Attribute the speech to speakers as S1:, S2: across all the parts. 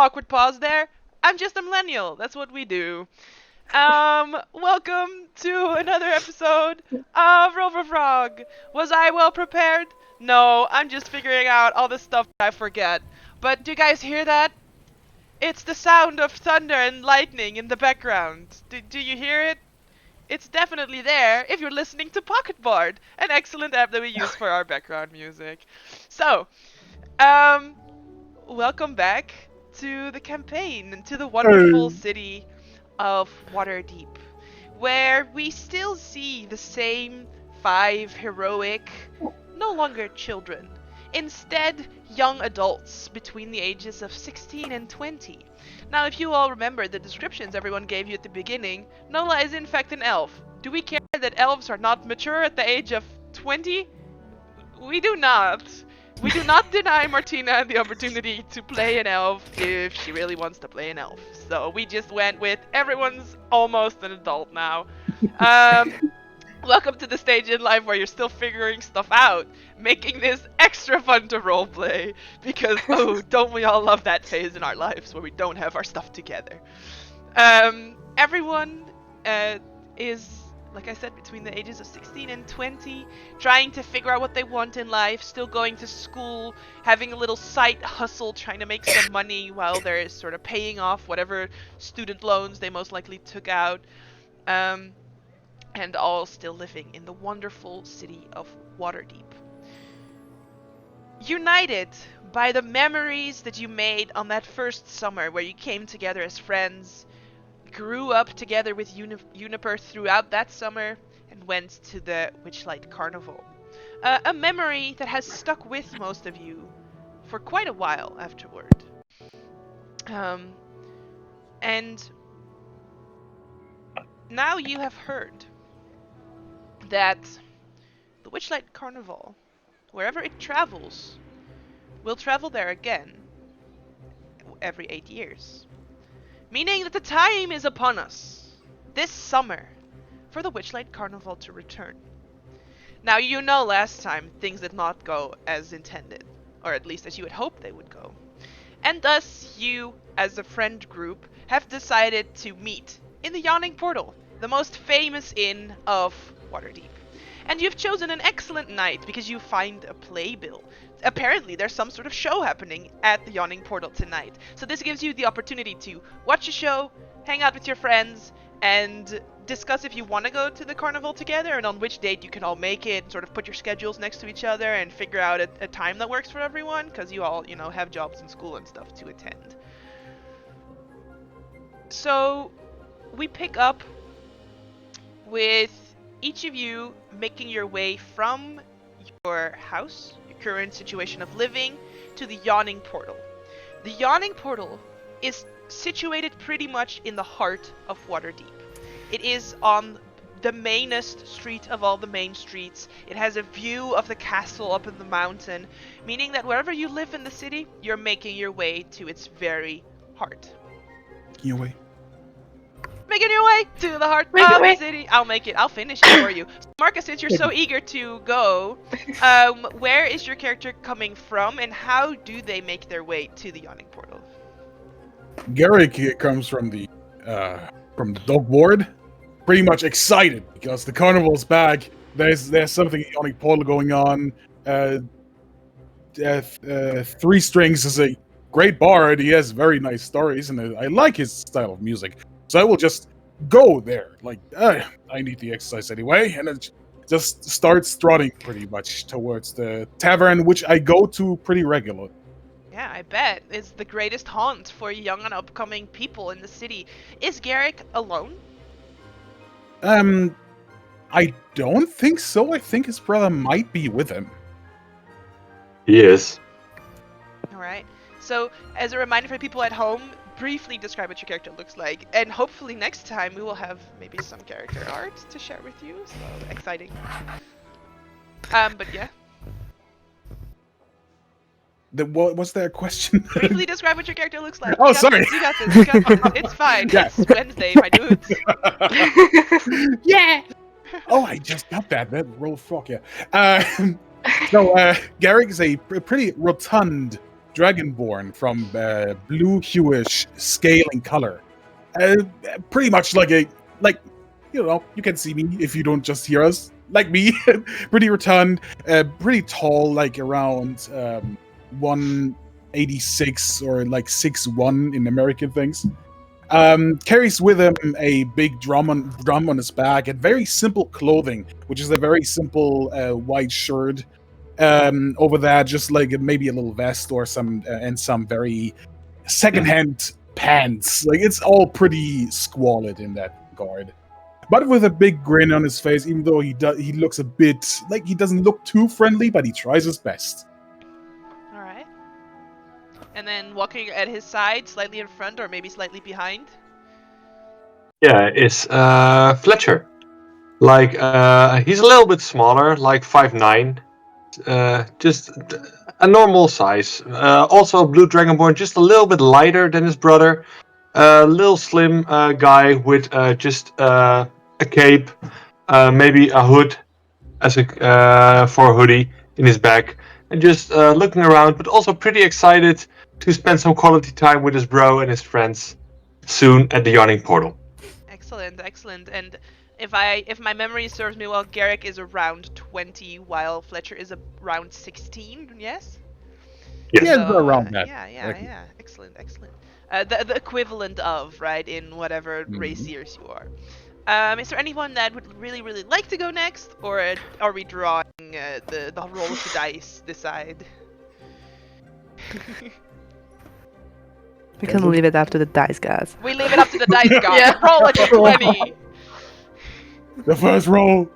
S1: awkward pause there. I'm just a millennial. That's what we do. Welcome to another episode of Rover Frog. Was I well prepared? No, I'm just figuring out all the stuff that I forget. But do you guys hear that? It's the sound of thunder and lightning in the background. Do you hear it? It's definitely there if you're listening to Pocketboard, an excellent app that we use for our background music. So, um, welcome back to the campaign and to the wonderful
S2: Oh,
S1: city of Waterdeep, where we still see the same five heroic, no longer children, instead young adults between the ages of 16 and 20. Now, if you all remember the descriptions everyone gave you at the beginning, Nola is in fact an elf. Do we care that elves are not mature at the age of 20? We do not. We do not deny Martina the opportunity to play an elf if she really wants to play an elf. So we just went with everyone's almost an adult now. Um, Welcome to the stage in life where you're still figuring stuff out, making this extra fun to roleplay. Because, oh, don't we all love that phase in our lives where we don't have our stuff together? Everyone is, like I said, between the ages of 16 and 20, trying to figure out what they want in life, still going to school, having a little side hustle, trying to make some money while they're sort of paying off whatever student loans they most likely took out. And all still living in the wonderful city of Waterdeep. United by the memories that you made on that first summer where you came together as friends, grew up together with Uniper throughout that summer, and went to the Witchlight Carnival. A memory that has stuck with most of you for quite a while afterward. And now you have heard that the Witchlight Carnival, wherever it travels, will travel there again every 8 years. Meaning that the time is upon us, this summer, for the Witchlight Carnival to return. Now, you know last time things did not go as intended, or at least as you had hoped they would go. And thus, you, as a friend group, have decided to meet in the Yawning Portal, the most famous inn of Waterdeep. And you've chosen an excellent night because you find a playbill. Apparently, there's some sort of show happening at the Yawning Portal tonight. So this gives you the opportunity to watch a show, hang out with your friends, and discuss if you want to go to the carnival together and on which date you can all make it, sort of put your schedules next to each other and figure out a time that works for everyone, because you all, have jobs and school and stuff to attend. So, we pick up with each of you making your way from your house, your current situation of living, to the Yawning Portal. The Yawning Portal is situated pretty much in the heart of Waterdeep. It is on the mainest street of all the main streets. It has a view of the castle up in the mountain, meaning that wherever you live in the city, you're making your way to its very heart.
S2: you wait.
S1: Making your way to the heart of the city. I'll make it. I'll finish it for you. Marcus, since you're so eager to go, where is your character coming from, and how do they make their way to the Yawning Portal?
S2: Garrick comes from the dog ward, pretty much excited because the carnival's back. There's something on the portal going on. Three Strings is a great bard. He has very nice stories, and I like his style of music. So I will just go there. I need the exercise anyway, and then just start strutting pretty much towards the tavern, which I go to pretty regularly.
S1: Yeah, I bet. It's the greatest haunt for young and upcoming people in the city. Is Garrick alone?
S2: I don't think so. I think his brother might be with him.
S3: He is.
S1: Alright. So, as a reminder for people at home, briefly describe what your character looks like, and hopefully next time we will have maybe some character art to share with you, so exciting. But yeah.
S2: Was there a question?
S1: Briefly describe what your character looks like.
S2: Oh, sorry.
S1: You got this. It's fine.
S2: Yeah.
S1: It's Wednesday, my dudes.
S2: Yeah! Oh, I just got that. That roll frog, yeah. So, Garrick is a pretty rotund dragonborn from blue hueish scale and color. Pretty much like you can see me if you don't just hear us. Like me, pretty rotund, pretty tall, like around 186 or like 6'1" in American things. Carries with him a big drum on his back and very simple clothing, which is a very simple white shirt. Over that, just like maybe a little vest or some and some very secondhand pants. Like it's all pretty squalid in that regard. But with a big grin on his face, even though he looks a bit like he doesn't look too friendly, but he tries his best.
S1: All right. And then walking at his side, slightly in front or maybe slightly behind.
S3: Yeah, it's Fletcher. Like he's a little bit smaller, like 5'9". Just a normal size. Also, Blue Dragonborn, just a little bit lighter than his brother. A little slim guy with just a cape, maybe a hood as for a hoodie in his back, and just looking around, but also pretty excited to spend some quality time with his bro and his friends soon at the Yawning Portal.
S1: Excellent, excellent. And if my memory serves me well, Garrick is around 20, while Fletcher is around 16. Yes.
S3: Yes.
S2: Yeah, around that.
S1: Yeah. Excellent, excellent. The equivalent of, right, in whatever race years you are. Is there anyone that would really, really like to go next, or are we drawing the roll of the dice decide?
S4: We can leave it up to the dice gods.
S1: We leave it up to the dice gods.
S5: Yeah.
S1: Roll a 20.
S2: The first roll.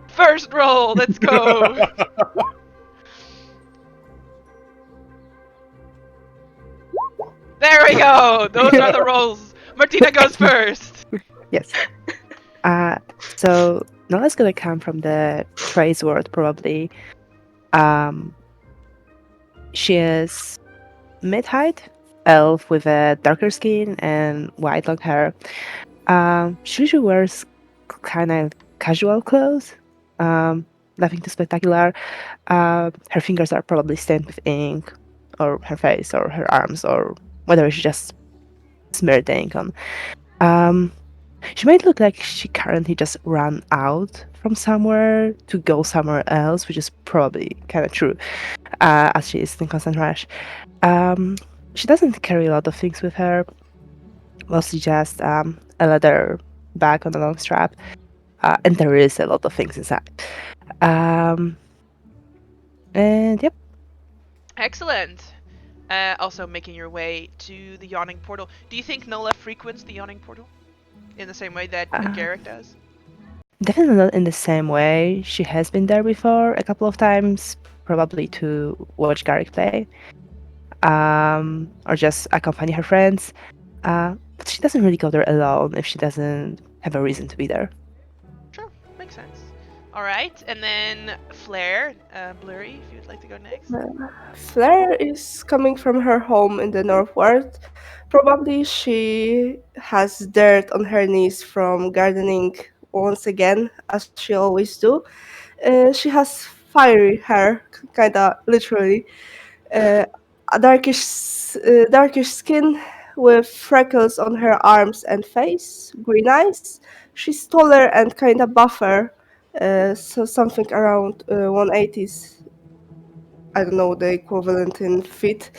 S1: First roll. Let's go. There we go. Those are the rolls. Martina goes first.
S4: Yes. So Nola's gonna come from the trace world probably. She is mid-height, elf with a darker skin and white long hair. She usually wears kind of casual clothes. Nothing too spectacular. Her fingers are probably stained with ink, or her face, or her arms, or whatever. She just smeared the ink on. She might look like she currently just ran out from somewhere to go somewhere else, which is probably kind of true, as she is in constant rush. She doesn't carry a lot of things with her, mostly just a leather bag on a long strap, and there is a lot of things inside. And yep.
S1: Excellent. Also making your way to the Yawning Portal. Do you think Nola frequents the Yawning Portal in the same way that Garrick does?
S4: Definitely not in the same way. She has been there before a couple of times, probably to watch Garrick play, or just accompany her friends. But she doesn't really go there alone if she doesn't have a reason to be there.
S1: Sure, makes sense. All right, and then Flair, Blurry, if you'd like to go next.
S5: Flair is coming from her home in the northward. Probably she has dirt on her knees from gardening once again, as she always do. She has fiery hair, kinda literally. A darkish skin with freckles on her arms and face, green eyes. She's taller and kinda buffer, so something around 180s. I don't know the equivalent in feet.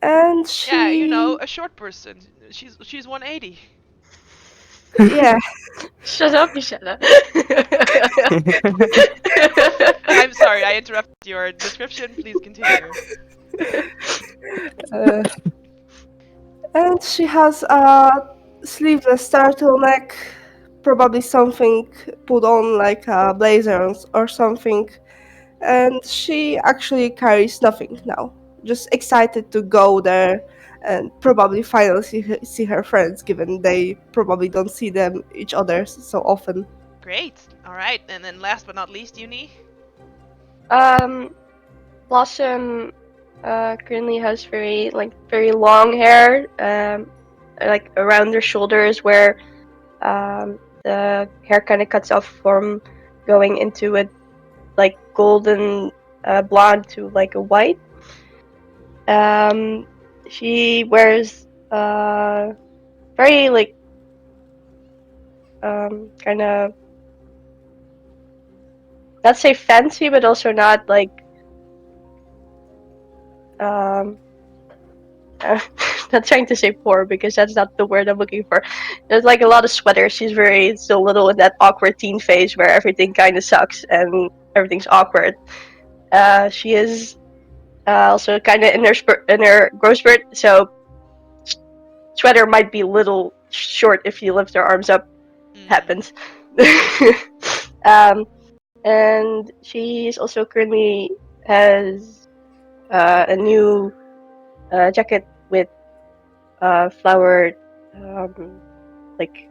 S5: And she...
S1: Yeah, you know, a short person. She's 180.
S5: Yeah.
S6: Shut up, Michelle.
S1: I'm sorry, I interrupted your description. Please continue.
S5: And she has a sleeveless turtleneck, probably something put on like a blazer or something. And she actually carries nothing now. Just excited to go there and probably finally see her friends, given they probably don't see them each other so often.
S1: Great. All right, and then last but not least, Uni.
S6: Blossom currently has very long hair, like around her shoulders, where the hair kind of cuts off from going into a like golden blonde to like a white. She wears very like kind of not say fancy, but also not like um not trying to say poor because that's not the word I'm looking for. There's like a lot of sweaters. She's very still little in that awkward teen phase where everything kind of sucks and everything's awkward. She is also kind of in her growth spurt, so sweater might be a little short if you lift her arms up. Happens. And she's also currently has a new jacket with flowered like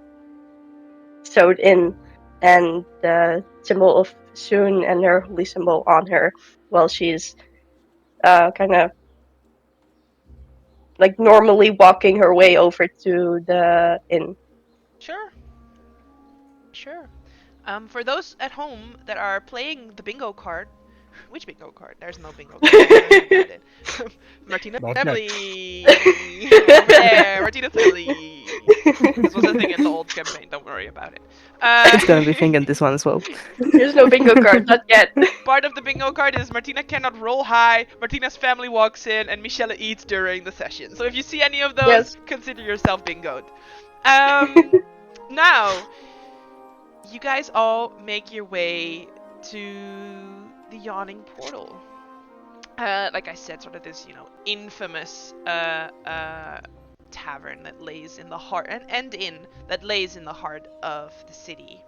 S6: sewed in, and the symbol of Soon and her holy symbol on her, while she's kind of like normally walking her way over to the inn.
S1: Sure. Sure. For those at home that are playing the bingo card, which bingo card? There's no bingo card. Don't worry about it. Martina
S2: Not yet.
S1: Family. Over there, Martina Family. This was a thing in the old campaign. Don't worry about it.
S4: It's gonna be thinking this one as well.
S6: There's no bingo card, not yet.
S1: Part of the bingo card is Martina cannot roll high, Martina's family walks in, and Michelle eats during the session. So if you see any of those,
S6: Yes.
S1: consider yourself bingoed. Now, you guys all make your way to the Yawning Portal. Like I said, sort of this, infamous tavern that lays in the heart, and inn that lays in the heart of the city.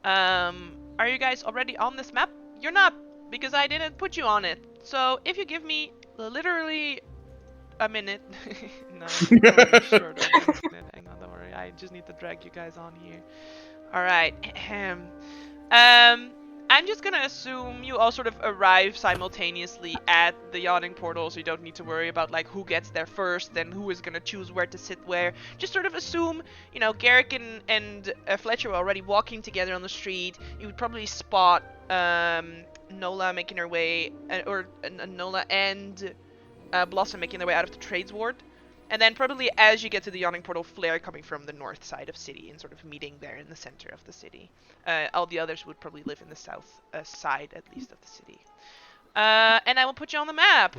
S1: Are you guys already on this map? You're not, because I didn't put you on it. So if you give me literally a minute. No, it's shorter than a minute. Hang on, don't worry. I just need to drag you guys on here. Alright. I'm just gonna assume you all sort of arrive simultaneously at the Yawning Portal, so you don't need to worry about like who gets there first and who is gonna choose where to sit where. Just sort of assume, Garrick and Fletcher were already walking together on the street. You would probably spot Nola making her way, or Nola and Blossom making their way out of the trades ward. And then probably as you get to the Yawning Portal, Flare coming from the north side of city and sort of meeting there in the center of the city. All the others would probably live in the south side, at least, of the city. And I will put you on the map.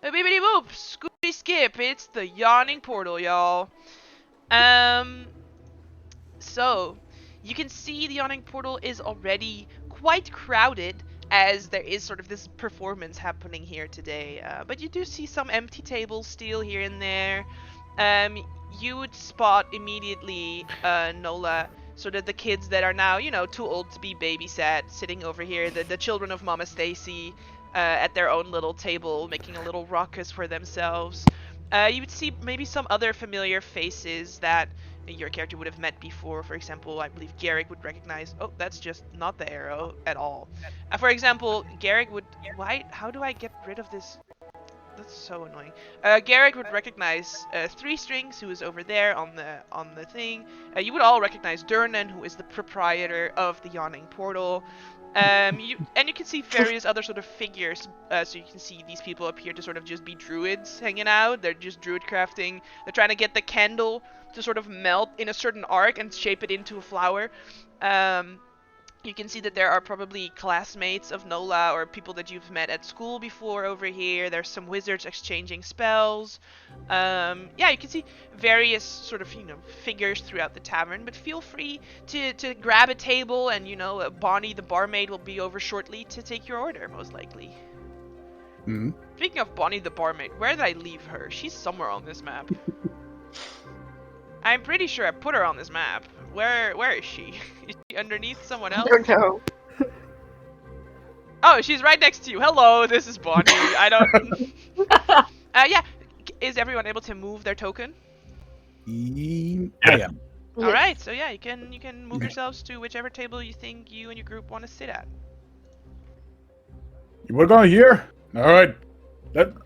S1: Bibbidi boop, Scooby skip, it's the Yawning Portal, y'all. So, you can see the Yawning Portal is already quite crowded, as there is sort of this performance happening here today. But you do see some empty tables still here and there. You would spot immediately, Nola, sort of the kids that are now, too old to be babysat, sitting over here, the children of Mama Stacy, at their own little table, making a little ruckus for themselves. You would see maybe some other familiar faces that your character would have met before. For example, I believe Garrick would recognize, oh, that's just not the arrow at all. For example, Garrick would, how do I get rid of this? That's so annoying. Garrick would recognize Three Strings, who is over there on the thing. You would all recognize Durnan, who is the proprietor of the Yawning Portal. You can see various other sort of figures. So you can see these people appear to sort of just be druids hanging out. They're just druid crafting. They're trying to get the candle to sort of melt in a certain arc and shape it into a flower. You can see that there are probably classmates of Nola or people that you've met at school before over here. There's some wizards exchanging spells. Yeah, you can see various sort of, figures throughout the tavern, but feel free to grab a table and, Bonnie, the barmaid, will be over shortly to take your order, most likely.
S2: Hmm.
S1: Speaking of Bonnie, the barmaid, where did I leave her? She's somewhere on this map. I'm pretty sure I put her on this map. Where is she? Is she underneath someone else?
S6: I don't know.
S1: Oh, she's right next to you. Hello, this is Bonnie. I don't... yeah. Is everyone able to move their token?
S2: Yeah.
S1: Alright, so yeah, you can move yourselves to whichever table you think you and your group want to sit at.
S2: We're going here? Alright.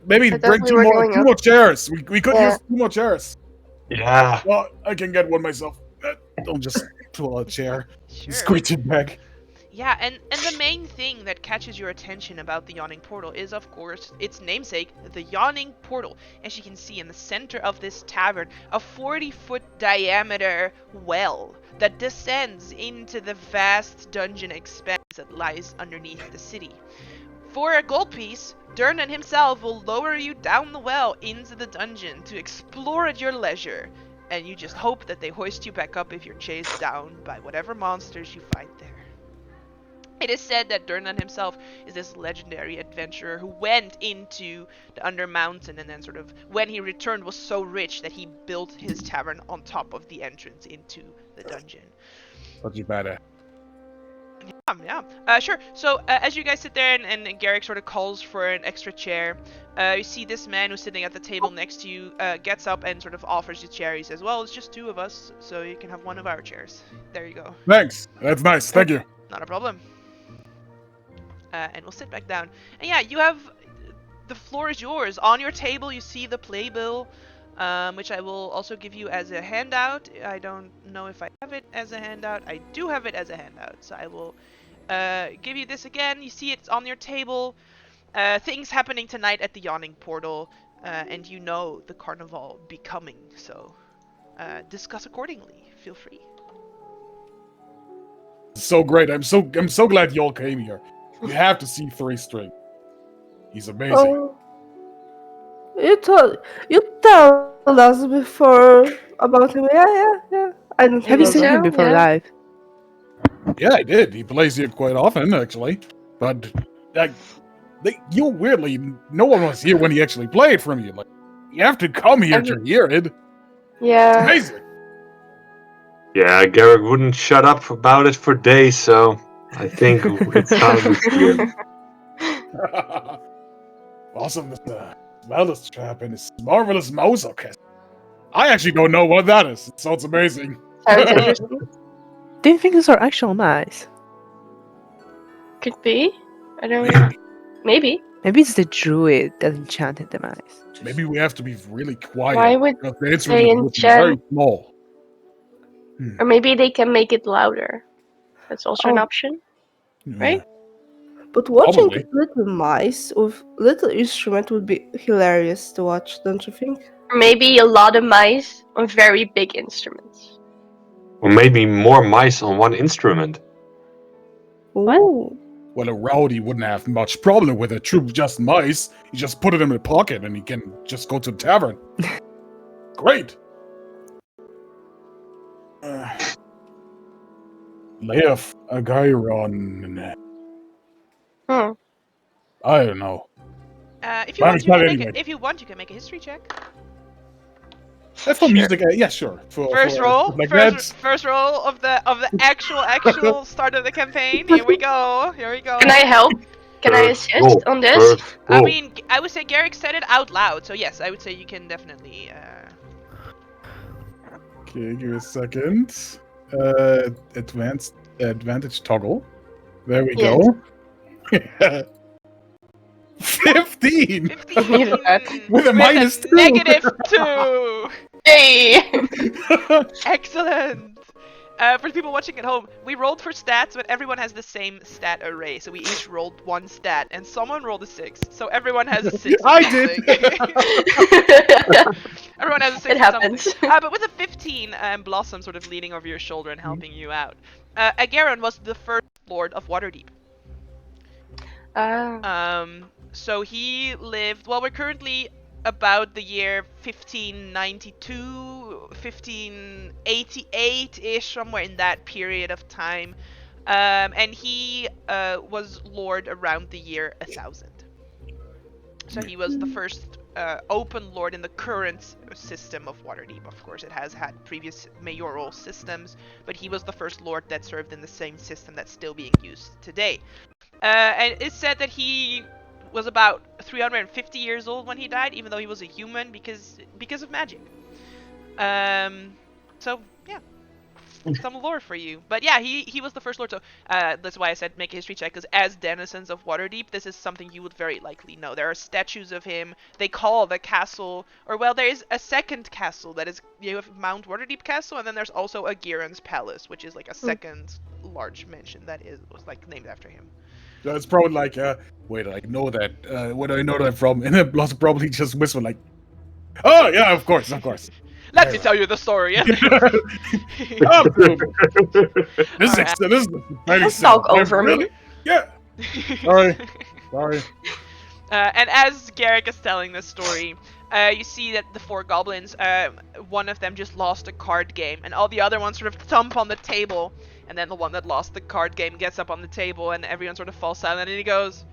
S2: Maybe
S6: I
S2: bring
S6: thought we were going
S2: two
S6: up.
S2: more chairs. We could use 2 more chairs.
S3: Yeah.
S2: Well, I can get one myself. Don't just pull out a chair.
S1: Sure.
S2: Squeeze it back.
S1: Yeah, and the main thing that catches your attention about the Yawning Portal is, of course, its namesake, the Yawning Portal. As you can see in the center of this tavern, a 40-foot diameter well that descends into the vast dungeon expanse that lies underneath the city. For a gold piece, Durnan himself will lower you down the well into the dungeon to explore at your leisure, and you just hope that they hoist you back up if you're chased down by whatever monsters you find there. It is said that Durnan himself is this legendary adventurer who went into the Undermountain and then sort of, when he returned, was so rich that he built his tavern on top of the entrance into the dungeon.
S2: Such a badass.
S1: Yeah. Sure. So as you guys sit there and Garrick sort of calls for an extra chair, you see this man who's sitting at the table next to you gets up and sort of offers you chair. He says, "Well, it's just two of us, so you can have one of our chairs. There you go."
S2: Thanks. That's nice. Thank you.
S1: Not a problem. And we'll sit back down. And yeah, you have the floor is yours. On your table, you see the playbill, which I will also give you as a handout. I don't know if I have it as a handout. I do have it as a handout, so I will give you this again. You see it's on your table. Things happening tonight at the Yawning Portal, and you know the carnival be coming. So discuss accordingly. Feel free.
S2: So great. I'm so glad y'all came here. You have to see Three String. He's amazing.
S5: Oh, you told us before about him. Yeah. I don't
S4: Have you seen
S5: remember.
S4: him before
S6: Yeah.
S4: live?
S2: Yeah, I did. He plays here quite often, actually. But you weirdly, no one was here when he actually played from you. Like, you have to come here to hear it. It's
S6: Yeah.
S2: amazing.
S3: Yeah, Garrick wouldn't shut up about it for days, so I think it's time to see him.
S2: Awesome, Mr. Speldors trap and his marvelous mouse orchestra. I actually don't know what that is. It sounds amazing.
S6: Sounds interesting.
S4: Do you think those are actual mice?
S6: Could be. I don't know. Maybe.
S4: Maybe it's the druid that enchanted the mice.
S2: Maybe we have to be really quiet.
S6: Why would
S2: because the instrument would be
S6: enchant-
S2: very small.
S6: Or maybe they can make it louder. That's also an
S5: Oh.
S6: option. Right?
S5: But watching
S2: Probably.
S5: little mice with little instrument would be hilarious to watch, don't you think?
S6: Or maybe a lot of mice on very big instruments.
S3: Or maybe more mice on one instrument.
S5: Ooh.
S2: Well, a rowdy wouldn't have much problem with a troop of just mice. You just put it in a pocket and he can just go to the tavern. Great. Leif Agairon.
S6: Hmm.
S2: I don't know.
S1: If you
S2: Well,
S1: want,
S2: it's
S1: you
S2: not
S1: can
S2: anyway.
S1: if you want, you can make a history check.
S2: That's for
S6: Sure.
S2: music. Yeah, sure.
S1: First
S2: for,
S1: roll.
S2: Like
S1: First roll of the actual start of the campaign. Here we go.
S6: Can I help? Can I
S3: First
S6: assist
S3: roll,
S6: on this?
S3: first
S1: I
S3: roll.
S1: mean, I would say Garrick said it out loud, so yes, I would say you can definitely.
S2: Okay, give me a second. Advantage toggle. There we
S6: Yes.
S2: go. 15
S1: 15
S6: Needed that.
S2: with a minus 2.
S1: -2.
S6: Hey!
S1: Excellent. For the people watching at home, we rolled for stats, but everyone has the same stat array. So we each rolled one stat, and someone rolled a 6. So everyone has a 6. of
S2: I did.
S1: something. Everyone has a 6.
S6: It
S1: of
S6: happens.
S1: something. But with a 15, Blossom sort of leaning over your shoulder and helping you out. Agaron was the first Lord of Waterdeep. So he lived. Well, we're currently about the year 1592, 1588-ish, somewhere in that period of time. And he was lord around the year 1000. So he was the first open lord in the current system of Waterdeep. Of course, it has had previous mayoral systems, but he was the first lord that served in the same system that's still being used today. And it's said that he was about 350 years old when he died, even though he was a human because of magic. So yeah, some lore for you. But yeah, he was the first lord. So that's why I said make a history check, because as denizens of Waterdeep, this is something you would very likely know. There are statues of him. They call the castle, or well, there is a second castle that is, you have Mount Waterdeep Castle, and then there's also Agiron's Palace, which is like a second large mansion that was like named after him.
S2: So it's probably like, wait, I know that. Where do I know that from? And then Blossom probably just whisper like, oh yeah, of course.
S1: Let me tell you the story.
S2: Oh, dude, this is
S1: Alright.
S2: this is exciting
S6: Don't
S2: stuff.
S6: talk over me.
S2: Really? Yeah. Sorry.
S1: And as Garrick is telling this story, you see that the 4 goblins, one of them just lost a card game, and all the other ones sort of thump on the table, and then the one that lost the card game gets up on the table, and everyone sort of falls silent, and he goes,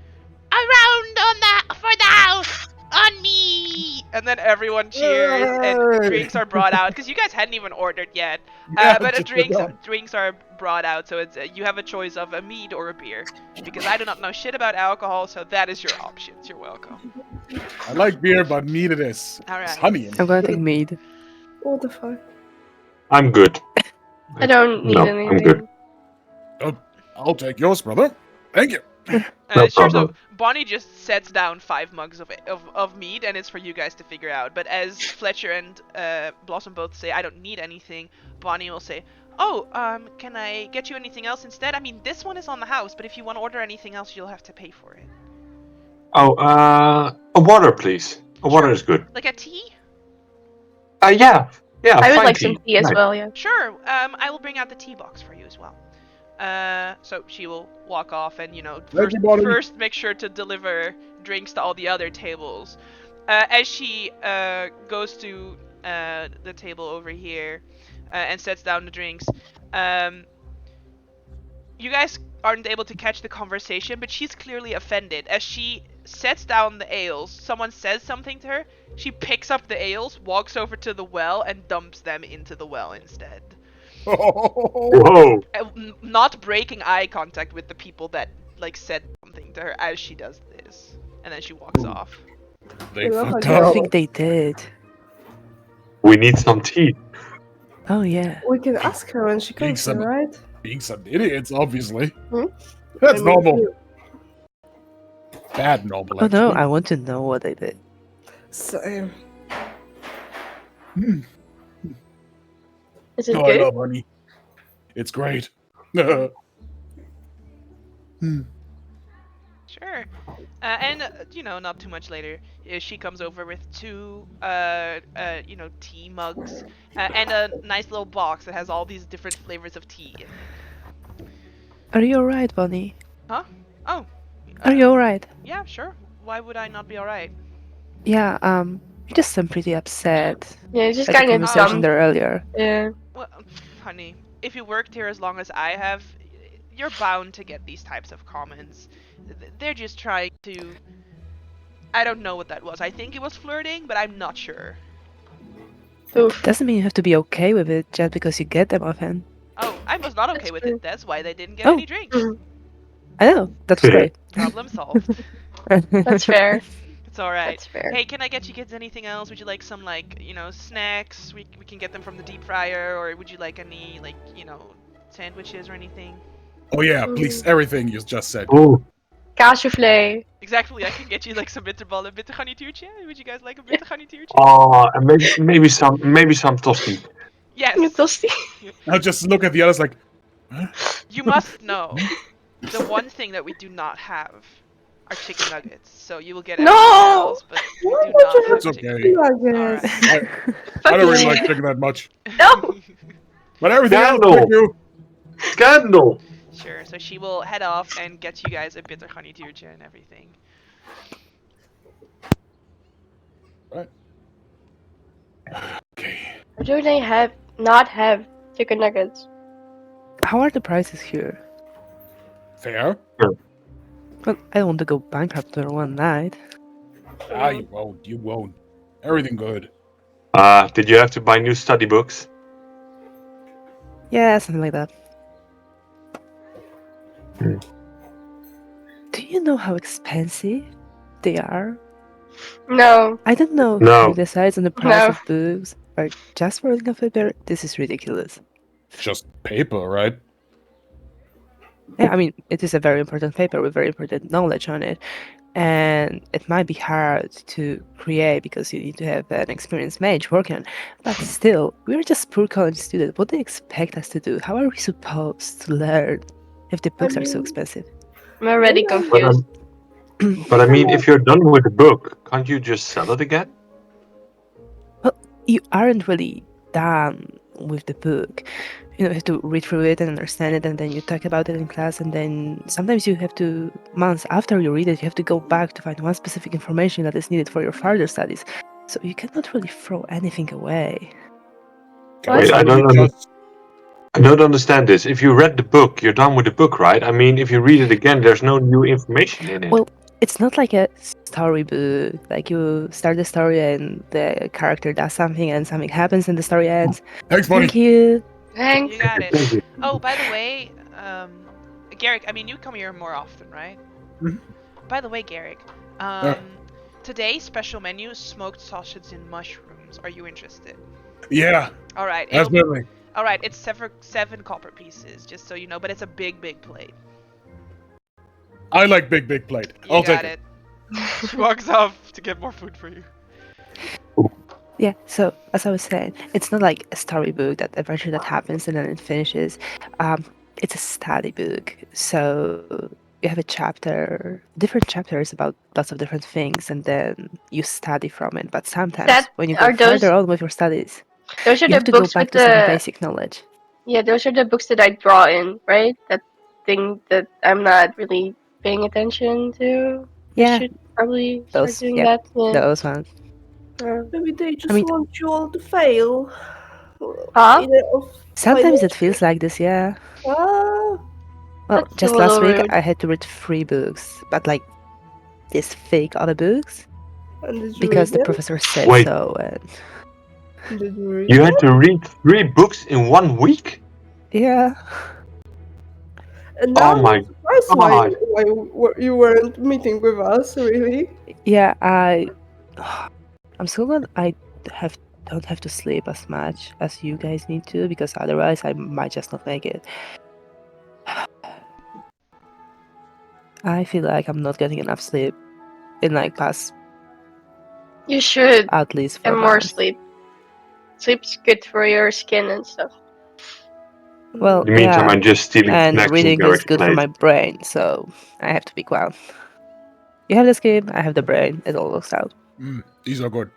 S1: "Around on that for the house, on me!" And then everyone cheers, and
S2: Yay!
S1: drinks are brought out, because you guys hadn't even ordered yet.
S2: Yeah,
S1: But
S2: just
S1: drinks are brought out, so it's you have a choice of a mead or a beer. Because I do not know shit about alcohol, so that is your options. You're welcome.
S2: I like beer, but mead it is.
S1: All
S2: It's
S1: right.
S2: honey in
S4: I'm
S2: it.
S4: gonna take mead.
S5: What the fuck?
S3: I'm good.
S6: I don't need
S3: No,
S6: anything.
S3: I'm good.
S2: I'll take yours, brother. Thank you.
S3: No
S1: Sure,
S3: problem.
S1: so Bonnie just sets down 5 mugs of mead, and it's for you guys to figure out. But as Fletcher and Blossom both say, I don't need anything, Bonnie will say, oh, can I get you anything else instead? I mean, this one is on the house, but if you want to order anything else, you'll have to pay for it.
S3: Oh, a water, please. A water is good.
S1: Like a tea?
S3: Yeah.
S6: I would
S3: fine
S6: like some tea as
S3: Nice.
S6: well, yeah.
S1: Sure, I will bring out the tea box for you as well. So she will walk off and,
S2: Thank you, Bonnie.
S1: first make sure to deliver drinks to all the other tables. As she goes to the table over here and sets down the drinks, you guys aren't able to catch the conversation, but she's clearly offended. As she sets down the ales, someone says something to her, she picks up the ales, walks over to the well, and dumps them into the well instead.
S3: Whoa.
S1: Not breaking eye contact with the people that said something to her as she does this, and then she walks off.
S2: They
S5: Well,
S2: fucked
S5: I
S4: I
S2: up.
S4: think they did.
S3: We need some tea.
S4: Oh yeah.
S5: We can ask her when she
S2: Being
S5: comes in,
S2: some-
S5: right?
S2: Being some idiots, obviously.
S5: Hmm?
S2: That's
S5: I mean,
S2: normal.
S5: you-
S2: Bad normal.
S4: Oh no,
S2: actually.
S4: I want to know what they did.
S5: Same.
S6: Is it
S2: Oh, I
S6: good?
S2: love honey. It's great.
S1: Sure. And not too much later, she comes over with 2, tea mugs and a nice little box that has all these different flavors of tea in it.
S4: Are you alright, Bonnie?
S1: Huh? Oh.
S4: Are you alright?
S1: Yeah, sure. Why would I not be alright?
S4: Yeah, you just seem pretty upset
S6: Yeah, it's just
S4: at the
S6: kind of
S4: conversation
S6: dumb.
S4: there earlier.
S6: Yeah.
S1: Well, honey, if you worked here as long as I have, you're bound to get these types of comments. They're just trying to... I don't know what that was. I think it was flirting, but I'm not sure.
S6: Oof.
S4: Doesn't mean you have to be okay with it just because you get them often.
S1: Oh, I was not okay
S6: That's
S1: with
S6: true.
S1: it. That's why they didn't get
S4: Oh.
S1: any drinks.
S6: Mhm.
S4: I know, that's great.
S1: Problem solved.
S6: That's fair.
S1: It's alright.
S6: That's fair.
S1: Hey, can I get you kids anything else? Would you like some, snacks? We can get them from the deep fryer, or would you like any, sandwiches or anything?
S2: Oh yeah, please, everything you just said.
S3: Ooh.
S6: Kaassoufflé.
S1: Exactly, I can get you, some bitterballen, bittergarnituurtje. Would you guys like a bittergarnituurtje?
S3: Oh, and maybe some tosti.
S1: Yes!
S6: Tosti.
S2: Now just look at the others like,
S1: You must know, the one thing that we do not have are chicken nuggets. So you will get
S6: No!
S1: everything else, but we
S5: Why
S1: do
S5: would
S1: not
S5: you
S1: have
S2: it's
S5: have
S1: chicken.
S2: okay.
S5: nuggets?
S1: Alright.
S2: I don't really
S6: Fucking-
S2: like chicken that much.
S6: No!
S2: But everything else,
S3: Scandal.
S2: thank you.
S3: Scandal.
S1: Sure, so she will head off and get you guys a bittergarnituurtje and everything.
S2: Okay.
S6: Or do they not have chicken nuggets?
S4: How are the prices here?
S2: Fair.
S4: Well, I don't want to go bankrupt in one night.
S2: Ah, you won't. You won't. Everything good.
S3: Did you have to buy new study books?
S4: Yeah, something like that.
S3: Hmm.
S4: Do you know how expensive they are?
S6: No.
S4: I don't know
S3: No.
S4: who decides on the price
S6: No.
S4: of books, but just for looking of paper, this is ridiculous.
S2: Just paper, right?
S4: Yeah, I mean, it is a very important paper with very important knowledge on it. and it might be hard to create because you need to have an experienced mage working on it. But still, we're just poor college students. What do they expect us to do? How are we supposed to learn if the books are so
S5: mean,
S4: expensive?
S6: I'm already
S5: Yeah.
S6: confused.
S3: But I mean, if you're done with the book, can't you just sell it again?
S4: Well, you aren't really done with the book. You have to read through it and understand it, and then you talk about it in class, and then sometimes you have to, months after you read it, you have to go back to find one specific information that is needed for your further studies. So you cannot really throw anything away.
S2: Can
S3: Wait,
S2: somebody just
S3: I don't understand this. If you read the book, you're done with the book, right? I mean, if you read it again, there's no new information in it.
S4: Well, it's not like a storybook. Like you start the story and the character does something and something happens and the story ends.
S2: thanks, buddy.
S4: Thank you.
S6: Thanks.
S1: You got it.
S3: Thank you.
S1: Oh, by the way, Garrick, I mean, you come here more often, right?
S2: Mhm.
S1: By the way, Garrick,
S2: Yeah.
S1: today's special menu is smoked sausage and mushrooms. Are you interested?
S2: Yeah,
S1: All right.
S2: definitely.
S1: All right. It's seven copper pieces, just so you know, but it's a big plate.
S2: I like big plate.
S1: You
S2: I'll
S1: got
S2: take it.
S1: She walks off to get more food for you.
S4: Yeah, so as I was saying, it's not like a storybook, that adventure that happens and then it finishes. It's a study book. So you have a chapter, different chapters about lots of different things, and then you study from it. But sometimes
S6: That
S4: when you
S6: are
S4: go
S6: those
S4: further on with your studies,
S6: those are
S4: you
S6: the
S4: have to go
S6: books
S4: back
S6: with
S4: to some
S6: the
S4: basic knowledge.
S6: yeah, those are the books that I draw in, right? That thing that I'm not really paying attention to. I
S4: Yeah,
S6: should probably start
S4: those,
S6: doing
S4: yeah,
S6: that. Yeah.
S4: those ones.
S5: Maybe they just
S4: mean-
S5: want you all to fail.
S6: Huh?
S5: Either of
S4: Sometimes it
S5: financial.
S4: feels like this, yeah.
S5: Ah,
S4: Well,
S6: That's a
S4: just last
S6: little
S4: week
S6: rude.
S4: I had to read 3 books, but like these fake other books
S5: and did you
S4: because
S5: read
S4: the
S5: them?
S4: professor said
S3: Wait.
S4: so. And
S5: Did you read
S3: You
S5: them?
S3: had to read 3 books in 1 week?
S4: yeah,
S5: And now
S3: Oh my
S5: I'm surprised
S3: god.
S5: why you weren't meeting with us, really.
S4: yeah, I'm so glad I don't have to sleep as much as you guys need to, because otherwise I might just not make it. I feel like I'm not getting enough sleep in like past
S6: You should
S4: at least 4
S6: get more
S4: months.
S6: sleep. Sleep's good for your skin and stuff.
S4: Well,
S3: In the meantime,
S4: yeah,
S3: I'm just stealing
S4: and
S3: snacks from
S4: reading is
S3: Garrick's
S4: good for
S3: plate.
S4: my brain, so I have to be quiet. You have the skin, I have the brain. It all works out.
S2: These are good.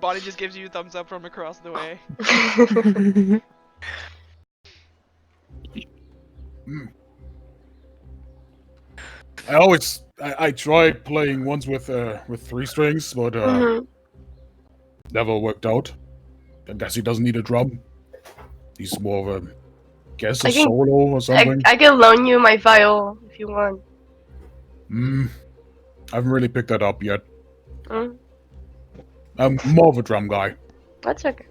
S1: Bonnie just gives you a thumbs up from across the way.
S2: I tried playing once with 3 strings, but
S6: Mhm.
S2: never worked out. I guess he doesn't need a drum. He's more of a guess a
S6: I can-
S2: solo or something.
S6: I can loan you my viol if you want.
S2: I haven't really picked that up yet.
S6: Mm,
S2: I'm more of a drum guy.
S6: that's okay.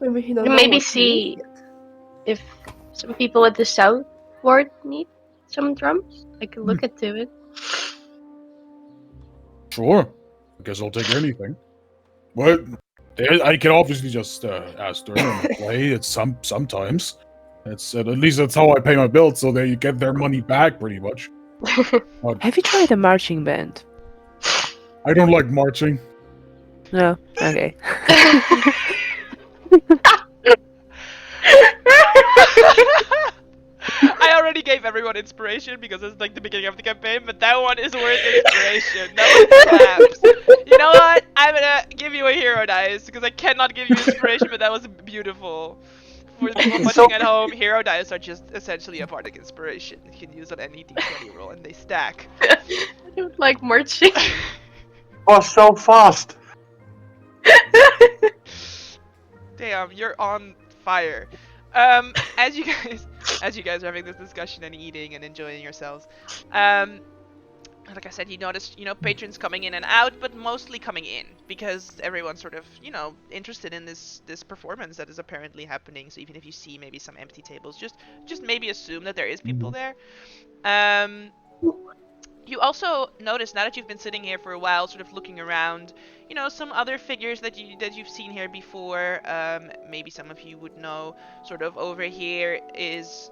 S5: Maybe he
S6: You
S5: don't
S6: can
S5: know
S6: maybe
S5: what he
S6: see
S5: needs.
S6: if some people at the south ward need some drums. I can look into it.
S2: Sure. I guess I'll take anything. But I can obviously just ask them and play it sometimes. It's at least that's how I pay my bills, so they get their money back pretty much. But
S4: Have you tried a marching band?
S2: I don't like marching.
S4: No? Okay.
S1: I already gave everyone inspiration because it's like the beginning of the campaign, but that one is worth inspiration. That one slaps. You know what? I'm gonna give you a hero dice because I cannot give you inspiration, but that was beautiful. For the people watching at home, hero dice are just essentially a part of inspiration. You can use on any d20 roll and they stack.
S6: I don't like marching.
S3: Was so fast.
S1: Damn, you're on fire. As you guys are having this discussion and eating and enjoying yourselves, like I said, you noticed, patrons coming in and out, but mostly coming in because everyone's sort of, interested in this performance that is apparently happening. So even if you see maybe some empty tables, just maybe assume that there is people there. You also notice, now that you've been sitting here for a while, sort of looking around, some other figures that you've seen here before. Maybe some of you would know. Sort of over here is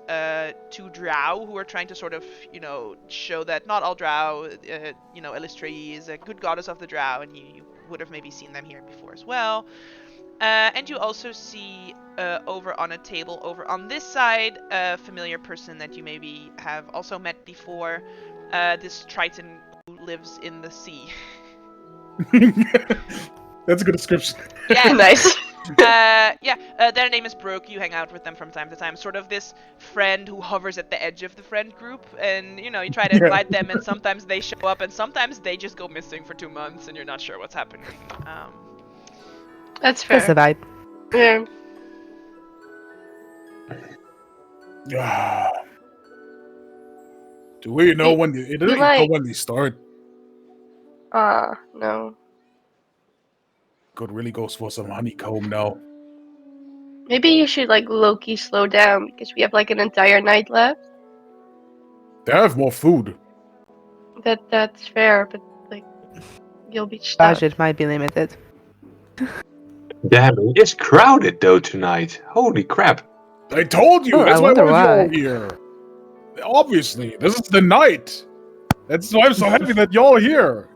S1: two drow who are trying to sort of, show that not all drow. Illustrae is a good goddess of the drow, and you would have maybe seen them here before as well. And you also see over on a table over on this side a familiar person that you maybe have also met before. This Triton who lives in the sea.
S2: That's a good description.
S1: Yeah.
S6: Nice.
S1: Their name is Brooke. You hang out with them from time to time. Sort of this friend who hovers at the edge of the friend group, and you try to invite them, and sometimes they show up, and sometimes they just go missing for 2 months, and you're not sure what's happening.
S6: That's fair.
S4: That's the vibe.
S6: Yeah.
S2: Do we know when they? Do we know when they start?
S6: No.
S2: Could really go for some honeycomb now.
S6: Maybe you should low-key slow down because we have an entire night left.
S2: They have more food.
S6: That's fair, but you'll be stuck.
S4: Budget might be limited.
S3: Damn, it's crowded though tonight. Holy crap.
S2: I told you.
S4: Oh,
S2: That's
S4: I
S2: why I
S4: wonder
S2: wanted you
S4: why.
S2: all here. Obviously, this is the night. That's why I'm so happy that y'all are here.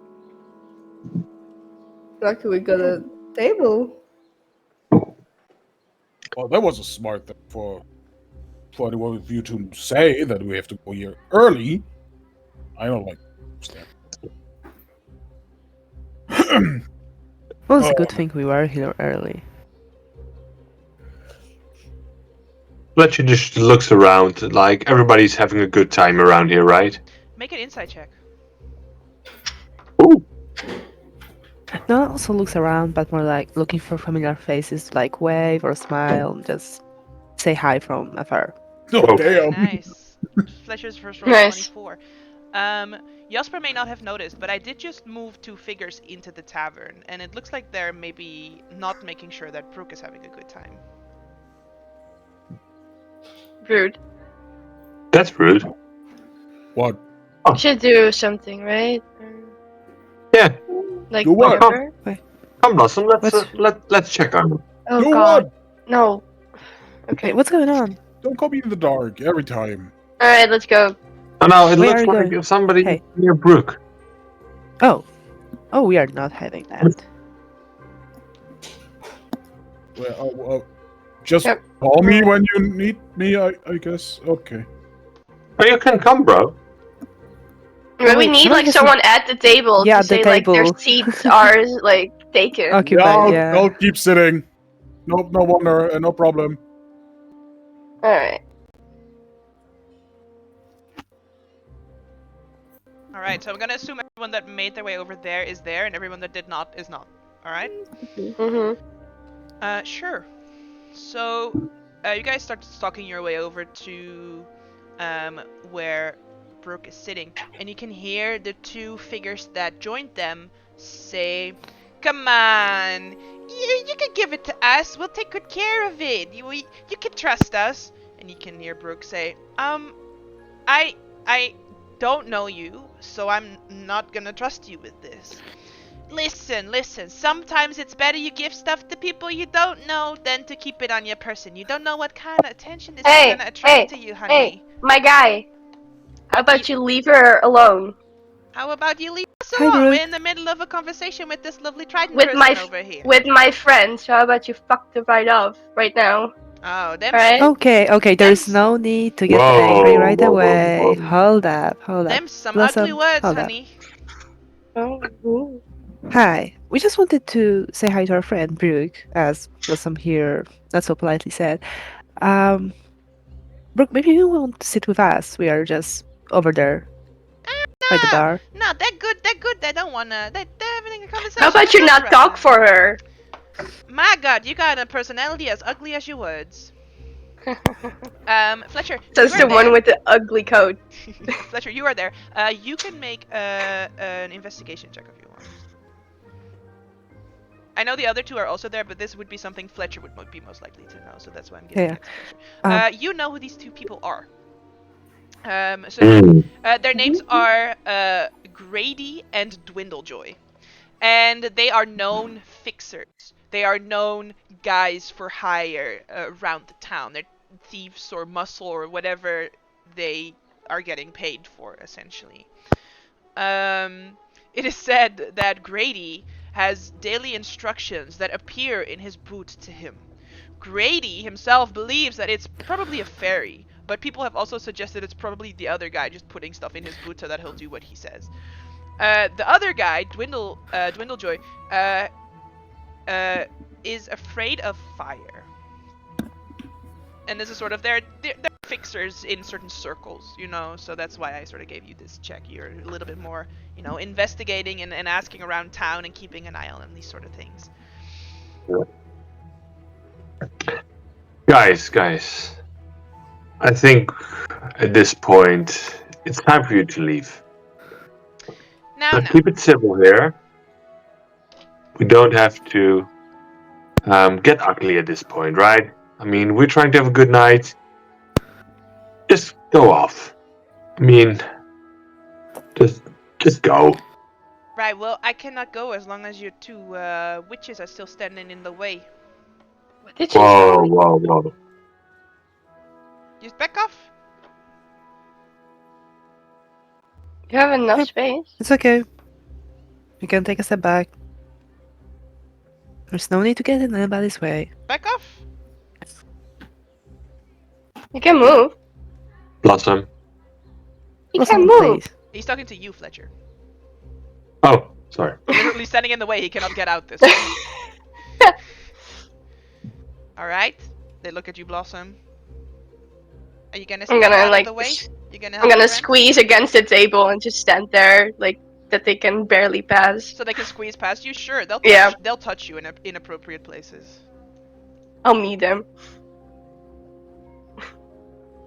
S5: Lucky we got a table.
S2: Well, that was a smart thing for anyone of you to say that we have to go here early. I don't like that.
S4: Well, it's a good thing we were here early.
S3: Fletcher just looks around like everybody's having a good time around here, right?
S1: Make an insight check.
S3: Ooh.
S4: No, also looks around, but more like looking for familiar faces, like wave or smile, just say hi from afar.
S2: Oh, damn.
S1: Nice. Fletcher's first roll
S6: Nice.
S1: 24. Jasper may not have noticed, but I did just move 2 figures into the tavern, and it looks like they're maybe not making sure that Brooke is having a good time.
S6: Rude.
S3: That's rude.
S2: What?
S6: You should do something, right?
S3: Yeah.
S6: Like
S2: Do what?
S6: whatever.
S3: Come, Blossom,
S4: What's-
S3: let's check on them.
S6: Oh
S2: Do
S6: god.
S2: what?
S6: No. Okay.
S4: Wait, what's going on?
S2: Don't call me in the dark every time.
S6: Alright, let's go.
S3: Oh no, it
S4: Where
S3: looks
S4: are you
S3: like
S4: going?
S3: somebody
S4: Hey.
S3: near Brooke.
S4: Oh, we are not having that.
S2: Well, just
S6: Yep.
S2: call me when you need me, I guess. Okay.
S3: Oh, you can come, bro.
S6: But we
S4: wait,
S6: need
S4: someone has
S6: someone at the table
S4: Yeah,
S6: to
S4: the
S6: say their
S4: table.
S6: seats are taken.
S4: Occupied, yeah.
S2: I'll keep sitting. No wonder, no problem.
S6: Alright.
S1: Alright, so I'm gonna assume everyone that made their way over there is there, and everyone that did not is not. Alright?
S6: Mm-hmm.
S1: Sure. So, you guys start stalking your way over to where Brooke is sitting, and you can hear the 2 figures that joined them say, "Come on, you can give it to us. We'll take good care of it. You can trust us." And you can hear Brooke say, I don't know you, so I'm not gonna trust you with this. Listen. Sometimes it's better you give stuff to people you don't know than to keep it on your person. You don't know what kind of attention this is gonna attract to you, honey.
S6: Hey, my guy. How about you leave her alone?
S1: How about you leave us
S4: Hi,
S1: alone?
S4: Brooke.
S1: We're in the middle of a conversation with this lovely Triton
S6: With
S1: person
S6: my
S1: over here.
S6: With my friend. So how about you fuck the right off right now?
S1: Oh, them,
S6: Alright?
S4: Okay, there's
S1: Them-
S4: no need to get
S3: Whoa,
S4: angry right
S3: whoa, whoa,
S4: away.
S3: whoa.
S4: Hold up.
S1: them some
S4: Blossom,
S1: ugly words,
S4: hold up.
S1: honey.
S6: Oh.
S4: Hi, we just wanted to say hi to our friend Brooke, as Blossom here not so politely said. Brooke, maybe you won't sit with us. We are just over there by the bar.
S1: No, they're good. They don't wanna. They're having a conversation.
S6: How about you not talk for her?
S1: My God, you got a personality as ugly as your words. Fletcher.
S6: Says
S1: you are
S6: the one
S1: there.
S6: with the ugly coat.
S1: Fletcher, you are there. You can make an investigation check if you want. I know the other 2 are also there, but this would be something Fletcher would be most likely to know, so that's why I'm giving
S4: Yeah.
S1: it to Fletcher. You know who these 2 people are. Their names are Grady and Dwindlejoy. And they are known fixers. They are known guys for hire around the town. They're thieves or muscle or whatever they are getting paid for, essentially. It is said that Grady has daily instructions that appear in his boot to him. Grady himself believes that it's probably a fairy, but people have also suggested it's probably the other guy just putting stuff in his boot so that he'll do what he says. The other guy, Dwindlejoy, is afraid of fire. And this is sort of they're fixers in certain circles, you know, so that's why I sort of gave you this check. You're a little bit more, you know, investigating and asking around town and keeping an eye on these sort of things.
S3: Guys, I think at this point it's time for you to leave.
S1: Now,
S3: Keep it simple here. We don't have to get ugly at this point, right? I mean, we're trying to have a good night. Just go off. I mean, just go.
S1: Right, well, I cannot go as long as your two witches are still standing in the way.
S6: What did you
S3: Whoa.
S1: Just back off.
S6: You have enough space.
S4: It's okay. You can take a step back. There's no need to get in anybody's way.
S1: Back off.
S6: You can move.
S3: Blossom.
S6: You
S4: Blossom,
S6: can move.
S4: please.
S1: He's talking to you, Fletcher.
S3: Oh, sorry.
S1: Literally standing in the way, he cannot get out this way. Alright. They look at you, Blossom. Are you gonna
S6: I'm
S1: stand
S6: gonna
S1: out of
S6: like
S1: the way? You're gonna
S6: I'm gonna squeeze against the table and just stand there like that they can barely pass.
S1: So they can squeeze past you? Sure, they'll touch you in inappropriate places.
S6: I'll meet them.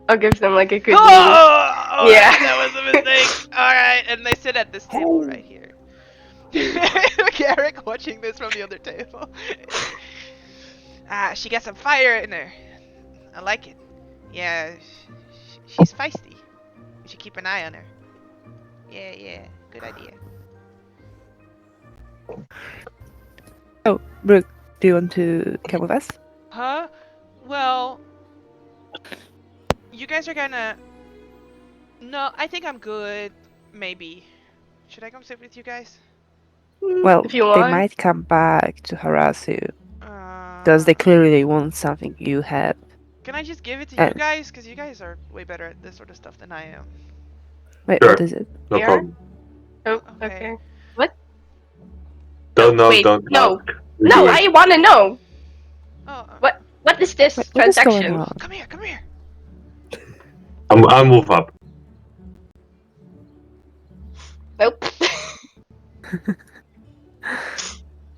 S6: I'll give them like a good
S1: Oh,
S6: Yeah.
S1: that was a mistake. Alright, and they sit at this table right here. Garrick watching this from the other table. She got some fire in her. I like it. Yeah, she's feisty. We should keep an eye on her. Yeah, good idea.
S4: Oh, Brooke, do you want to come with us?
S1: Huh? Well, you guys are gonna... No, I think I'm good. Maybe. Should I come sit with you guys?
S4: Well,
S6: If you
S4: they
S6: want.
S4: might come back to harass you.
S1: Uh,
S4: Does they clearly want something you have?
S1: Can I just give it to you
S4: Uh,
S1: guys? Because you guys are way better at this sort of stuff than I am.
S4: Wait,
S3: Sure.
S4: what is it?
S3: No
S6: Here?
S3: problem.
S6: Oh,
S1: Okay.
S6: okay.
S3: Don't
S6: Wait, no.
S3: No,
S6: No, I wanna know.
S1: Oh,
S6: What is this
S4: Wait, what is going
S6: transaction?
S4: on?
S1: come here.
S3: I'll move up.
S6: Nope.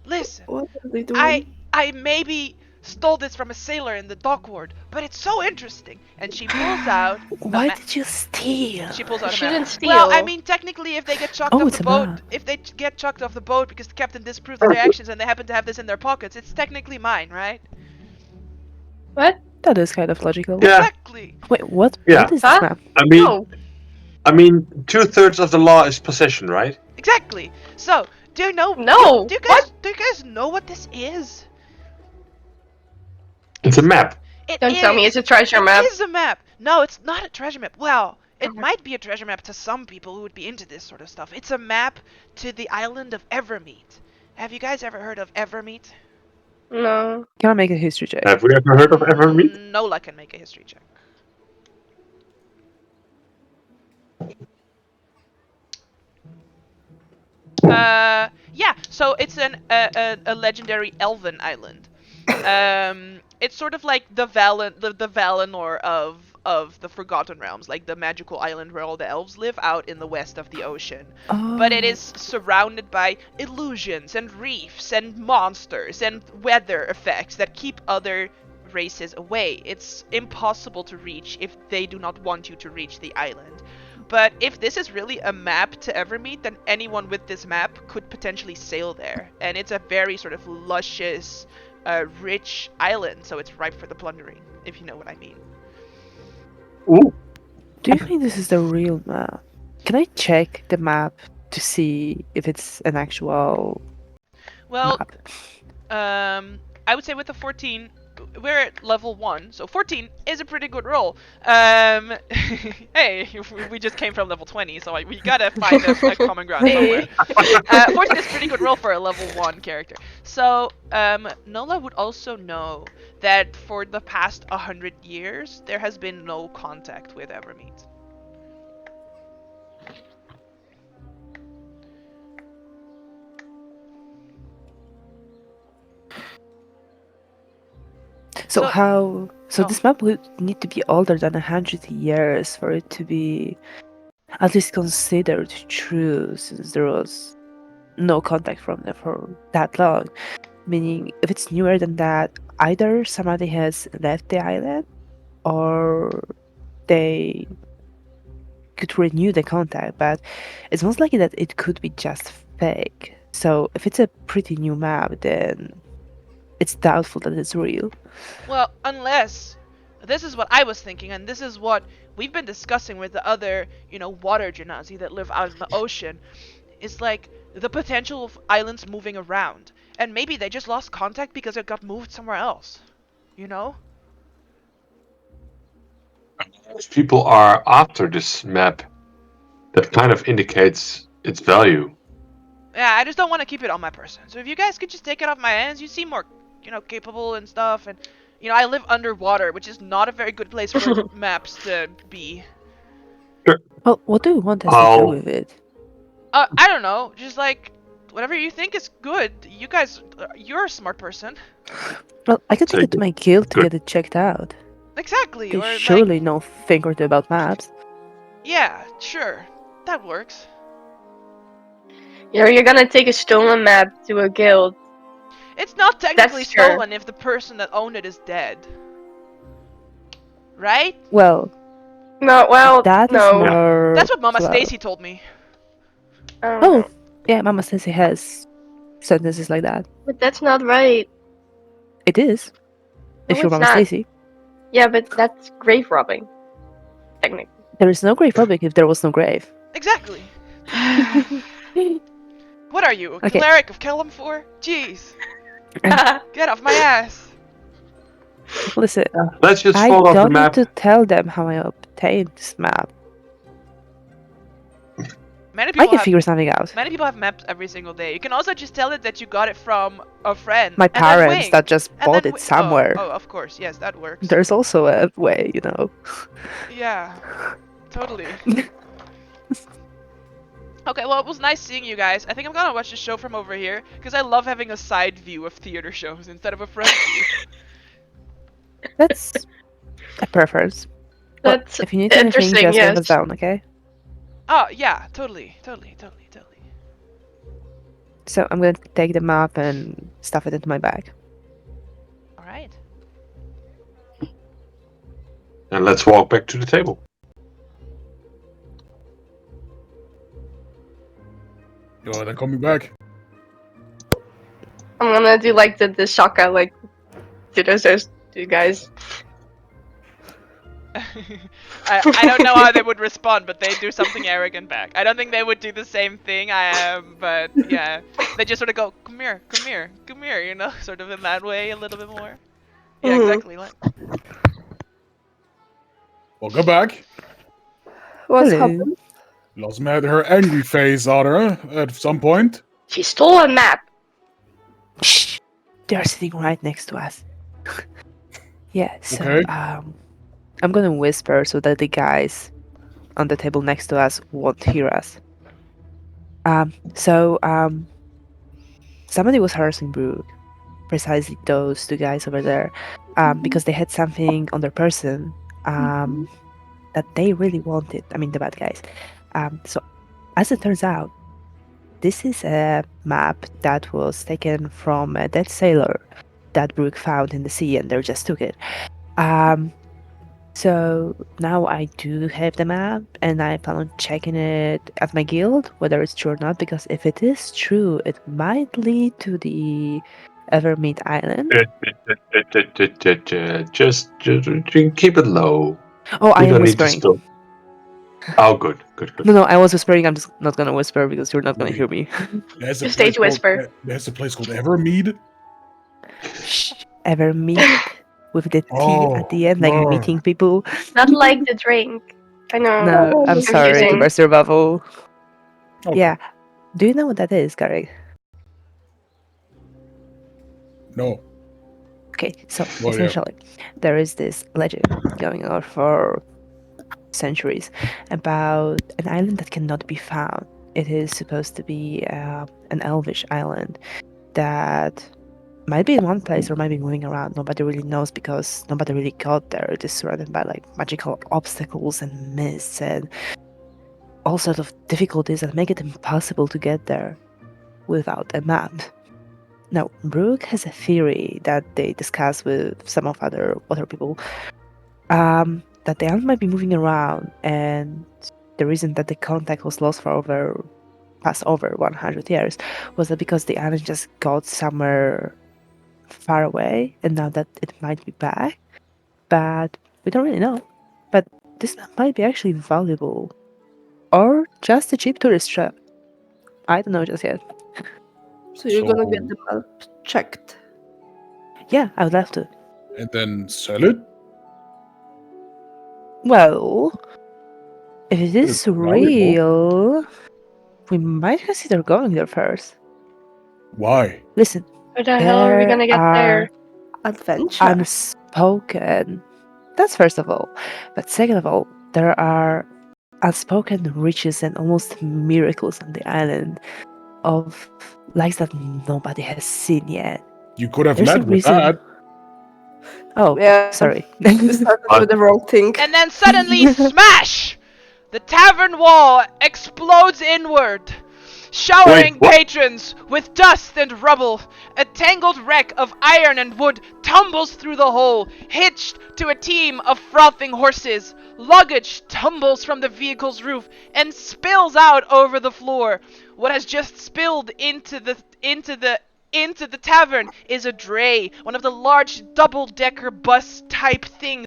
S1: Listen,
S5: What are they doing?
S1: I maybe stole this from a sailor in the dock ward, but it's so interesting. And she pulls out.
S4: Why did you steal?
S1: She pulls out
S6: You
S1: a map.
S6: shouldn't steal.
S1: Well, I mean, technically, if they get chucked
S4: Oh,
S1: off
S4: it's
S1: the
S4: a
S1: boat,
S4: map.
S1: if they get chucked off the boat because the captain disapproved of their actions and they happen to have this in their pockets, it's technically mine, right?
S6: What?
S4: That is kind of logical.
S3: Yeah.
S1: Exactly.
S4: Wait, what?
S3: Yeah.
S4: What is
S6: Huh?
S4: this map?
S6: No.
S3: I mean, 2/3 of the law is possession, right?
S1: Exactly. So, do you know?
S6: No.
S1: Do you guys know what this is?
S3: It's a map.
S6: Don't tell me it's a treasure map.
S1: It is a map. No, it's not a treasure map. Well, it might be a treasure map to some people who would be into this sort of stuff. It's a map to the island of Evermeet. Have you guys ever heard of Evermeet?
S6: No.
S4: Can I make a history check?
S3: Have we ever heard of Evermeet?
S1: Nola can make a history check. Yeah. So it's a legendary elven island. It's sort of like the Valinor of the Forgotten Realms, like the magical island where all the elves live out in the west of the ocean. But it is surrounded by illusions and reefs and monsters and weather effects that keep other races away. It's impossible to reach if they do not want you to reach the island. But if this is really a map to Evermeet, then anyone with this map could potentially sail there. And it's a very sort of luscious, rich island, so it's ripe for the plundering, if you know what I mean.
S3: Ooh.
S4: Do you think this is the real map? Can I check the map to see if it's an actual
S1: Well,
S4: map?
S1: I would say with the 14, we're at level 1, so 14 is a pretty good roll. Hey, we just came from level 20, so we gotta find a common ground somewhere. 14 is a pretty good roll for a level 1 character. So, Nola would also know that for the past 100 years, there has been no contact with Evermeet.
S4: So
S1: So-
S4: how? So
S1: Oh.
S4: this map would need to be older than 100 years for it to be at least considered true, since there was no contact from them for that long. Meaning, if it's newer than that, either somebody has left the island, or they could renew the contact. But it's most likely that it could be just fake. So if it's a pretty new map, then it's doubtful that it's real.
S1: Well, unless this is what I was thinking, and this is what we've been discussing with the other, water genasi that live out in the ocean, is like the potential of islands moving around, and maybe they just lost contact because it got moved somewhere else. You know?
S3: If people are after this map, that kind of indicates its value.
S1: Yeah, I just don't want to keep it on my person. So if you guys could just take it off my hands, you seem more, capable and stuff, and I live underwater, which is not a very good place for maps to be.
S4: Well, what do you want us to do
S3: I'll-
S4: with it?
S1: I don't know. Just like whatever you think is good. You guys, you're a smart person.
S4: Well, I could take it to
S3: Take
S4: my guild to
S3: Good.
S4: get it checked out.
S1: Exactly.
S4: They
S1: Or
S4: surely
S1: like,
S4: know a thing or two about maps.
S1: yeah, sure, that works.
S6: You're gonna take a stolen map to a guild.
S1: It's not technically
S6: That's true.
S1: stolen if the person that owned it is dead, right?
S4: Well,
S6: No, well,
S4: that is
S6: no.
S4: more.
S1: That's what Mama
S4: well,
S1: Stacy told me.
S6: I don't
S4: Oh,
S6: know.
S4: yeah, Mama Stacy has sentences like that.
S6: But that's not right.
S4: It is.
S6: No,
S4: If you're
S6: it's
S4: Mama
S6: not.
S4: Stacy.
S6: Yeah, but that's grave robbing. Technically.
S4: There is no grave public if there was no grave.
S1: Exactly. What are you, a
S4: Okay.
S1: cleric of Kellum 4? Jeez. Get off my ass.
S4: Listen,
S3: Let's just
S4: I
S3: follow the
S4: don't need
S3: map.
S4: to tell them how I obtained this map.
S1: Many
S4: I
S1: people
S4: can
S1: have
S4: figure something out.
S1: many people have maps every single day. You can also just tell it that you got it from a friend.
S4: My
S1: and then
S4: parents
S1: wing.
S4: that just
S1: And
S4: bought
S1: then
S4: it somewhere.
S1: Oh, of course, yes, that works.
S4: There's also a way, you know.
S1: Yeah, totally. Okay, well, it was nice seeing you guys. I think I'm gonna watch the show from over here, because I love having a side view of theater shows instead of a front view.
S4: That's a preference. Well,
S6: That's
S4: if you need anything,
S6: interesting,
S4: just leave us
S6: yes.
S4: down, okay?
S1: Oh, yeah, totally.
S4: So I'm gonna take the map and stuff it into my bag.
S1: Alright.
S3: And let's walk back to the table.
S2: Oh, they're coming back.
S6: I'm gonna do like the shaka, like to those two guys.
S1: I don't know how they would respond, but they do something arrogant back. I don't think they would do the same thing, but yeah. They just sort of go, come here, sort of in that way a little bit more. Yeah,
S5: Mhm.
S1: exactly. Like,
S2: Well, go back.
S5: What's
S4: Hello.
S5: happened?
S2: Lost had her angry face on her at some point.
S6: She stole a map.
S4: Shh! They're sitting right next to us. Yeah, so
S2: Okay.
S4: I'm gonna whisper so that the guys on the table next to us won't hear us. Somebody was harassing Brooke, precisely those two guys over there, because they had something on their person that they really wanted. I mean, the bad guys. So, as it turns out, this is a map that was taken from a dead sailor that Brooke found in the sea, and they just took it. So now I do have the map, and I plan on checking it at my guild, whether it's true or not, because if it is true, it might lead to the Evermeet Island.
S3: Just keep it low.
S4: Oh, I
S3: We
S4: am
S3: don't need to
S4: whispering.
S3: stop. Oh, good, good, good.
S4: No, I was whispering. I'm just not gonna whisper because you're not gonna
S2: Wait.
S4: hear me.
S2: There's
S6: The stage whisper.
S2: There's a place called Evermead.
S4: Shh. Ever meet with the T at the end, like
S2: Oh.
S4: meeting people?
S6: Not like the drink. I know.
S4: No, I'm sorry to
S6: Confusing.
S4: burst your bubble.
S2: Okay.
S4: Yeah. Do you know what that is, Garrick?
S2: No.
S4: Okay, so
S2: Well, yeah.
S4: essentially, there is this legend going on for centuries about an island that cannot be found. It is supposed to be an elvish island that might be in one place or might be moving around. Nobody really knows because nobody really got there. It is surrounded by like magical obstacles and mists and all sorts of difficulties that make it impossible to get there without a map. Now, Brooke has a theory that they discuss with some of other water people that the island might be moving around, and the reason that the contact was lost for past over 100 years was that because the island just got somewhere far away, and now that it might be back, but we don't really know. But this map might be actually valuable, or just a cheap tourist trap. I don't know just yet.
S5: So you're gonna
S2: So-
S5: get the map checked.
S4: Yeah, I would love to.
S2: And then sell it?
S4: Well, if it is
S2: It's valuable.
S4: real, we might consider going there first.
S2: Why?
S4: Listen,
S6: How the hell are we
S4: there
S6: gonna get there?
S5: Adventure.
S4: unspoken. That's first of all. But second of all, there are unspoken riches and almost miracles on the island of lights that nobody has seen yet.
S2: You could have
S4: There's a
S2: led with
S4: reason.
S2: that.
S4: Oh,
S5: Yeah.
S4: sorry.
S5: You started with the wrong thing.
S1: And then suddenly, smash! The tavern wall explodes inward, showering
S3: Wait, what?
S1: patrons with dust and rubble. A tangled wreck of iron and wood tumbles through the hole, hitched to a team of frothing horses. Luggage tumbles from the vehicle's roof and spills out over the floor. What has just spilled into the tavern is a dray, one of the large double-decker bus type things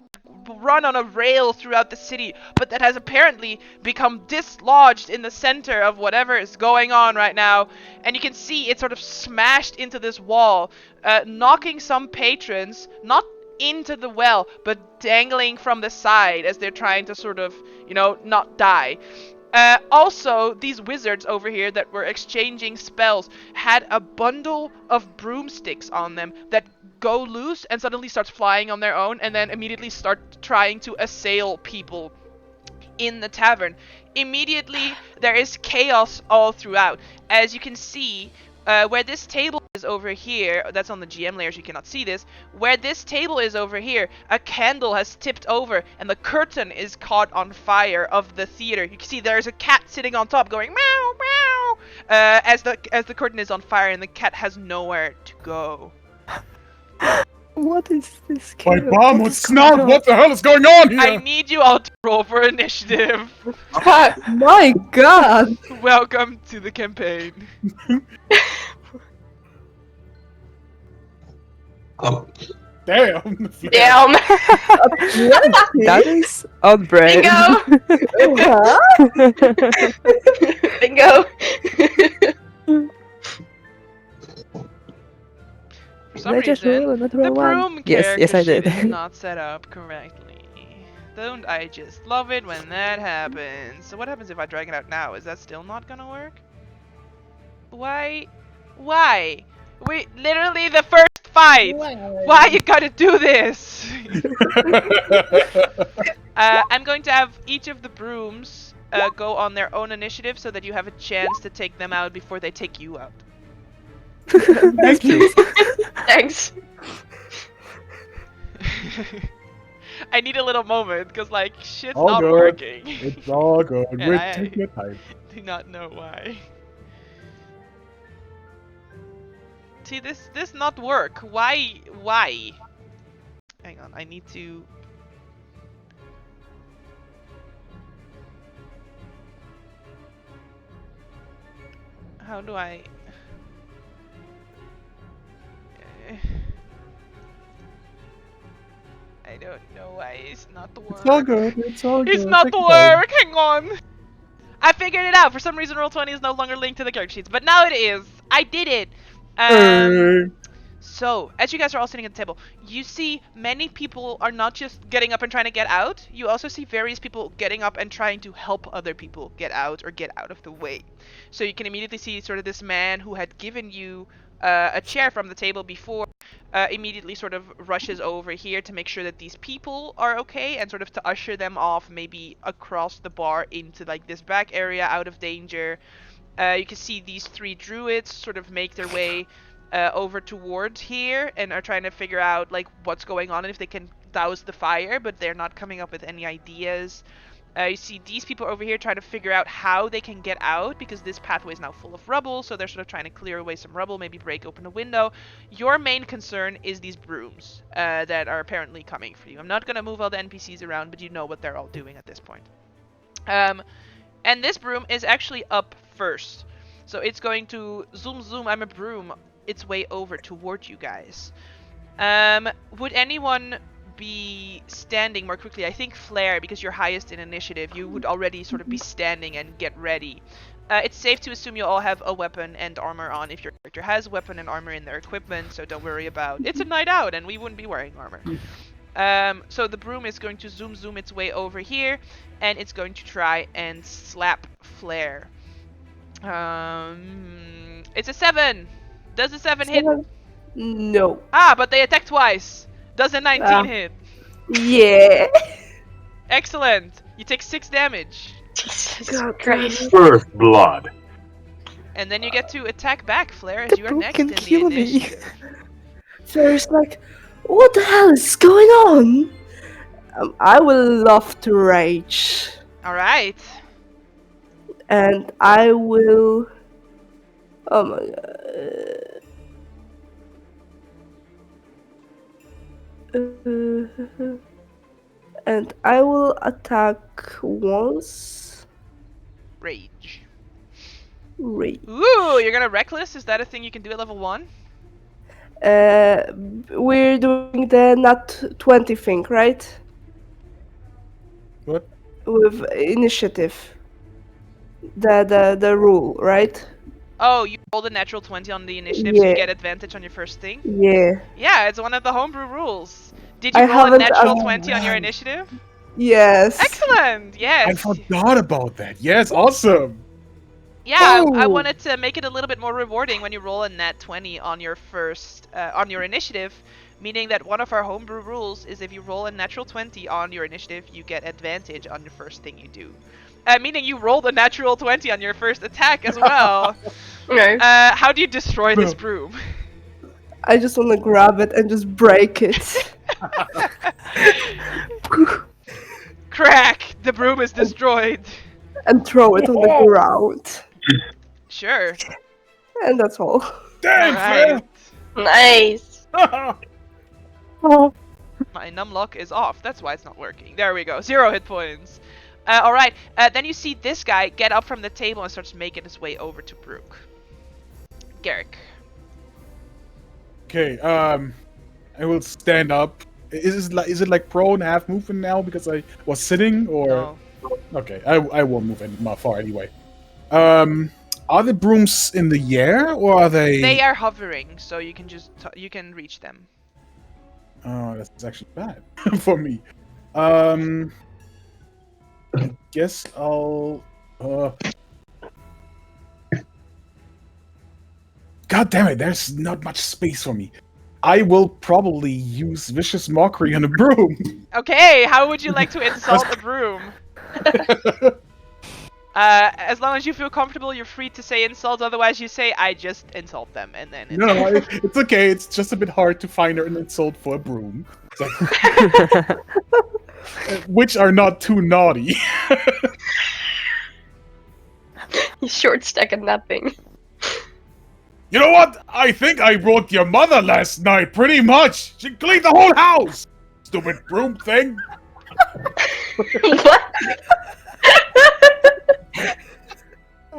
S1: run on a rail throughout the city, but that has apparently become dislodged in the center of whatever is going on right now. And you can see it sort of smashed into this wall, knocking some patrons, not into the well, but dangling from the side as they're trying to sort of, not die. Also, these wizards over here that were exchanging spells had a bundle of broomsticks on them that go loose and suddenly starts flying on their own and then immediately start trying to assail people in the tavern. Immediately, there is chaos all throughout. As you can see, where this table is over here, that's on the GM layers, you cannot see this. Where this table is over here, a candle has tipped over and the curtain is caught on fire of the theater. You can see there's a cat sitting on top going meow meow as the curtain is on fire and the cat has nowhere to go.
S4: What is this?
S2: My
S4: chaos?
S2: bomb
S4: What
S2: would
S4: is
S2: snort!
S4: going on?
S2: What the hell is going on here?
S1: I need you all to roll for initiative.
S5: My god!
S1: Welcome to the campaign.
S3: Um,
S2: Damn.
S6: Damn.
S4: That is on brand.
S6: Bingo. Bingo.
S1: For some
S4: Did I just
S1: reason,
S4: roll a
S1: the
S4: natural one?
S1: broom
S4: Yes,
S1: character
S4: yes, I
S1: sheet
S4: did.
S1: is not set up correctly. Don't I just love it when that happens? So what happens if I drag it out now? Is that still not gonna work? Why? Why? We literally the first fight. Why you gotta do this? I'm going to have each of the brooms go on their own initiative so that you have a chance to take them out before they take you out.
S2: Thank you.
S6: Thanks.
S1: I need a little moment because like shit's
S2: All
S1: not
S2: good.
S1: working.
S2: It's all good.
S1: And
S2: We're
S1: I-
S2: taking your time.
S1: Do not know why. See this not work. Why? Hang on, I need to. How do I? don't know why it's not the work.
S2: It's all good. It's all good.
S1: It's not
S2: Take
S1: the
S2: your time.
S1: work. Hang on. I figured it out. For some reason, Roll20 is no longer linked to the character sheets, but now it is. I did it.
S2: Hey.
S1: So, as you guys are all sitting at the table, you see many people are not just getting up and trying to get out. You also see various people getting up and trying to help other people get out or get out of the way. So you can immediately see sort of this man who had given you a chair from the table before immediately sort of rushes over here to make sure that these people are okay and sort of to usher them off maybe across the bar into like this back area out of danger. You can see these 3 druids sort of make their way over towards here and are trying to figure out like what's going on and if they can douse the fire, but they're not coming up with any ideas. You see these people over here trying to figure out how they can get out because this pathway is now full of rubble, so they're sort of trying to clear away some rubble, maybe break open a window. Your main concern is these brooms that are apparently coming for you. I'm not going to move all the NPCs around, but you know what they're all doing at this point. And this broom is actually up first. So it's going to zoom, I'm a broom, its way over toward you guys. Would anyone be standing more quickly? I think Flair, because you're highest in initiative, you would already sort of be standing and get ready. It's safe to assume you all have a weapon and armor on if your character has weapon and armor in their equipment, so don't worry about it's a night out and we wouldn't be wearing armor. So the broom is going to zoom its way over here and it's going to try and slap Flair. It's a 7. Does a 7 hit?
S5: No.
S1: Ah, but they attack twice. Does a 19 hit?
S5: Yeah.
S1: Excellent. You take 6 damage.
S6: Jesus
S5: God
S6: Christ.
S3: First blood.
S1: And then you get to attack back, Flair, as you are
S4: Broom
S1: next
S4: can
S1: in the
S4: kill me.
S1: initiative.
S5: There's like, what the hell is going on? I will love to rage.
S1: Alright.
S5: And I will... Oh my god. And I will attack once.
S1: Rage.
S5: Rage.
S1: Ooh, you're gonna reckless? Is that a thing you can do at level 1?
S5: We're doing the not 20 thing, right?
S2: What?
S5: With initiative. The rule, right?
S1: Oh, you rolled a natural 20 on the initiative, so you
S5: Yeah.
S1: get advantage on your first thing?
S5: Yeah.
S1: Yeah, it's one of the homebrew rules. Did you
S5: I
S1: roll a
S5: haven't,
S1: natural
S5: um,
S1: 20 on your initiative?
S5: Yes.
S1: Excellent! Yes.
S2: I forgot about that. Yes, awesome.
S1: Yeah, I
S2: Oh.
S1: wanted to make it a little bit more rewarding when you roll a nat 20 on your first, on your initiative, meaning that one of our homebrew rules is if you roll a natural 20 on your initiative, you get advantage on the first thing you do. Meaning you rolled a natural 20 on your first attack as well.
S6: No.
S1: How do you destroy this broom?
S5: I just want to grab it and just break it.
S1: Crack! The broom is destroyed.
S5: And throw it on the ground.
S1: Sure.
S5: And that's all.
S2: Damn,
S1: Alright.
S6: Nice.
S2: Flair!
S1: My numlock is off. That's why it's not working. There we go. 0 hit points. Alright. Then you see this guy get up from the table and starts making his way over to Brooke. Garrick.
S2: Okay, I will stand up. Is it like prone half movement now because I was sitting or?
S1: No.
S2: Okay, I won't move any more far anyway. Are the brooms in the air or are they?
S1: They are hovering, so you can just you can reach them.
S2: Oh, that's actually bad for me. I guess I'll. God damn it! There's not much space for me. I will probably use vicious mockery on a broom.
S1: Okay, how would you like to insult a broom? As long as you feel comfortable, you're free to say insult. Otherwise, you say, I just insult them, and then it's
S2: No, it's okay. It's just a bit hard to find an insult for a broom. So- which are not too naughty.
S6: He's short stacking that thing.
S2: You know what? I think I broke your mother last night, pretty much. She cleaned the whole house. Stupid broom thing.
S6: What?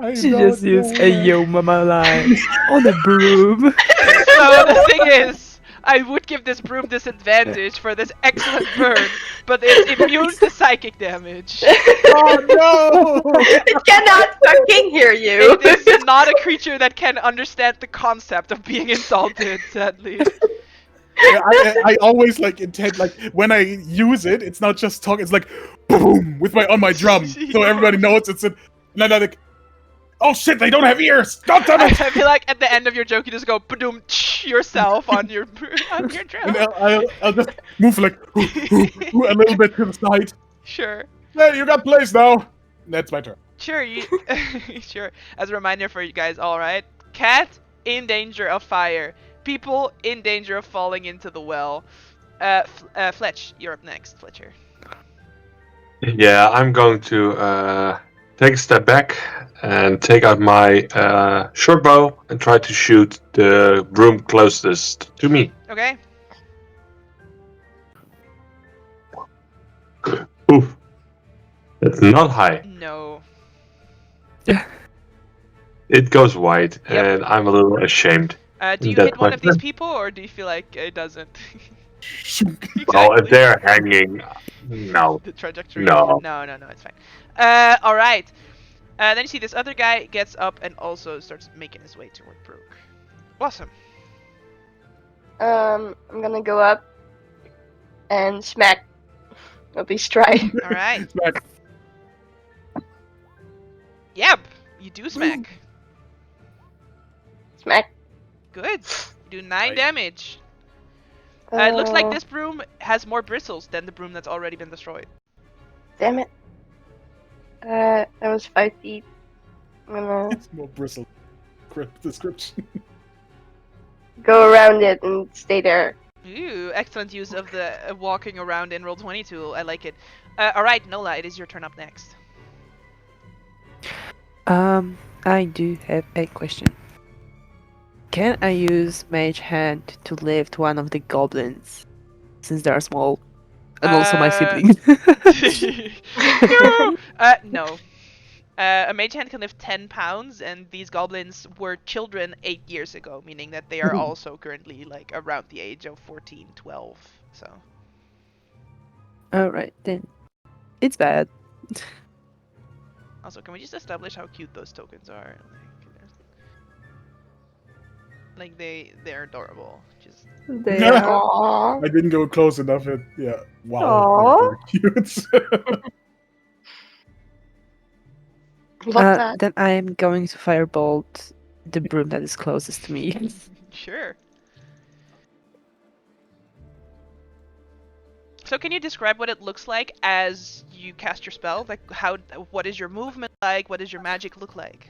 S2: I
S4: She
S2: don't
S4: just used
S2: know.
S4: a yo mama line on a broom.
S1: So the thing is, I would give this broom disadvantage for this excellent burn, but it's immune to psychic damage.
S2: Oh no!
S6: It cannot fucking hear you.
S1: It is not a creature that can understand the concept of being insulted, sadly.
S2: Yeah, I always like intend like when I use it, it's not just talk. It's like boom with my on my drum, so everybody knows it's an. And I'm like, oh shit, they don't have ears. God damn
S1: I
S2: it!
S1: feel like at the end of your joke, you just go badoom yourself on your
S2: And
S1: drum.
S2: I'll just move like a little bit to the side.
S1: Sure.
S2: Hey, you got place now. That's my turn.
S1: Sure, you sure. As a reminder for you guys, all right. Cat in danger of fire. People in danger of falling into the well. Fletch, you're up next, Fletcher.
S3: Yeah, I'm going to take a step back and take out my short bow and try to shoot the broom closest to me.
S1: Okay.
S3: Oof. That's not high.
S1: No.
S3: It goes wide,
S1: Yep.
S3: and I'm a little ashamed.
S1: Do you
S3: That's
S1: hit one
S3: my
S1: of these
S3: turn.
S1: people, or do you feel like it doesn't?
S3: Well, if
S1: Exactly.
S3: they're hanging, no.
S1: The trajectory.
S3: No.
S1: No, it's fine. All right. Then you see this other guy gets up and also starts making his way toward Brooke. Awesome.
S6: I'm gonna go up and smack. At least try.
S1: All right.
S2: Smack.
S1: Yep. You do smack.
S6: Smack.
S1: Good. You do 9
S2: Nice.
S1: damage. It looks like this broom has more bristles than the broom that's already been destroyed.
S6: Damn it. That was 5 feet. I'm gonna
S2: It's more bristle. Description.
S6: go around it and stay there.
S1: Ooh, excellent use of the walking around in Roll20 tool. I like it. All right, Nola, it is your turn up next.
S4: I do have a question. Can I use Mage Hand to lift one of the goblins, since they are small, and also my sibling?
S1: No. No. A mage hand can lift 10 pounds, and these goblins were children 8 years ago, meaning that they are also currently like around the age of 14, 12. So.
S4: Alright, then. It's bad.
S1: Also, can we just establish how cute those tokens are? Like they're adorable. Just
S5: They
S2: Yeah.
S5: are.
S6: Aww.
S2: I didn't go close enough. Yeah. Wow. They're cute.
S6: Love that.
S4: Then I am going to firebolt the broom that is closest to me.
S1: sure. So can you describe what it looks like as you cast your spell? Like what is your movement like? What does your magic look like?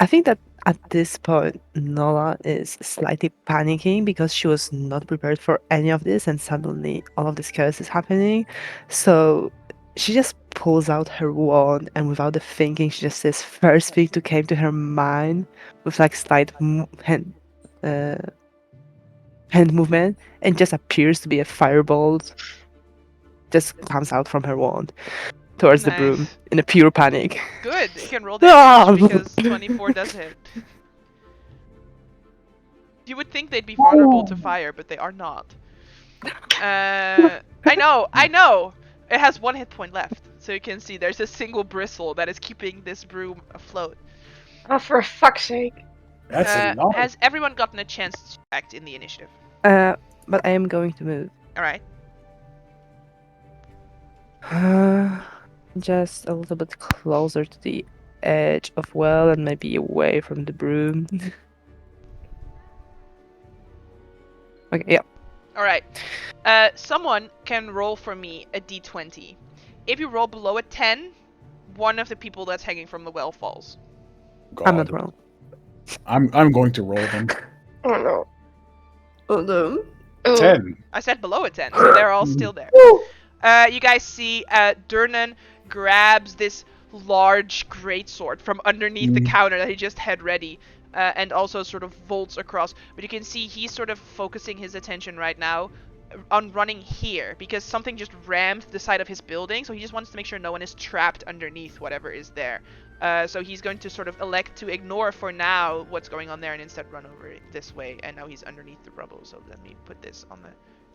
S4: I think that at this point, Nola is slightly panicking because she was not prepared for any of this, and suddenly all of this chaos is happening. So she just pulls out her wand, and without the thinking, she just says first thing to came to her mind with like slight hand movement, and just appears to be a firebolt. Just comes out from her wand towards the broom
S1: Nice.
S4: in a pure panic.
S1: Good. You can roll
S4: Ah!
S1: damage because 24 does hit. You would think they'd be vulnerable to fire, but they are not. I know. It has 1 hit point left, so you can see there's a single bristle that is keeping this broom afloat.
S6: Oh, for fuck's sake.
S2: That's a lot.
S1: Has everyone gotten a chance to act in the initiative?
S4: But I am going to move.
S1: All right.
S4: Just a little bit closer to the edge of well and maybe away from the broom. Okay, yeah.
S1: All right. Someone can roll for me a d20. If you roll below a 10, one of the people that's hanging from the well falls.
S4: I'm not
S2: God.
S4: wrong.
S2: I'm going to roll them.
S6: Oh no.
S5: Odom.
S6: Ooh.
S2: 10.
S1: I said below a 10, so they're all still there.
S6: Woo.
S1: You guys see Durnan grabs this large greatsword from underneath the counter that he just had ready, and also sort of vaults across. But you can see he's sort of focusing his attention right now on running here because something just rammed the side of his building, so he just wants to make sure no one is trapped underneath whatever is there. So he's going to sort of elect to ignore for now what's going on there and instead run over this way. And now he's underneath the rubble. So let me put this on the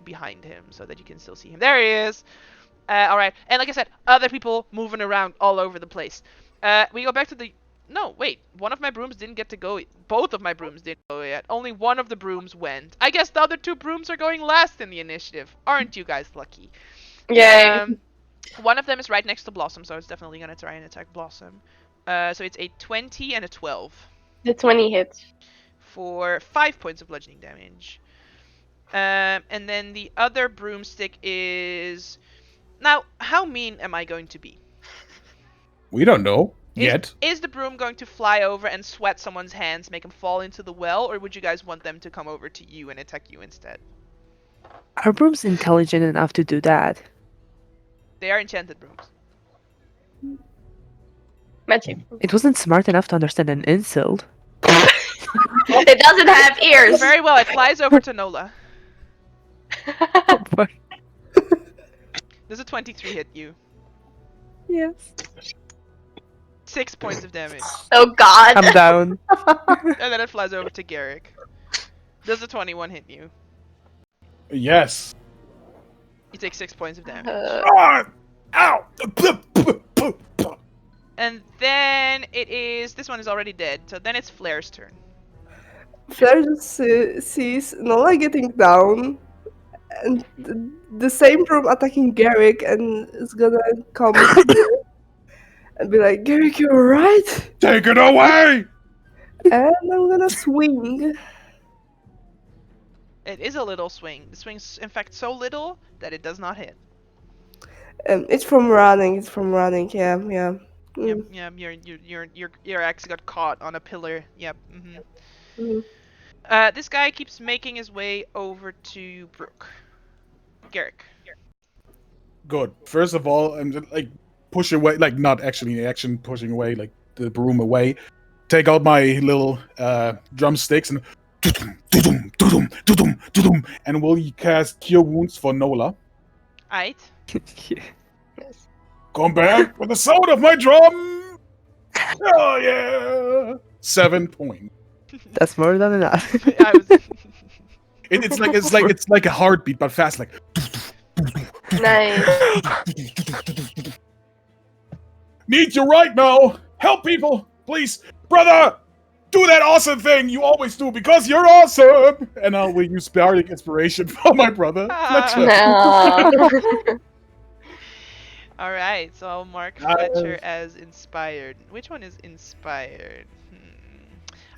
S1: behind him so that you can still see him. There he is. All right. And like I said, other people moving around all over the place. We go back to the. No, wait. One of my brooms didn't get to go. Both of my brooms didn't go yet. Only one of the brooms went. I guess the other two brooms are going last in the initiative. Aren't you guys lucky?
S6: Yay.
S1: One of them is right next to Blossom, so it's definitely gonna try and attack Blossom. So it's a 20 and a 12
S6: The 20 hits.
S1: for 5 points of bludgeoning damage. And then the other broomstick is... Now, how mean am I going to be?
S2: We don't know yet.
S1: Is the broom going to fly over and sweat someone's hands, make them fall into the well, or would you guys want them to come over to you and attack you instead?
S4: Are brooms intelligent enough to do that?
S1: They are enchanted brooms.
S6: Magic.
S4: It wasn't smart enough to understand an insult.
S6: It doesn't have ears.
S1: Very well, it flies over to Nola.
S4: What?
S1: Does a 23 hit you?
S4: Yes.
S1: 6 points of damage.
S6: Oh god.
S4: I'm down.
S1: And then it flies over to Garrick. Does a 21 hit you?
S2: Yes.
S1: You take 6 points of damage.
S2: Ah! Ow!
S1: And then it is... This one is already dead, so then it's Flair's turn.
S5: Flair just sees Nola getting down, and the same broom attacking Garrick, and is gonna come here and be like, Garrick, you're right.
S2: Take it away!
S5: And I'm gonna swing.
S1: It is a little swing. The swing's in fact so little that it does not hit.
S5: It's from running. It's from running. Yeah, yeah.
S1: Yep,
S5: Mm.
S1: yeah, your axe got caught on a pillar. Yep.
S5: Mm.
S1: This guy keeps making his way over to Brooke. Garrick.
S2: Good. First of all, I'm just, like push away, like not actually in action, pushing away, like the broom away. Take out my little drumsticks and and will cast Cure Wounds for Nola.
S1: Aight.
S6: Yes.
S2: Come back with the sound of my drum. Oh yeah! 7 points.
S4: That's more than enough.
S1: I was...
S2: It's like a heartbeat, but fast, like.
S6: Nice.
S2: Need you right now. Help people, please, brother. Do that awesome thing you always do because you're awesome. And I will use Bardic Inspiration for my brother. Fletcher.
S6: No.
S1: Alright, so I'll mark Fletcher as inspired. Which one is inspired?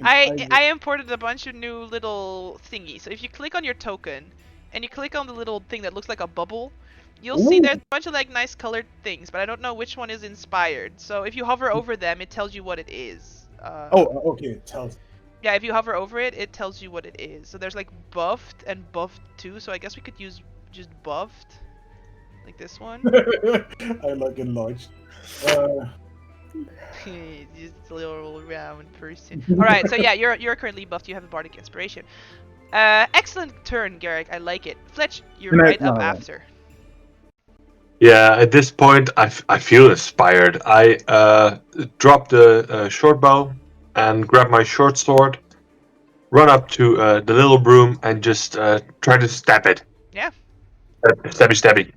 S1: I imported a bunch of new little thingies. So if you click on your token and you click on the little thing that looks like a bubble, you'll see there's a bunch of like nice colored things, but I don't know which one is inspired. So if you hover over them, it tells you what it is.
S2: Okay. It tells.
S1: Yeah, if you hover over it, it tells you what it is. So there's like buffed and buffed too. So I guess we could use just buffed, like this one.
S2: I like enlarged.
S1: Just a little round person. All right, so yeah, you're currently buffed. You have a bardic inspiration. Excellent turn, Garrick. I like it. Fletch, you're right up after.
S3: Yeah, at this point, I feel inspired. I drop the short bow and grab my short sword, run up to the little broom, and just try to stab it.
S1: Yeah.
S3: Stabby.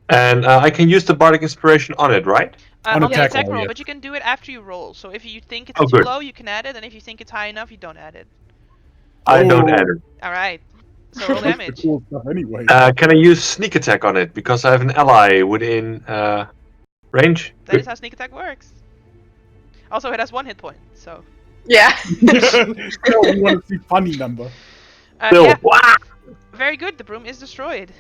S3: And I can use the bardic inspiration on it, right?
S2: On
S1: On the
S2: attack
S1: attack
S2: roll,
S1: roll,
S2: yeah.
S1: but you can do it after you roll. So if you think it's
S3: Oh,
S1: too
S3: good.
S1: low, you can add it, and if you think it's high enough, you don't add it.
S3: I don't add it.
S1: All right. So roll
S2: That's the
S1: damage.
S2: cool stuff anyway.
S3: Can I use sneak attack on it because I have an ally within range?
S1: That is how sneak attack works. Also, it has 1 hit point. So.
S6: Yeah.
S2: No, we want to see funny number.
S3: Still,
S1: Yeah.
S3: wah!
S1: Very good. The broom is destroyed.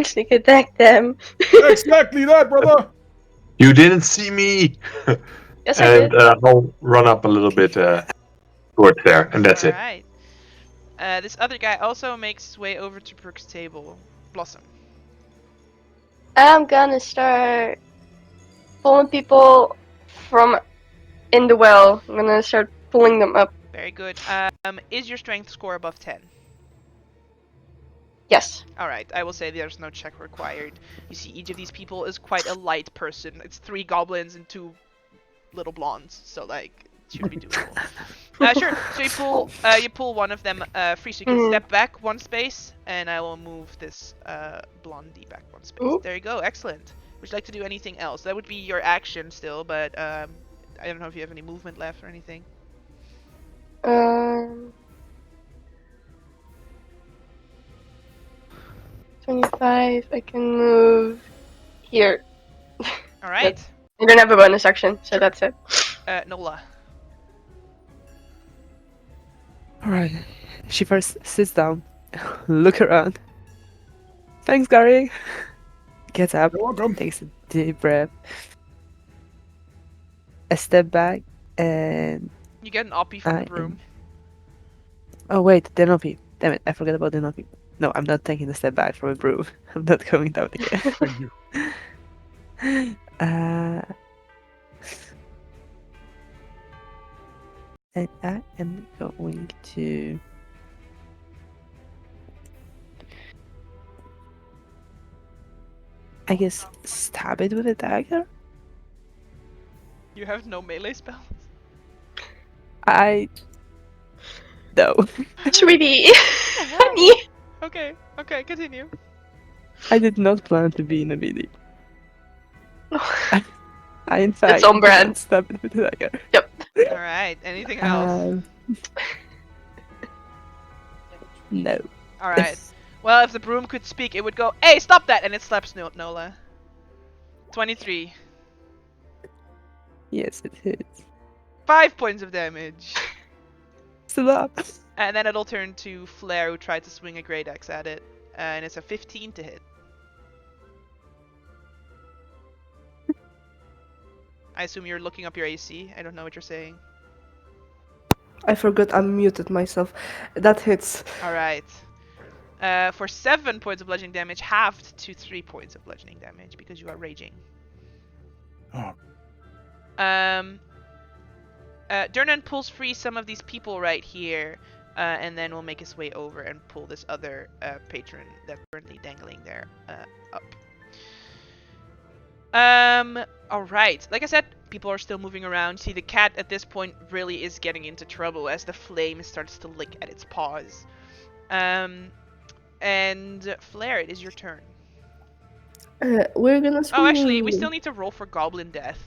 S6: Sneak attack them.
S2: Exactly that, brother.
S3: You didn't see me.
S6: Yes, I
S3: And
S6: did.
S3: I'll run up a little bit towards there, and that's it.
S1: Alright. This other guy also makes his way over to Brooke's table. Blossom.
S6: I'm gonna start pulling people from in the well. I'm gonna start pulling them up.
S1: Very good. Is your strength score above 10?
S6: Yes.
S1: Alright, I will say there's no check required. You see, each of these people is quite a light person. It's 3 goblins and 2 little blondes, so like, it should be doable. Sure, so you pull one of them free, so you can step back 1 space, and I will move this blondie back 1 space.
S6: Ooh.
S1: There you go, excellent. Would you like to do anything else? That would be your action still, but I don't know if you have any movement left or anything.
S6: 25. I can move here.
S1: Alright,
S6: I don't have a bonus action, so that's it.
S1: Nola.
S4: Alright. She first sits down, look around. Thanks, Gary. Gets up,
S2: You're welcome.
S4: takes a deep breath, a step back, and
S1: You get an oppie from the
S4: I
S1: broom.
S4: oh wait, the Nopi. Damn it, I forgot about the Nopi. No, I'm not taking a step back from a broom. I'm not going down again.
S2: Thank you.
S4: And I am going to. I guess stab it with a dagger?
S1: You have no melee spells?
S4: No.
S6: Sweetie, honey.
S1: Okay, continue.
S4: I did not plan to be in a melee. I in fact
S6: It's on brand.
S4: did stab it with a dagger.
S1: Alright, anything else?
S4: No.
S1: Alright. Well, if the broom could speak, it would go, "Hey, stop that!" and it slaps Nola. 23.
S4: Yes, it hits.
S1: 5 points of damage.
S4: Still up.
S1: And then it'll turn to Flare, who tried to swing a great axe at it. And it's a 15 to hit. I assume you're looking up your AC. I don't know what you're saying.
S5: I forgot I muted myself. That hits.
S1: Alright. For 7 points of bludgeoning damage, halved to 3 points of bludgeoning damage because you are raging.
S2: Oh,
S1: Durnan pulls free some of these people right here, and then will make his way over and pull this other patron that's currently dangling there up. Alright. Like I said, people are still moving around. See, the cat at this point really is getting into trouble as the flame starts to lick at its paws. And Flare, it is your turn.
S5: We're gonna swing.
S1: Oh, actually, we still need to roll for goblin death.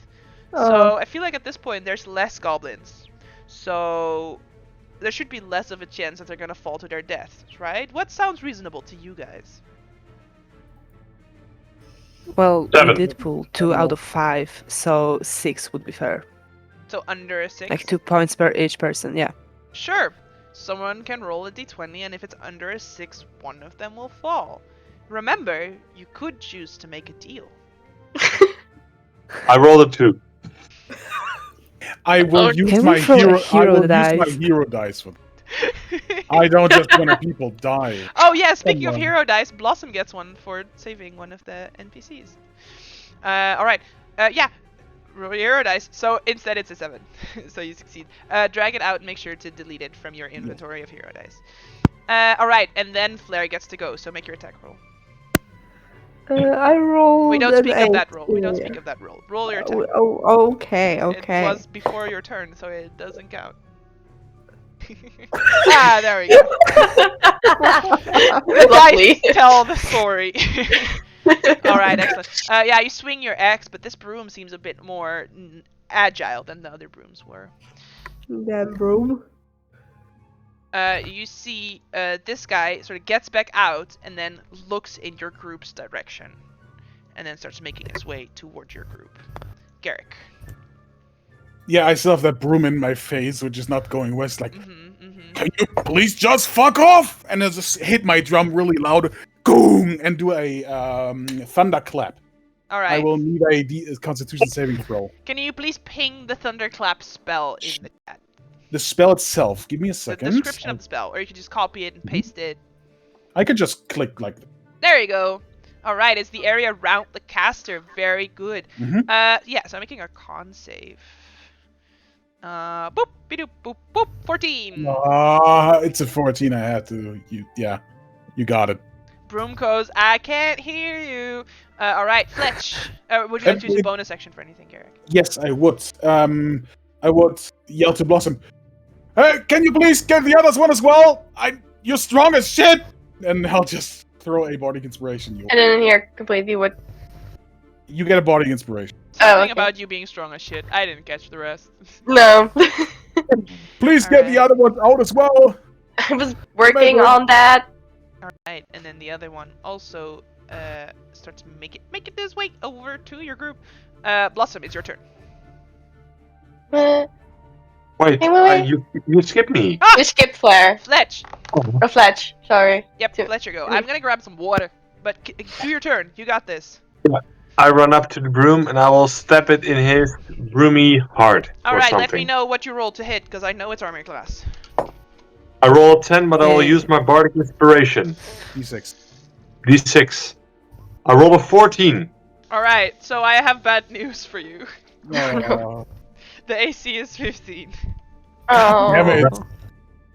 S5: Oh.
S1: So I feel like at this point there's less goblins. So there should be less of a chance that they're gonna fall to their deaths, right? What sounds reasonable to you guys?
S4: Well, we
S3: 7.
S4: did pull 2 out of 5, so 6 would be fair.
S1: So under a 6?
S4: Like 2 points per each person, yeah.
S1: Sure. Someone can roll a d20, and if it's under a 6, one of them will fall. Remember, you could choose to make a deal.
S3: I rolled a 2.
S2: I will
S6: Oh,
S2: use
S4: can we
S2: my
S4: throw a
S2: hero. I
S4: hero
S2: will use
S4: dice?
S2: my hero dice for. I don't just want people die.
S1: Oh yeah, speaking of
S2: on.
S1: hero dice, Blossom gets one for saving one of the NPCs. Alright. Yeah. Roll your hero dice. So instead it's a 7. So you succeed. Drag it out and make sure to delete it from your inventory of hero dice. Alright, and then Flare gets to go, so make your attack roll.
S5: I rolled.
S1: We don't
S5: an
S1: speak of that
S5: 8.
S1: roll. We don't
S5: Yeah.
S1: speak of that roll. Roll your attack.
S5: Oh, okay.
S1: It was before your turn, so it doesn't count. Ah, there we go. The
S6: Lovely.
S1: dice tell the story. Alright, excellent. Yeah, you swing your axe, but this broom seems a bit more agile than the other brooms were.
S5: Damn broom.
S1: You see this guy sort of gets back out and then looks in your group's direction. And then starts making his way toward your group. Garrick.
S2: Yeah, I still have that broom in my face, which is not going west. Like,
S1: Mm-hmm.
S2: can you please just fuck off? And I just hit my drum really loud, boom, and do a thunderclap.
S1: Alright.
S2: I will need a Constitution saving throw.
S1: Can you please ping the thunderclap spell in the chat?
S2: The spell itself. Give me a
S1: The
S2: second.
S1: description of the spell, or you can just copy it and paste it.
S2: I could just click like.
S1: There you go. Alright, it's the area around the caster. Very good.
S2: Mhm.
S1: Yeah, so I'm making a con save. Boop, be-doop, boop, boop, 14.
S2: It's a 14. I had to. Yeah, you got it.
S1: Broom goes, I can't hear you. All right, Fletch. Would you like to use a bonus action for anything, Garrick?
S2: Yes, I would. I would yell to Blossom. Hey, can you please get the others one as well? You're strong as shit. And I'll just throw a bardic inspiration.
S6: I didn't hear completely what.
S2: You get a bardic inspiration.
S1: Something
S6: okay.
S1: about you being strong as shit. I didn't catch the rest.
S6: No.
S2: Please get the
S1: Alright.
S2: other ones out as well.
S6: I was working on that.
S1: Alright, and then the other one also starts to make it this way over to your group. Blossom, it's your turn.
S6: Uh,
S3: Wait,
S6: wait.
S3: you skipped me.
S1: Ah!
S6: We skipped Flare.
S1: Fletch!
S6: Or Fletch, sorry.
S1: Yep,
S6: Two.
S1: Fletcher go. I'm gonna grab some water. But do your turn. You got this.
S3: I run up to the broom and I will stab it in his broomy heart or
S1: Alright,
S3: something.
S1: let me know what you roll to hit, because I know it's armor class.
S3: I roll a 10, but I will
S4: Yay.
S3: use my bardic inspiration.
S2: D6.
S3: D6. I rolled a 14.
S1: Alright, so I have bad news for you.
S2: Oh,
S1: The AC is 15.
S6: Oh.
S2: damn it.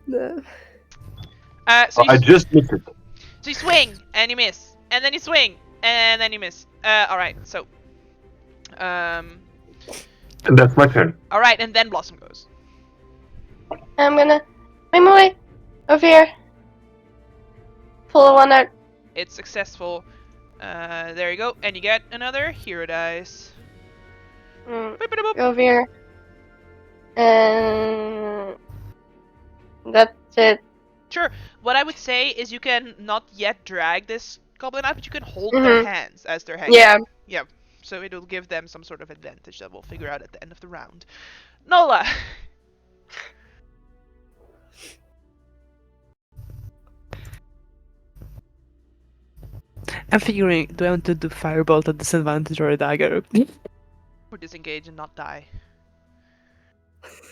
S5: No.
S1: So
S3: I just missed it.
S1: So you swing, and you miss. And then you swing, and then you miss. Alright, so...
S3: And that's my turn.
S1: Alright, and then Blossom goes.
S6: I'm gonna. Wait. Over here. Pull one out.
S1: It's successful. There you go. And you get another hero dice.
S6: Mm,
S1: Boop, boop, boop.
S6: over here. And. That's it.
S1: Sure. What I would say is you can not yet drag this goblin out, but you can hold their
S6: Mhm.
S1: hands as they're hanging.
S6: Yeah.
S1: Yeah. So it'll give them some sort of advantage that we'll figure out at the end of the round. Nola!
S4: I'm figuring, do I want to do firebolt at disadvantage or a dagger?
S1: Or disengage and not die.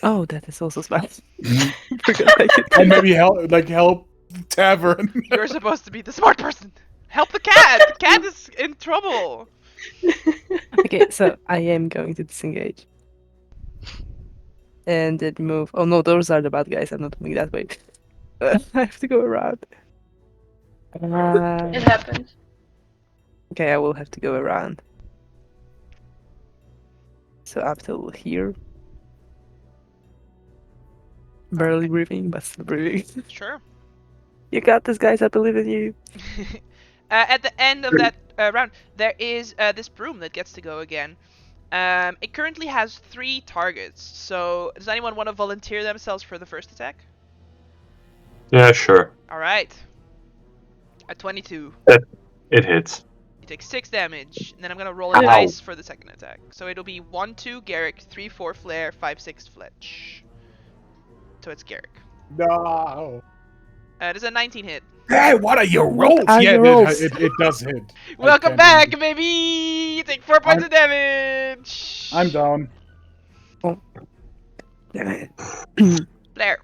S4: Oh, that is also smart.
S2: Mhm.
S4: Forgot I could
S2: And maybe help Tavern.
S1: You're supposed to be the smart person! Help the cat! The cat is in trouble!
S4: Okay, so I am going to disengage. And then move. Oh no, those are the bad guys. I'm not moving that way. I have to go around.
S6: It happens.
S4: Okay, I will have to go around. So up till here. Barely breathing, but still breathing.
S1: Sure.
S4: You got this, guys. I believe in you.
S1: At the end of that round, there is this broom that gets to go again. It currently has 3 targets, so does anyone want to volunteer themselves for the first attack?
S3: Yeah, sure.
S1: Alright. At 22,
S3: It hits.
S1: you take 6 damage, and then I'm gonna roll a
S3: Ow.
S1: dice for the second attack. So it'll be 1-2 Garrick, 3-4 Flare, 5-6 Fletch. So it's Garrick.
S2: No.
S1: Does a 19 hit?
S2: Hey, what are your rolls?
S4: are
S2: Yeah,
S4: your rolls?
S2: it does hit.
S1: Welcome
S2: can-
S1: back, baby! You take 4 points of damage!
S2: I'm down.
S4: Damn it.
S1: Blair.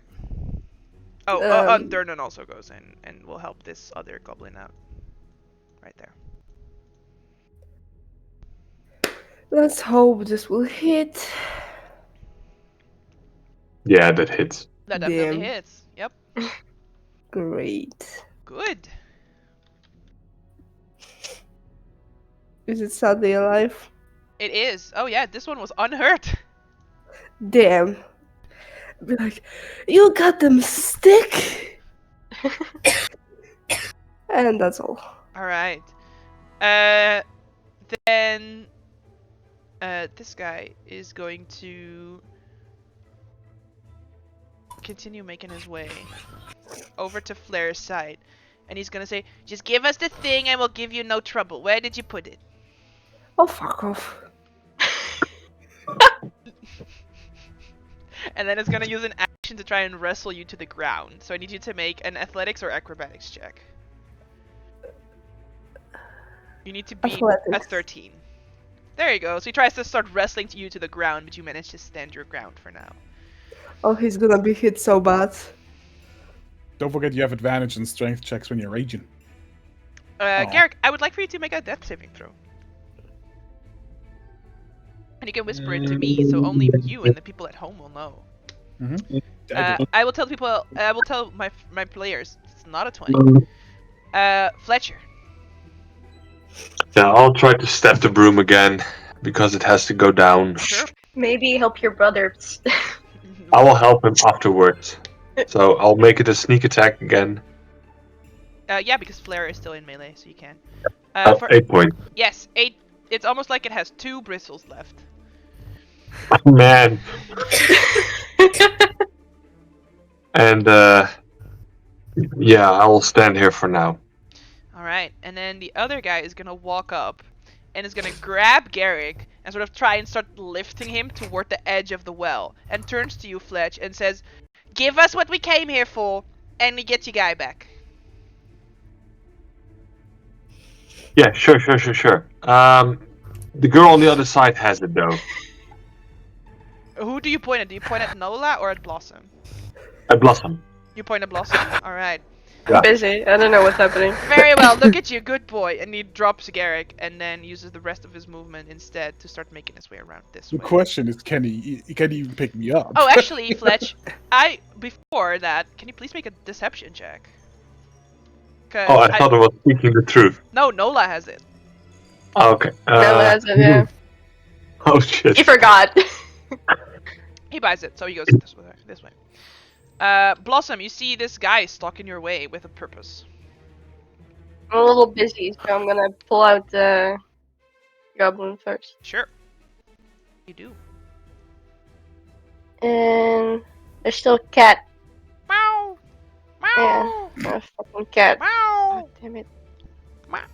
S1: Oh, Durnan also goes in and will help this other goblin out. Right there.
S5: Let's hope this will hit.
S3: Yeah, that hits.
S1: That definitely
S5: Damn.
S1: hits. Yep.
S5: Great.
S1: Good.
S5: Is it sadly alive?
S1: It is. Oh yeah, this one was unhurt.
S5: Damn. Be like, you got them stick. And that's all.
S1: All right. Then this guy is going to continue making his way over to Flair's side, and he's gonna say, "Just give us the thing, and we'll give you no trouble. Where did you put it?"
S5: Oh, fuck off.
S1: And then it's gonna use an action to try and wrestle you to the ground. So I need you to make an athletics or acrobatics check. You need to beat a
S5: Athletics.
S1: 13. There you go. So he tries to start wrestling you to the ground, but you manage to stand your ground for now.
S5: Oh, he's gonna be hit so bad.
S2: Don't forget you have advantage in strength checks when you're raging. Aw.
S1: Garrick, I would like for you to make a death saving throw. And you can whisper it to me, so only you and the people at home will know. I will tell people. I will tell my players. It's not a 20. Fletcher,
S3: Yeah, I'll try to step the broom again because it has to go down.
S1: Sure.
S6: Maybe help your brothers.
S3: I will help him afterwards. So I'll make it a sneak attack again.
S1: Yeah, because Flare is still in melee, so you can.
S3: Oh, 8 points.
S1: Yes, 8. It's almost like it has 2 bristles left.
S3: Man. And yeah, I will stand here for now.
S1: Alright, and then the other guy is gonna walk up and is gonna grab Garrick and sort of try and start lifting him toward the edge of the well. And turns to you, Fletch, and says, "Give us what we came here for, and we get your guy back."
S3: Yeah, sure. The girl on the other side has it though.
S1: Who do you point at? Do you point at Nola or at Blossom?
S3: At Blossom.
S1: You point at Blossom. Alright.
S3: Yeah.
S6: I'm busy. I don't know what's happening.
S1: Very well, look at you, good boy. And he drops Garrick and then uses the rest of his movement instead to start making his way around this
S2: The
S1: way.
S2: question is, can he even pick me up?
S1: Oh, actually, Fletch, before that, can you please make a deception check?
S3: Oh, I thought I was speaking the truth.
S1: No, Nola has it.
S3: Oh, okay.
S6: No, that's it, yeah.
S3: Oh shit.
S6: He forgot.
S1: He buys it, so he goes this way. Blossom, you see this guy stalking your way with a purpose.
S6: I'm a little busy, so I'm gonna pull out the goblin first.
S1: Sure. You do.
S6: And there's still a cat.
S1: Meow!
S6: Yeah,
S1: Meow!
S6: a fucking cat.
S1: Meow!
S6: God damn it.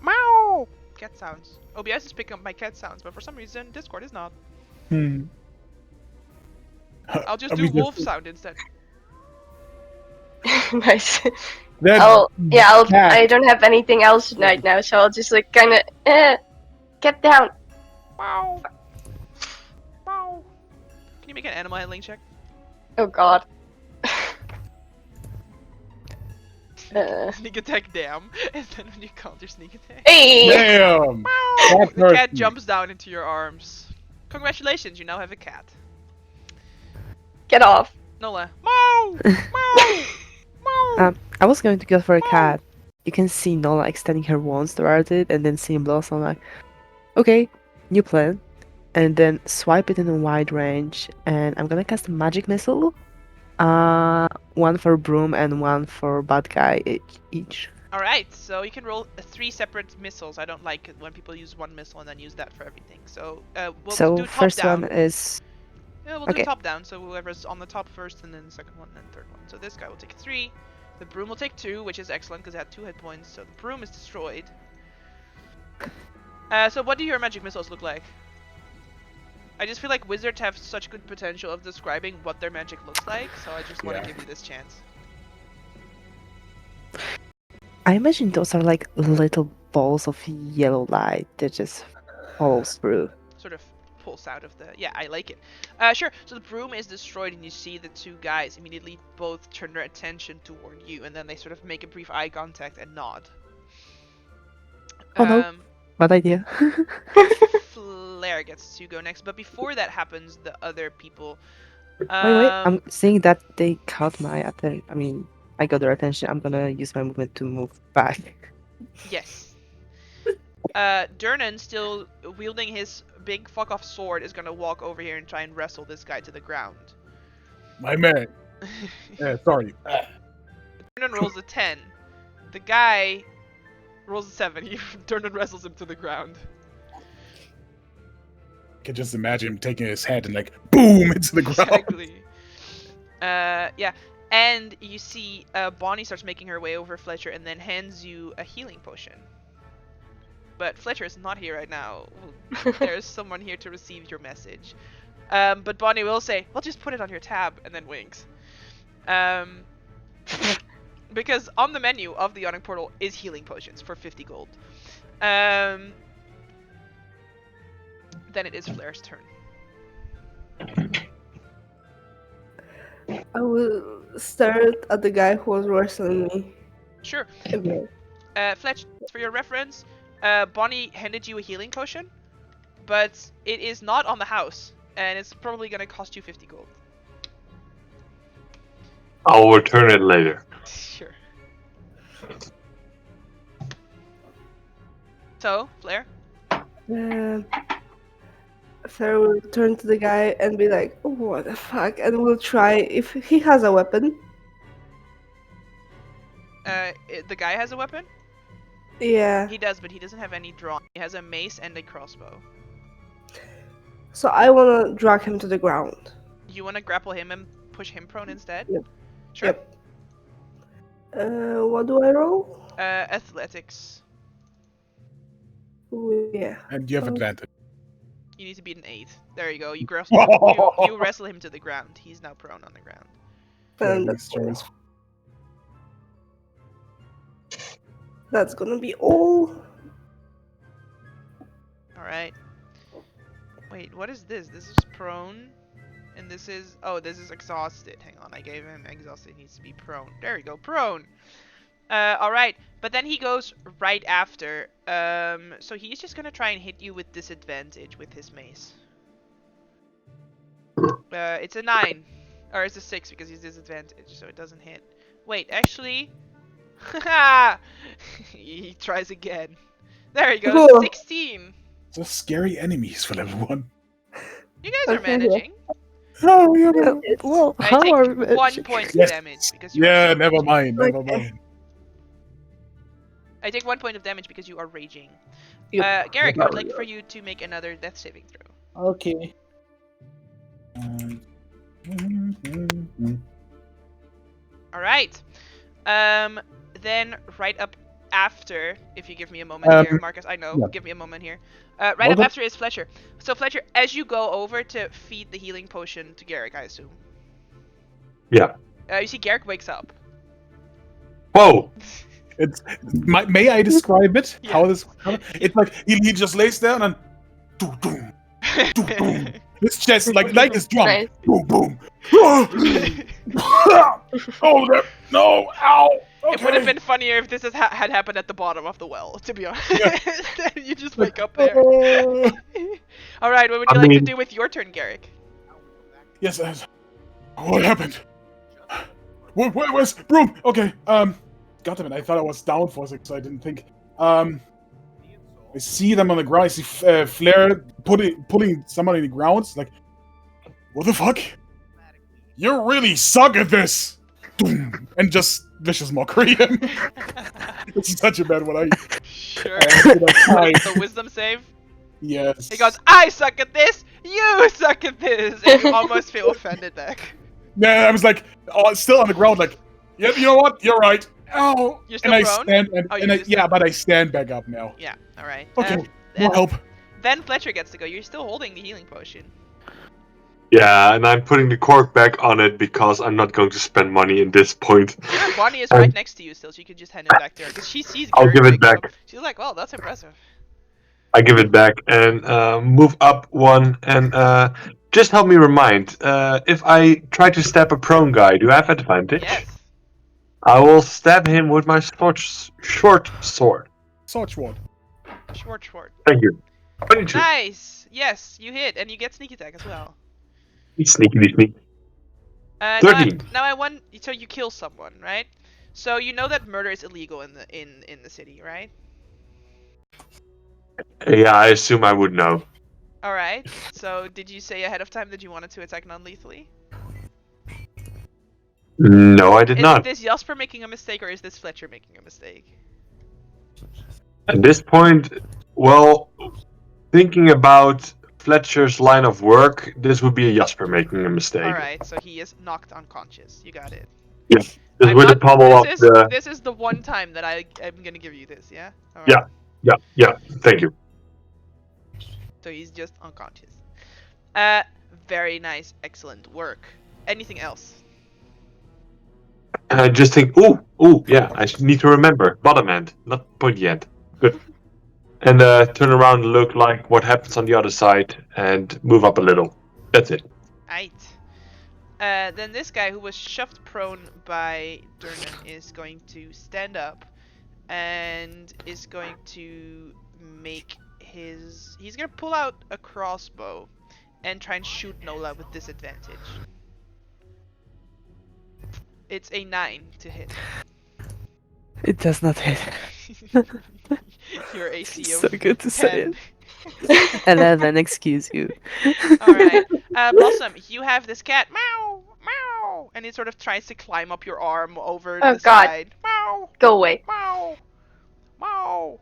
S1: Meow! Cat sounds. OBS is picking up my cat sounds, but for some reason Discord is not. I'll just do wolf sound instead.
S6: Nice.
S2: That cat.
S6: I don't have anything else right now, so I'll just like kinda, get down.
S1: Meow! Meow! Can you make an animal handling check?
S6: Oh god.
S1: Sneak attack, damn. And then when you counter sneak attack.
S6: Hey!
S2: Damn!
S1: Meow!
S2: That
S1: The cat
S2: person.
S1: jumps down into your arms. Congratulations, you now have a cat.
S6: Get off.
S1: Nola. Meow! Meow! Meow!
S4: I was going to go for a cat. You can see Nola extending her wands towards it, and then seeing Blossom like, okay, new plan. And then swipe it in a wide range, and I'm gonna cast a magic missile. One for broom and one for bad guy each.
S1: Alright, so you can roll 3 separate missiles. I don't like it when people use one missile and then use that for everything. So we'll
S4: So
S1: do top
S4: first
S1: down.
S4: one is
S1: Yeah, we'll do
S4: okay.
S1: top down. So whoever's on the top first, and then the second one, and then third one. So this guy will take 3. The broom will take 2, which is excellent because it had 2 hit points. So the broom is destroyed. So what do your magic missiles look like? I just feel like wizards have such good potential of describing what their magic looks like, so I just want to
S2: Yeah.
S1: give you this chance.
S4: I imagine those are like little balls of yellow light that just falls through.
S1: Sort of pulse out of the... Yeah, I like it. Sure, so the broom is destroyed and you see the 2 guys immediately both turn their attention toward you, and then they sort of make a brief eye contact and nod.
S4: Oh no. Bad idea.
S1: Flare gets to go next, but before that happens, the other people...
S4: Wait, I'm seeing that they caught my attention. I mean, I got their attention. I'm gonna use my movement to move back.
S1: Yes. Durnan, still wielding his big fuck-off sword, is gonna walk over here and try and wrestle this guy to the ground.
S2: My man. Yeah, sorry.
S1: Durnan rolls a 10. The guy rolls a 7. Durnan wrestles him to the ground.
S2: I can just imagine him taking his head and like boom into the ground.
S1: Exactly. Yeah. And you see Bonnie starts making her way over Fletcher and then hands you a healing potion. But Fletcher is not here right now. There's someone here to receive your message. But Bonnie will say, well, just put it on your tab, and then winks. Because on the menu of the Yawning Portal is healing potions for 50 gold. Then it is Flair's turn.
S5: I will stare at the guy who was wrestling me.
S1: Sure.
S5: Again.
S1: Fletch, for your reference, Bonnie handed you a healing potion, but it is not on the house, and it's probably going to cost you 50 gold.
S3: I'll return it later.
S1: Sure. So, Flair?
S5: Sarah will turn to the guy and be like, oh, what the fuck? And we'll try if he has a weapon.
S1: The guy has a weapon?
S5: Yeah.
S1: He does, but he doesn't have any drawn. He has a mace and a crossbow.
S5: So I want to drag him to the ground.
S1: You want to grapple him and push him prone instead?
S5: Yep.
S1: Sure.
S5: Yep. What do I roll?
S1: Athletics.
S5: Ooh, yeah.
S2: And you have
S5: Oh.
S2: advantage.
S1: You need to beat an 8. There you go. You wrestle him to the ground. He's now prone on the ground.
S5: And that's gonna be all.
S1: Alright. Wait, what is this? This is prone. And this is... Oh, this is exhausted. Hang on, I gave him exhausted. He needs to be prone. There we go, prone. Alright. But then he goes right after. So he's just gonna try and hit you with disadvantage with his mace. It's a 9. Or it's a 6 because he's disadvantaged, so it doesn't hit. Wait, actually... He tries again. There you go,
S5: Cool.
S1: 16.
S2: So scary enemies for level 1.
S1: You guys are
S5: Okay.
S1: managing.
S2: Oh, yeah.
S4: Well,
S1: I
S4: how are
S1: take
S4: we
S1: 1 point of
S2: Yes.
S1: damage because you are
S2: Yeah,
S1: so
S2: never
S1: raging.
S2: mind, never
S5: Okay.
S2: mind.
S1: I take 1 point of damage because you are raging.
S5: Yep.
S1: Garrick, I would like for you to make another death saving throw.
S7: Okay.
S1: Alright. Then right up after, if you give me a moment here, Marcus, I know,
S2: yeah.
S1: give me a moment here. Right up
S2: Okay.
S1: after is Fletcher. So Fletcher, as you go over to feed the healing potion to Garrick, I assume.
S3: Yeah.
S1: You see Garrick wakes up.
S3: Whoa!
S2: It's may I describe it?
S1: Yeah.
S2: How this? It's like he just lays down and boom, boom, boom. His chest like his drum.
S6: Nice.
S2: Boom, boom. Oh, that, no! Ow! Okay.
S1: It would have been funnier if this had happened at the bottom of the well, to be honest.
S2: Yeah.
S1: You just wake up there.
S2: Oh.
S1: Alright, what would
S3: I
S1: you like to
S3: mean-
S1: do with your turn, Garrick?
S2: Yes. What happened? Where's broom? Okay. God damn it! I thought I was down for a second, so I didn't think. I see them on the ground. I see Flair pulling someone in the ground. It's like, what the fuck? You really suck at this. Doom. And just vicious mockery. This is such a bad one.
S1: Sure.
S2: I
S1: The wisdom save?
S2: yes.
S1: He goes, I suck at this! You suck at this! And you almost feel offended back.
S2: Yeah, I was like, still on the ground, like, yeah, you know what? You're right. Ow.
S1: You're still
S2: and I
S1: prone?
S2: stand
S1: Oh,
S2: and
S1: you just-
S2: yeah, but I stand back up now.
S1: Yeah, alright.
S2: Okay. More help.
S1: Then Fletcher gets to go. You're still holding the healing potion.
S3: Yeah, and I'm putting the cork back on it because I'm not going to spend money in this point.
S1: Your Bonnie is right next to you still, so you can just hand it back to her. Because she sees
S3: I'll
S1: Garrick
S3: give it
S1: wake
S3: back.
S1: up. She's like, well, that's impressive.
S3: I give it back and move up one and just help me remind. If I try to stab a prone guy, do I have advantage?
S1: Yes.
S3: I will stab him with my short sword.
S2: Sword.
S1: Short.
S3: Thank you. 22.
S1: Nice! Yes, you hit, and you get sneak attack as well.
S3: Sneaky.
S1: Now
S3: 13.
S1: I want. So you kill someone, right? So you know that murder is illegal in the city, right?
S3: Yeah, I assume I would know.
S1: All right. So did you say ahead of time that you wanted to attack non-lethally?
S3: No, I did
S1: Is
S3: not.
S1: this Jasper making a mistake, or is this Fletcher making a mistake?
S3: At this point, well, thinking about Fletcher's line of work, this would be a Jasper making a mistake.
S1: All right. So he is knocked unconscious. You got it.
S3: Just
S1: I'm
S3: with the
S1: not-
S3: pommel of
S1: this is,
S3: the.
S1: This is the one time that I'm gonna give you this. Yeah. All right.
S3: Yeah. Thank you.
S1: So he's just unconscious. Very nice, excellent work. Anything else?
S3: And I just think, ooh, yeah, I need to remember. Bottom end, not pointy end. Good. And turn around and look like what happens on the other side and move up a little. That's it.
S1: Aight. Then this guy who was shoved prone by Durnan is going to stand up and is going to make his... He's going to pull out a crossbow and try and shoot Nola with disadvantage. It's a 9 to hit.
S4: It does not hit.
S1: your AC
S4: So
S1: of
S4: good to say
S1: 10.
S4: it. 11, excuse you.
S1: Alright. Blossom, you have this cat. Meow! Meow! And it sort of tries to climb up your arm over
S6: Oh,
S1: the
S6: God.
S1: side. Meow!
S6: Go away.
S1: Meow! Meow!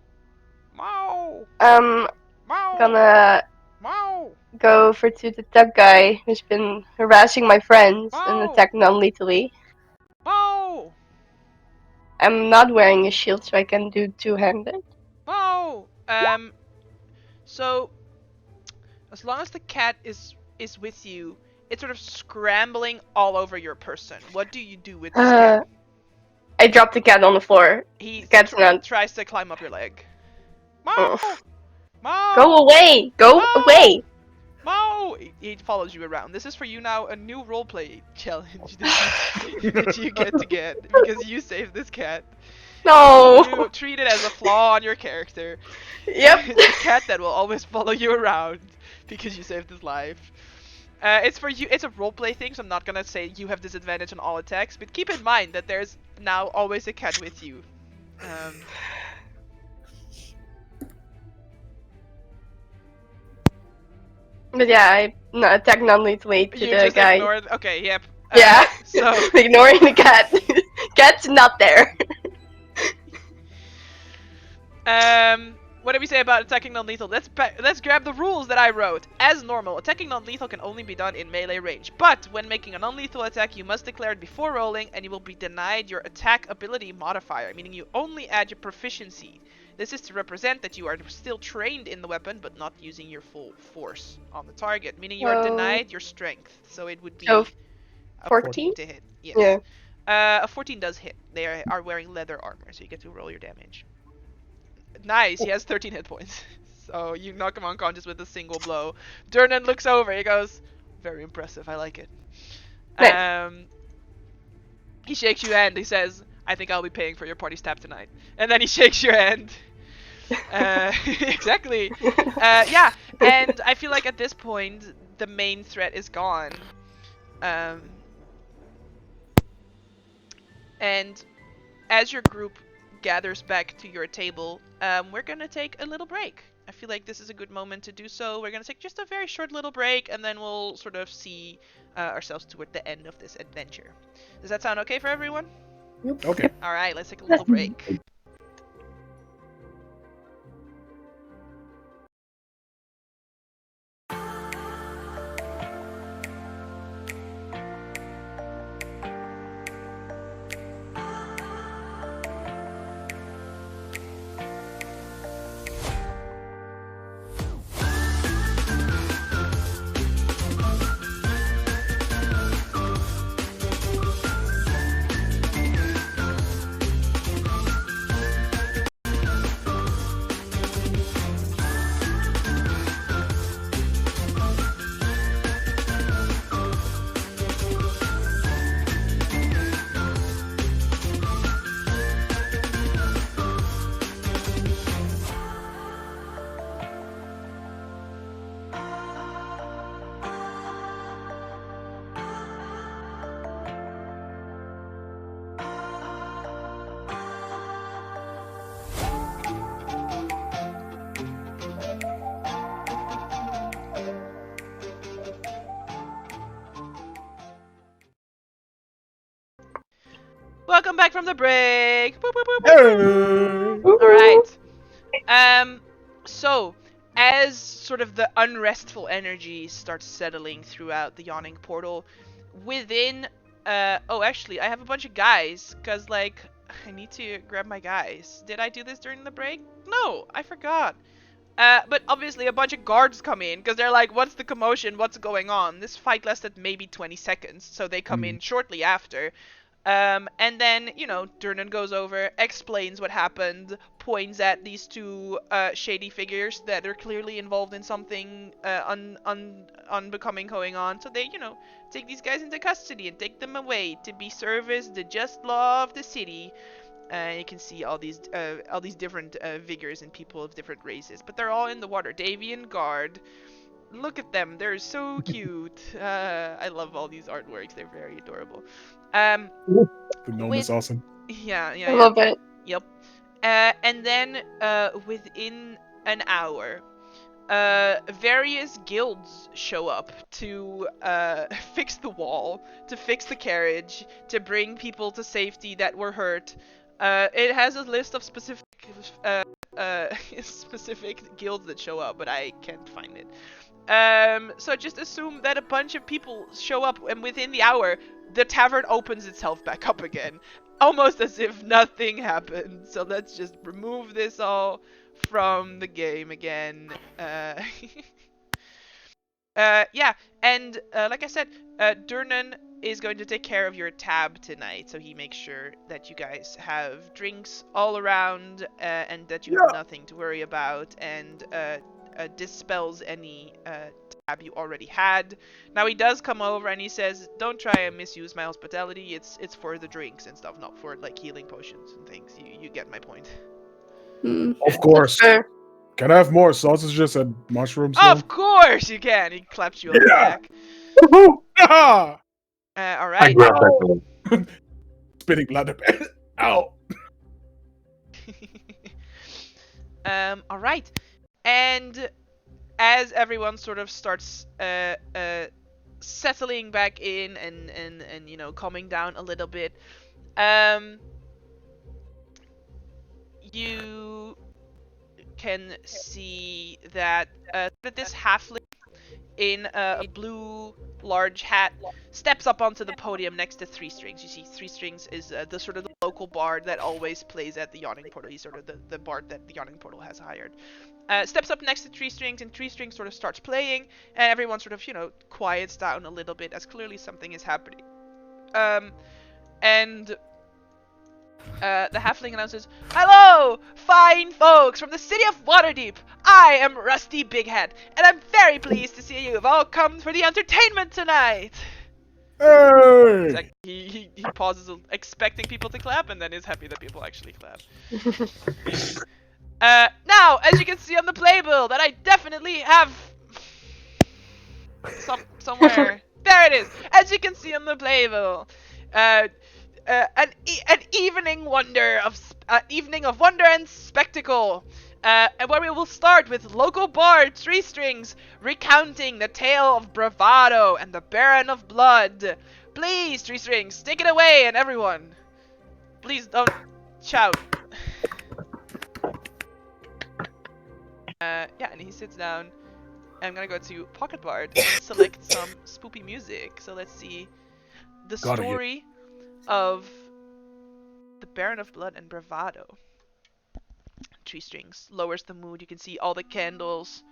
S1: Meow!
S6: Gonna
S1: Meow!
S6: go over to the tech guy who's been harassing my friends and
S1: Meow!
S6: attack non-lethally.
S1: Meow!
S6: I'm not wearing a shield, so I can do two-handed.
S1: Meow! So as long as the cat is with you, it's sort of scrambling all over your person. What do you do with this cat?
S6: I dropped the cat on the floor.
S1: He
S6: The cat's not.
S1: tries to climb up your leg. Meow!
S6: Oh.
S1: Meow!
S6: Go away! Go
S1: Meow!
S6: away!
S1: Meow! He follows you around. This is for you now, a new roleplay challenge that you get to get because you saved this cat.
S6: No!
S1: You treat it as a flaw on your character.
S6: Yep.
S1: It's a cat that will always follow you around because you saved his life. It's for you. It's a roleplay thing, so I'm not gonna say you have disadvantage on all attacks. But keep in mind that there's now always a cat with you.
S6: But yeah, I attack non-lethally to
S1: You
S6: the
S1: just
S6: guy.
S1: ignored. Okay, yep.
S6: Yeah.
S1: So
S6: Ignoring the cat. Cat's not there.
S1: what do we say about attacking non-lethal? Let's grab the rules that I wrote. As normal, attacking non-lethal can only be done in melee range. But when making a non-lethal attack, you must declare it before rolling, and you will be denied your attack ability modifier, meaning you only add your proficiency. This is to represent that you are still trained in the weapon, but not using your full force on the target, meaning you are denied your strength. So it would be
S6: Oh,
S1: a
S6: 14
S1: to hit. Yes.
S6: Yeah.
S1: A 14 does hit. They are wearing leather armor, so you get to roll your damage. Nice, he has 13 hit points. So you knock him unconscious with a single blow. Durnan looks over, he goes, very impressive, I like it.
S6: Nice.
S1: He shakes your hand, he says, I think I'll be paying for your party stab tonight. And then he shakes your hand. Exactly. Yeah, and I feel like at this point, the main threat is gone. And as your group gathers back to your table, we're gonna take a little break. I feel like this is a good moment to do so. We're gonna take just a very short little break, and then we'll sort of see ourselves toward the end of this adventure. Does that sound okay for everyone?
S2: Okay.
S1: All right, let's take a little break. Welcome back from the break. Boop, boop, boop, boop.
S2: Hey!
S1: All right. So as sort of the unrestful energy starts settling throughout the Yawning portal, within oh, actually, I have a bunch of guys, cause like I need to grab my guys. Did I do this during the break? No, I forgot. But obviously a bunch of guards come in, because they're like, what's the commotion? What's going on? This fight lasted maybe 20 seconds, so they come in shortly after. And then, you know, Durnan goes over, explains what happened, points at these two shady figures that are clearly involved in something unbecoming going on. So they, you know, take these guys into custody and take them away to be serviced the just law of the city. You can see all these different figures and people of different races, but they're all in the Waterdevian Guard. Look at them, they're so cute. I love all these artworks, they're very adorable.
S2: The gnome is awesome.
S1: Yeah.
S6: I love it.
S1: Yep. And then within an hour, various guilds show up to fix the wall, to fix the carriage, to bring people to safety that were hurt. It has a list of specific specific guilds that show up, but I can't find it. So just assume that a bunch of people show up, and within the hour, the tavern opens itself back up again, almost as if nothing happened. So let's just remove this all from the game again. Yeah, and like I said, Durnan is going to take care of your tab tonight, so he makes sure that you guys have drinks all around, and that you have nothing to worry about, and dispels any tab you already had. Now he does come over and he says, "Don't try and misuse my hospitality. It's for the drinks and stuff, not for like healing potions and things. You get my point."
S2: Of course.
S5: Fair.
S2: Can I have more sausages and mushrooms?
S1: Of course you can. He claps you on the back.
S2: Woohoo! Ah!
S3: I
S1: Alright.
S3: grab that one.
S2: Spitting blood a bit. Ow!
S1: Alright. And as everyone sort of starts settling back in and you know, calming down a little bit, you can see that this halfling in a blue large hat steps up onto the podium next to Three Strings. You see, Three Strings is the sort of the local bard that always plays at the Yawning Portal. He's sort of the bard that the Yawning Portal has hired. Steps up next to Three Strings, and Three Strings sort of starts playing, and everyone sort of, you know, quiets down a little bit as clearly something is happening. And the halfling announces, "Hello, fine folks from the city of Waterdeep. I am Rusty Bighead, and I'm very pleased to see you have all come for the entertainment tonight."
S2: Hey!
S1: Like, he pauses, expecting people to clap, and then is happy that people actually clap. Now, as you can see on the playbill, that I definitely have somewhere. There it is. As you can see on the playbill, an evening of wonder and spectacle. And where we will start with local bard Three Strings recounting the tale of Bravado and the Baron of Blood. Please, Three Strings, take it away, and everyone, please don't shout. Yeah, and he sits down. I'm gonna go to Pocket Bard and select some spoopy music. So let's see the story of the Baron of Blood and Bravado. Three Strings lowers the mood. You can see all the candles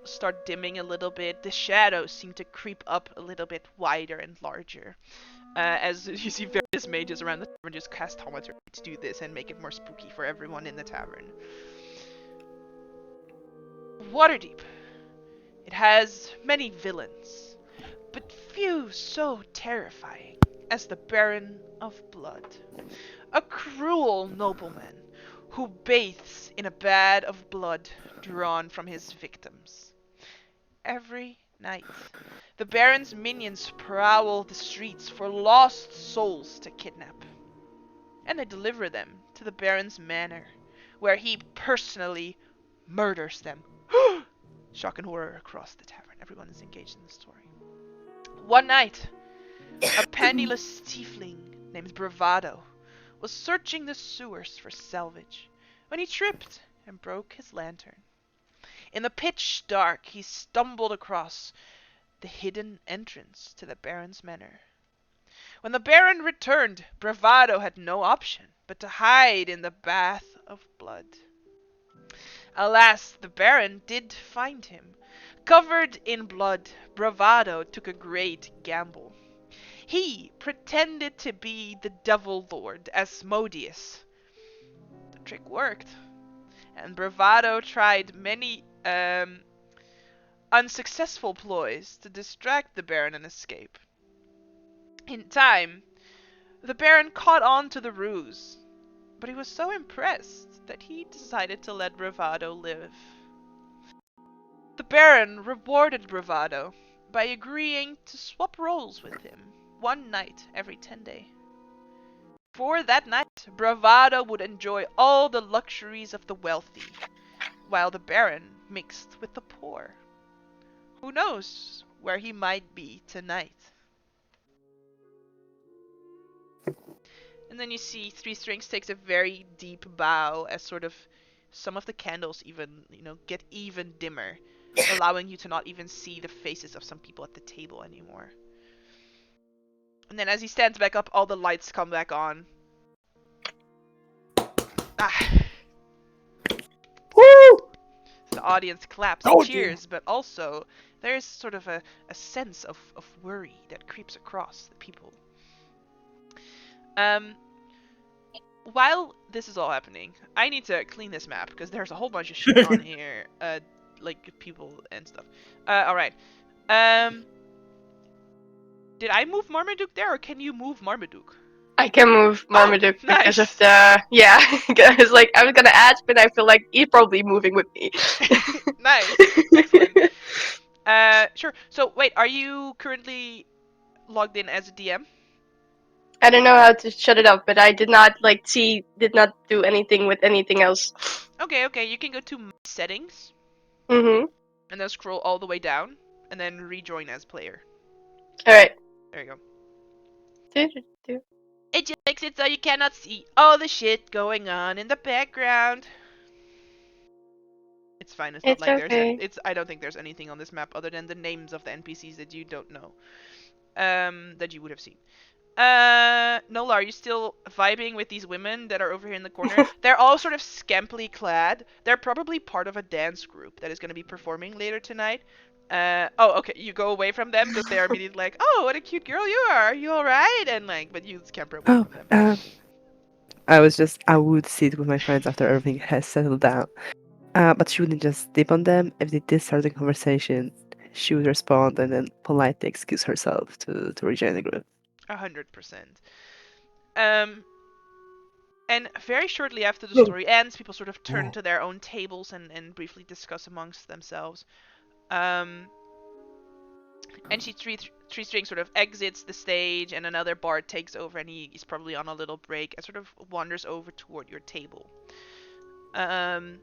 S1: start dimming a little bit. The shadows seem to creep up a little bit wider and larger. As you see various mages around the tavern just cast Thaumaturgy to do this and make it more spooky for everyone in the tavern. Waterdeep. It has many villains, but few so terrifying as the Baron of Blood. A cruel nobleman who bathes in a bath of blood drawn from his victims. Every night, the Baron's minions prowl the streets for lost souls to kidnap, and they deliver them to the Baron's manor, where he personally murders them. Shock and horror across the tavern. Everyone is engaged in the story. One night, a penniless tiefling named Bravado was searching the sewers for salvage when he tripped and broke his lantern. In the pitch dark, he stumbled across the hidden entrance to the Baron's manor. When the Baron returned, Bravado had no option but to hide in the bath of blood. Alas, the Baron did find him. Covered in blood, Bravado took a great gamble. He pretended to be the Devil Lord, Asmodeus. The trick worked, and Bravado tried many unsuccessful ploys to distract the Baron and escape. In time, the Baron caught on to the ruse, but he was so impressed that he decided to let Bravado live. The Baron rewarded Bravado by agreeing to swap roles with him one night every 10 days. For that night, Bravado would enjoy all the luxuries of the wealthy, while the Baron mixed with the poor. Who knows where he might be tonight? And then you see Three Strings takes a very deep bow as sort of some of the candles even, get even dimmer, allowing you to not even see the faces of some people at the table anymore. And then as he stands back up, all the lights come back on. Ah.
S5: Woo!
S1: The audience claps
S2: Oh,
S1: and cheers, but also there's sort of a sense of worry that creeps across the people. While this is all happening, I need to clean this map because there's a whole bunch of shit on here, like people and stuff. Alright. Did I move Marmaduke there, or can you move Marmaduke?
S6: I can move Marmaduke because
S1: nice.
S6: of the I was gonna ask, but I feel like he's probably moving with me.
S1: Nice. Excellent. Sure. So wait, are you currently logged in as a DM?
S6: I don't know how to shut it up, but I did not did not do anything with anything else.
S1: Okay. You can go to My Settings
S6: Mm-hmm.
S1: and then scroll all the way down and then rejoin as player.
S6: Alright.
S1: There you go.
S6: Do.
S1: It just makes it so you cannot see all the shit going on in the background. It's fine. It's not like
S6: okay.
S1: I don't think there's anything on this map other than the names of the NPCs that you don't know. That you would have seen. Nola, are you still vibing with these women that are over here in the corner? They're all sort of scampily clad. They're probably part of a dance group that is going to be performing later tonight. Okay, you go away from them because they are immediately like, oh, what a cute girl you are. Are you alright? And but you scamper away from them.
S4: I would sit with my friends after everything has settled down. But she wouldn't just dip on them. If they did start a conversation, she would respond and then politely excuse herself to rejoin the group.
S1: 100%. And very shortly after the story ends, people sort of turn to their own tables and briefly discuss amongst themselves. And Three Strings sort of exits the stage, and another bard takes over, and he's probably on a little break, and sort of wanders over toward your table. And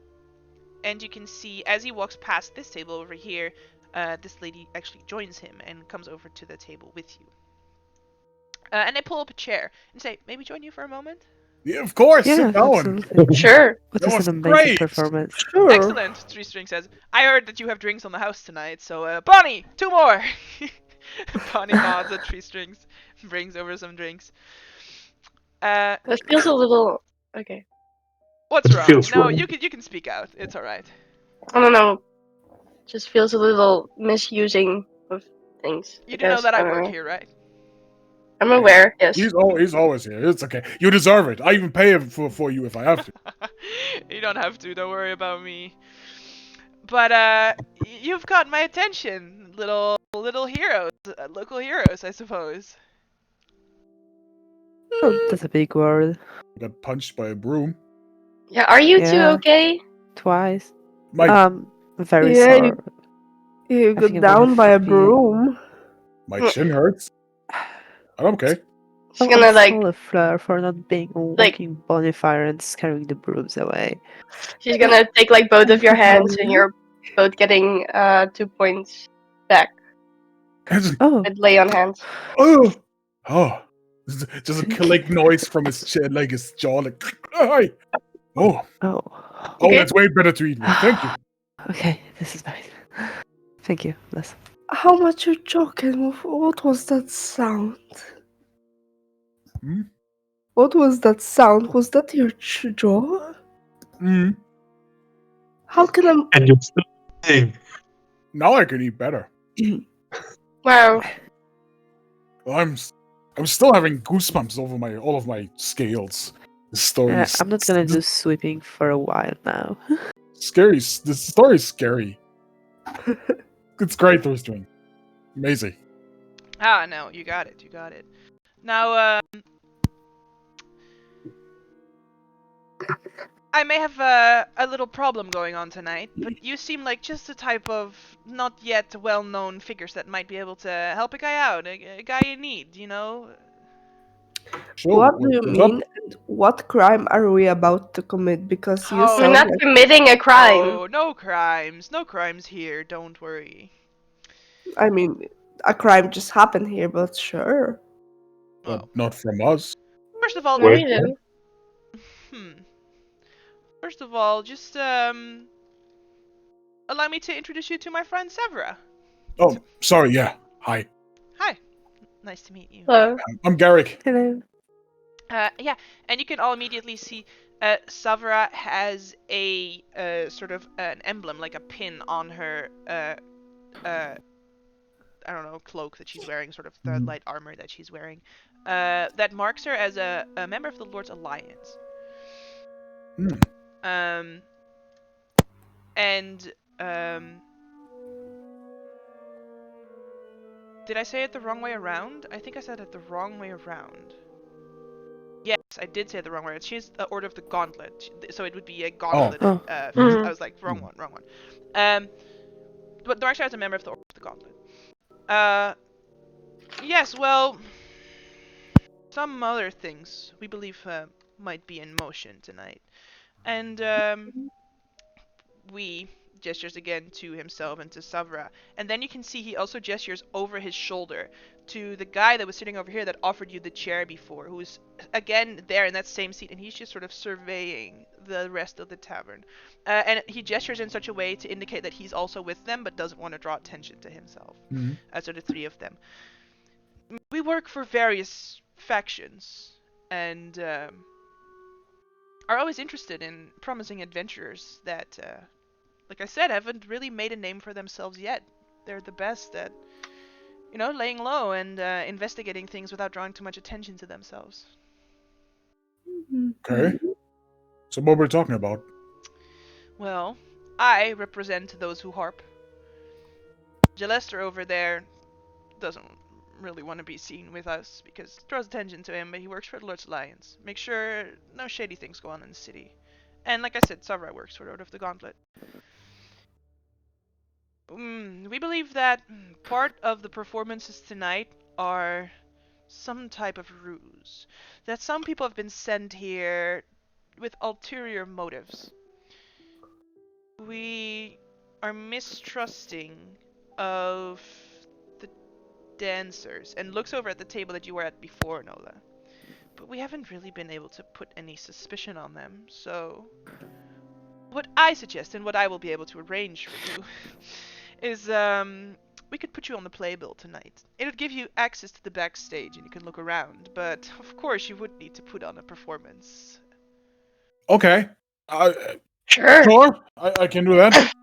S1: you can see, as he walks past this table over here, this lady actually joins him and comes over to the table with you. And they pull up a chair and say, "May we join you for a moment?"
S2: Yeah, of course.
S4: Yeah,
S2: Sit down.
S4: absolutely.
S6: Sure.
S4: What
S2: That
S4: is
S2: was
S4: an amazing
S2: great.
S4: performance.
S5: Sure.
S1: Excellent, Three String says. I heard that you have drinks on the house tonight, so Bonnie, 2 more. Bonnie nods at Three Strings, brings over some drinks.
S6: That feels a little okay.
S1: What's
S3: It
S1: wrong?
S3: feels
S1: No,
S3: wrong.
S1: you can speak out. It's all right.
S6: I don't know. Just feels a little misusing of things.
S1: You do know that I work here, right?
S6: I'm aware. Yes.
S2: He's always here. It's okay. You deserve it. I even pay him for you if I have to.
S1: You don't have to. Don't worry about me. But you've caught my attention, little heroes, local heroes, I suppose.
S4: Oh, that's a big word.
S2: Got punched by a broom.
S6: Yeah. Are you two
S4: Yeah.
S6: okay?
S4: Twice.
S2: My
S4: Very
S5: Yeah,
S4: sorry.
S5: You
S4: I
S5: got
S4: think I'm
S5: down by a
S4: be-
S5: broom.
S2: my chin hurts. I'm okay.
S6: She's
S4: I'm
S6: gonna
S4: still a fleur for not being a
S6: like-
S4: walking bonfire and scaring the brooms away.
S6: she's gonna take like both of your hands, and
S5: Mhm.
S6: you're both getting 2 points back.
S4: Oh,
S6: And lay on hands.
S2: Oh, just a click noise from his chin, like his jaw, like. Oh,
S4: oh.
S2: oh,
S6: Okay.
S2: that's way better to eat with. Thank you.
S4: Okay, this is nice. Thank you. Bless.
S5: How much you joking? What was that sound?
S2: Hmm?
S5: What was that sound? Was that your jaw?
S2: Mm.
S5: How can I?
S3: And you're still eating.
S2: Now I can eat better.
S6: Wow.
S2: I'm still having goosebumps over all of my scales. The story.
S4: I'm not gonna do sweeping for a while now.
S2: Scary. This story is scary. It's great, Three String. Amazing.
S1: Ah, no, you got it. Now, I may have a little problem going on tonight, but you seem like just the type of not yet well-known figures that might be able to help a guy out, a guy in need, you know?
S2: Sure,
S5: What do you
S2: what's up?
S5: mean? And what crime are we about to commit? Because you
S1: Oh.
S6: We're
S5: sound
S6: not
S5: like
S6: committing a crime.
S1: Oh, no crimes here. Don't worry.
S5: I mean, a crime just happened here, but sure.
S2: But
S1: Oh,
S2: not from us.
S1: first of all,
S3: Wait.
S6: Right,
S1: hmm. First of all, just allow me to introduce you to my friend Severa.
S2: Oh, sorry, yeah. Hi.
S1: Hi. Nice to meet you.
S6: Hello.
S2: I'm Garrick.
S4: Hello.
S1: Yeah, and you can all immediately see Savara has a sort of an emblem, like a pin on her, I don't know, cloak that she's wearing, sort of third light armor that she's wearing, that marks her as a member of the Lord's Alliance.
S2: Hmm.
S1: And, did I say it the wrong way around? I think I said it the wrong way around. Yes, I did say it the wrong way. She's the Order of the Gauntlet, so it would be a gauntlet.
S4: Oh.
S1: I was like, wrong one. But Darkshire is a member of the Order of the Gauntlet. Yes, well, some other things we believe might be in motion tonight. And, we gestures again to himself and to Savra. And then you can see he also gestures over his shoulder to the guy that was sitting over here that offered you the chair before, who's again there in that same seat, and he's just sort of surveying the rest of the tavern. And he gestures in such a way to indicate that he's also with them, but doesn't want to draw attention to himself. So the three of them. We work for various factions, and are always interested in promising adventurers that, like I said, haven't really made a name for themselves yet. They're the best at, laying low and investigating things without drawing too much attention to themselves.
S2: Okay. So what we're talking about?
S1: Well, I represent those who harp. Jalester over there doesn't really want to be seen with us because it draws attention to him, but he works for the Lord's Alliance. Make sure no shady things go on in the city. And like I said, Savra works for Lord of the Gauntlet. We believe that part of the performances tonight are some type of ruse. That some people have been sent here with ulterior motives. We are mistrusting of the dancers, and looks over at the table that you were at before, Nola. But we haven't really been able to put any suspicion on them, so what I suggest and what I will be able to arrange for you is we could put you on the playbill tonight. It would give you access to the backstage and you can look around, but of course you would need to put on a performance.
S2: Okay.
S6: Sure.
S2: Sure. I can do that.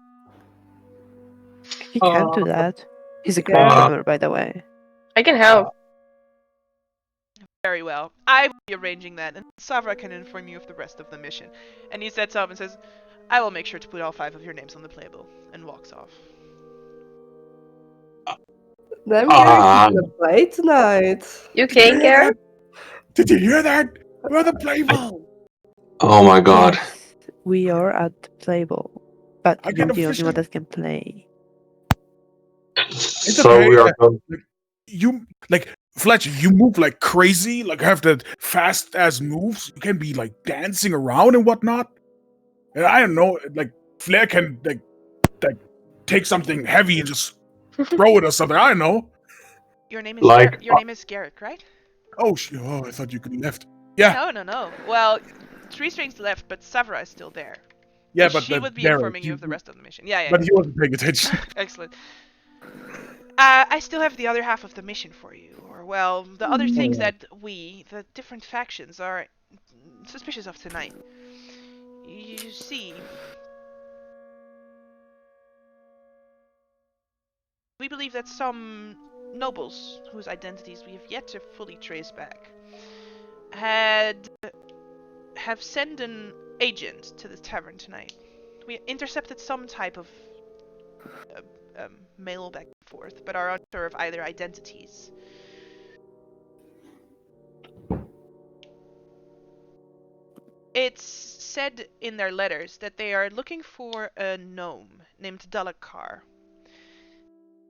S4: He can do that. He's a
S5: Yeah.
S4: performer, by the way.
S6: I can help.
S1: Very well. I will be arranging that, and Savra can inform you of the rest of the mission. And he sets up and says, I will make sure to put all 5 of your names on the playbill, and walks off.
S5: Them
S3: Ah.
S5: getting to play tonight.
S6: You
S2: Did you
S6: okay,
S2: hear
S6: Garrett?
S2: that? Did you hear that? We're the playbill.
S3: Oh my god.
S4: Yes, we are at the playbill, but
S2: I
S4: you're
S2: can
S4: the only one
S2: officially.
S4: that can play.
S2: It's
S3: So
S2: okay.
S3: we are going.
S2: You Fletcher. You move like crazy. Like have that fast ass moves. You can be like dancing around and whatnot. And I don't know. Like Flair can like take something heavy and just throw it or something. I don't know.
S1: Your name is
S3: Like,
S1: your name is Garrick, right?
S2: Oh, I thought you could left. Yeah,
S1: No. Well, 3 strings left, but Savra is still there.
S2: yeah, but
S1: She would be
S2: Garrett,
S1: informing you of the rest of the mission. Yeah.
S2: But he wasn't paying attention.
S1: Excellent. I still have the other half of the mission for you. Or, well, the other things that we, the different factions, are suspicious of tonight. You see, we believe that some nobles, whose identities we have yet to fully trace back, have sent an agent to the tavern tonight. We intercepted some type of mail back and forth, but are unsure of either identities. It's said in their letters that they are looking for a gnome named Dalakar.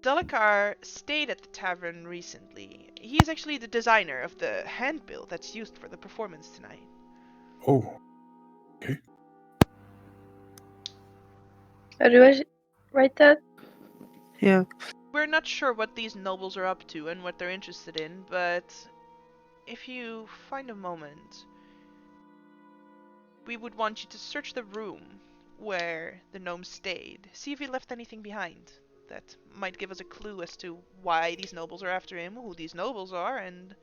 S1: Delacar stayed at the tavern recently. He is actually the designer of the handbill that's used for the performance tonight.
S2: Oh,
S6: How do I write that?
S4: Yeah.
S1: We're not sure what these nobles are up to and what they're interested in, but if you find a moment, we would want you to search the room where the gnome stayed. See if he left anything behind. That might give us a clue as to why these nobles are after him, who these nobles are, and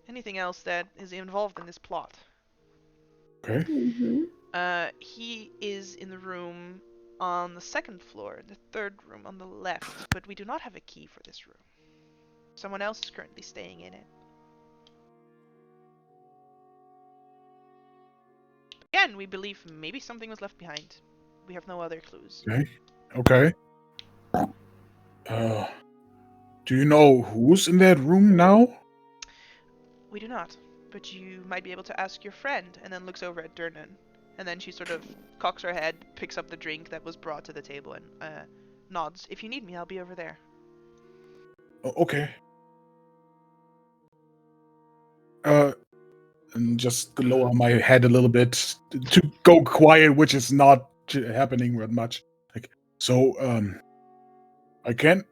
S1: anything else that is involved in this plot.
S2: okay.
S1: He is in the room on the second floor, the third room on the left, but we do not have a key for this room. Someone else is currently staying in it. Again, we believe maybe something was left behind. We have no other clues.
S2: Okay. Do you know who's in that room now?
S1: We do not, but you might be able to ask your friend, and then looks over at Durnan. And then she sort of cocks her head, picks up the drink that was brought to the table, and nods. If you need me, I'll be over there.
S2: Okay. And just lower my head a little bit to go quiet, which is not happening that much. Like, so, we can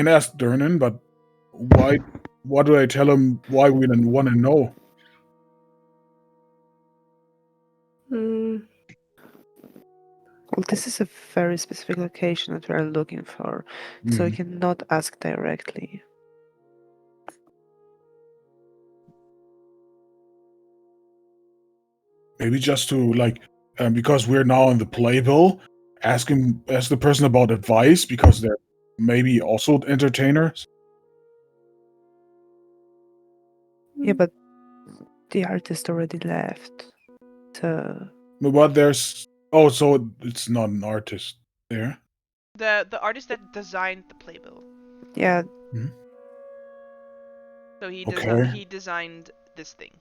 S2: ask Durnan, but why do I tell him why we didn't want to know?
S4: Well, this is a very specific location that we are looking for, so we cannot ask directly.
S2: Maybe just to because we're now on the playbill, ask the person about advice because they're maybe also entertainers.
S4: Yeah, but the artist already left. So
S2: But so it's not an artist there.
S1: The artist that designed the playbill.
S4: yeah,
S1: So he
S2: Okay.
S1: he designed this thing.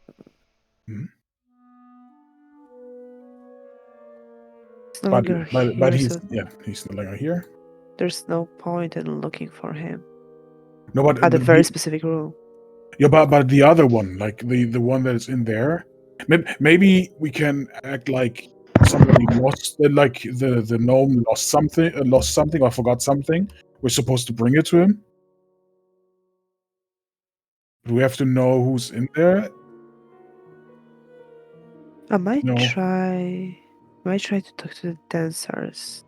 S4: he's no longer here,
S2: but he's
S4: so
S2: he's no longer here.
S4: there's no point in looking for him
S2: No, but
S4: at a very specific room.
S2: yeah, but the other one, like the one that's in there, maybe we can act like somebody lost, like the gnome lost something or forgot something. We're supposed to bring it to him. Do we have to know who's in there?
S4: I might
S2: No.
S4: try to talk to the dancers,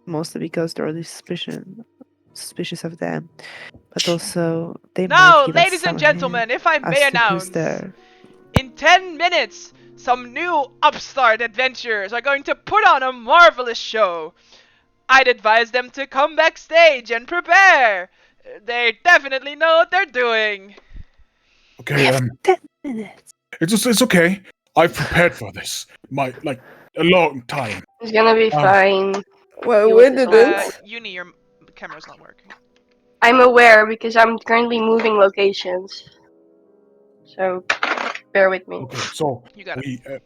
S4: mostly because they're already suspicious of them, but also they might
S1: Now,
S4: give us
S1: ladies
S4: some
S1: and gentlemen, if I
S4: hint
S1: may
S4: as to who's
S1: announce,
S4: there.
S1: in 10 minutes, some new upstart adventurers are going to put on a marvelous show. I'd advise them to come backstage and prepare. They definitely know what they're doing.
S2: Okay.
S4: 10 minutes.
S2: It's okay. I've prepared for this. A long time.
S6: It's gonna be fine.
S5: Well,
S6: You
S5: we
S6: will
S5: didn't.
S1: Uni, your camera's not working.
S6: I'm aware because I'm currently moving locations. So, bear with me.
S2: Okay, so
S1: You got it.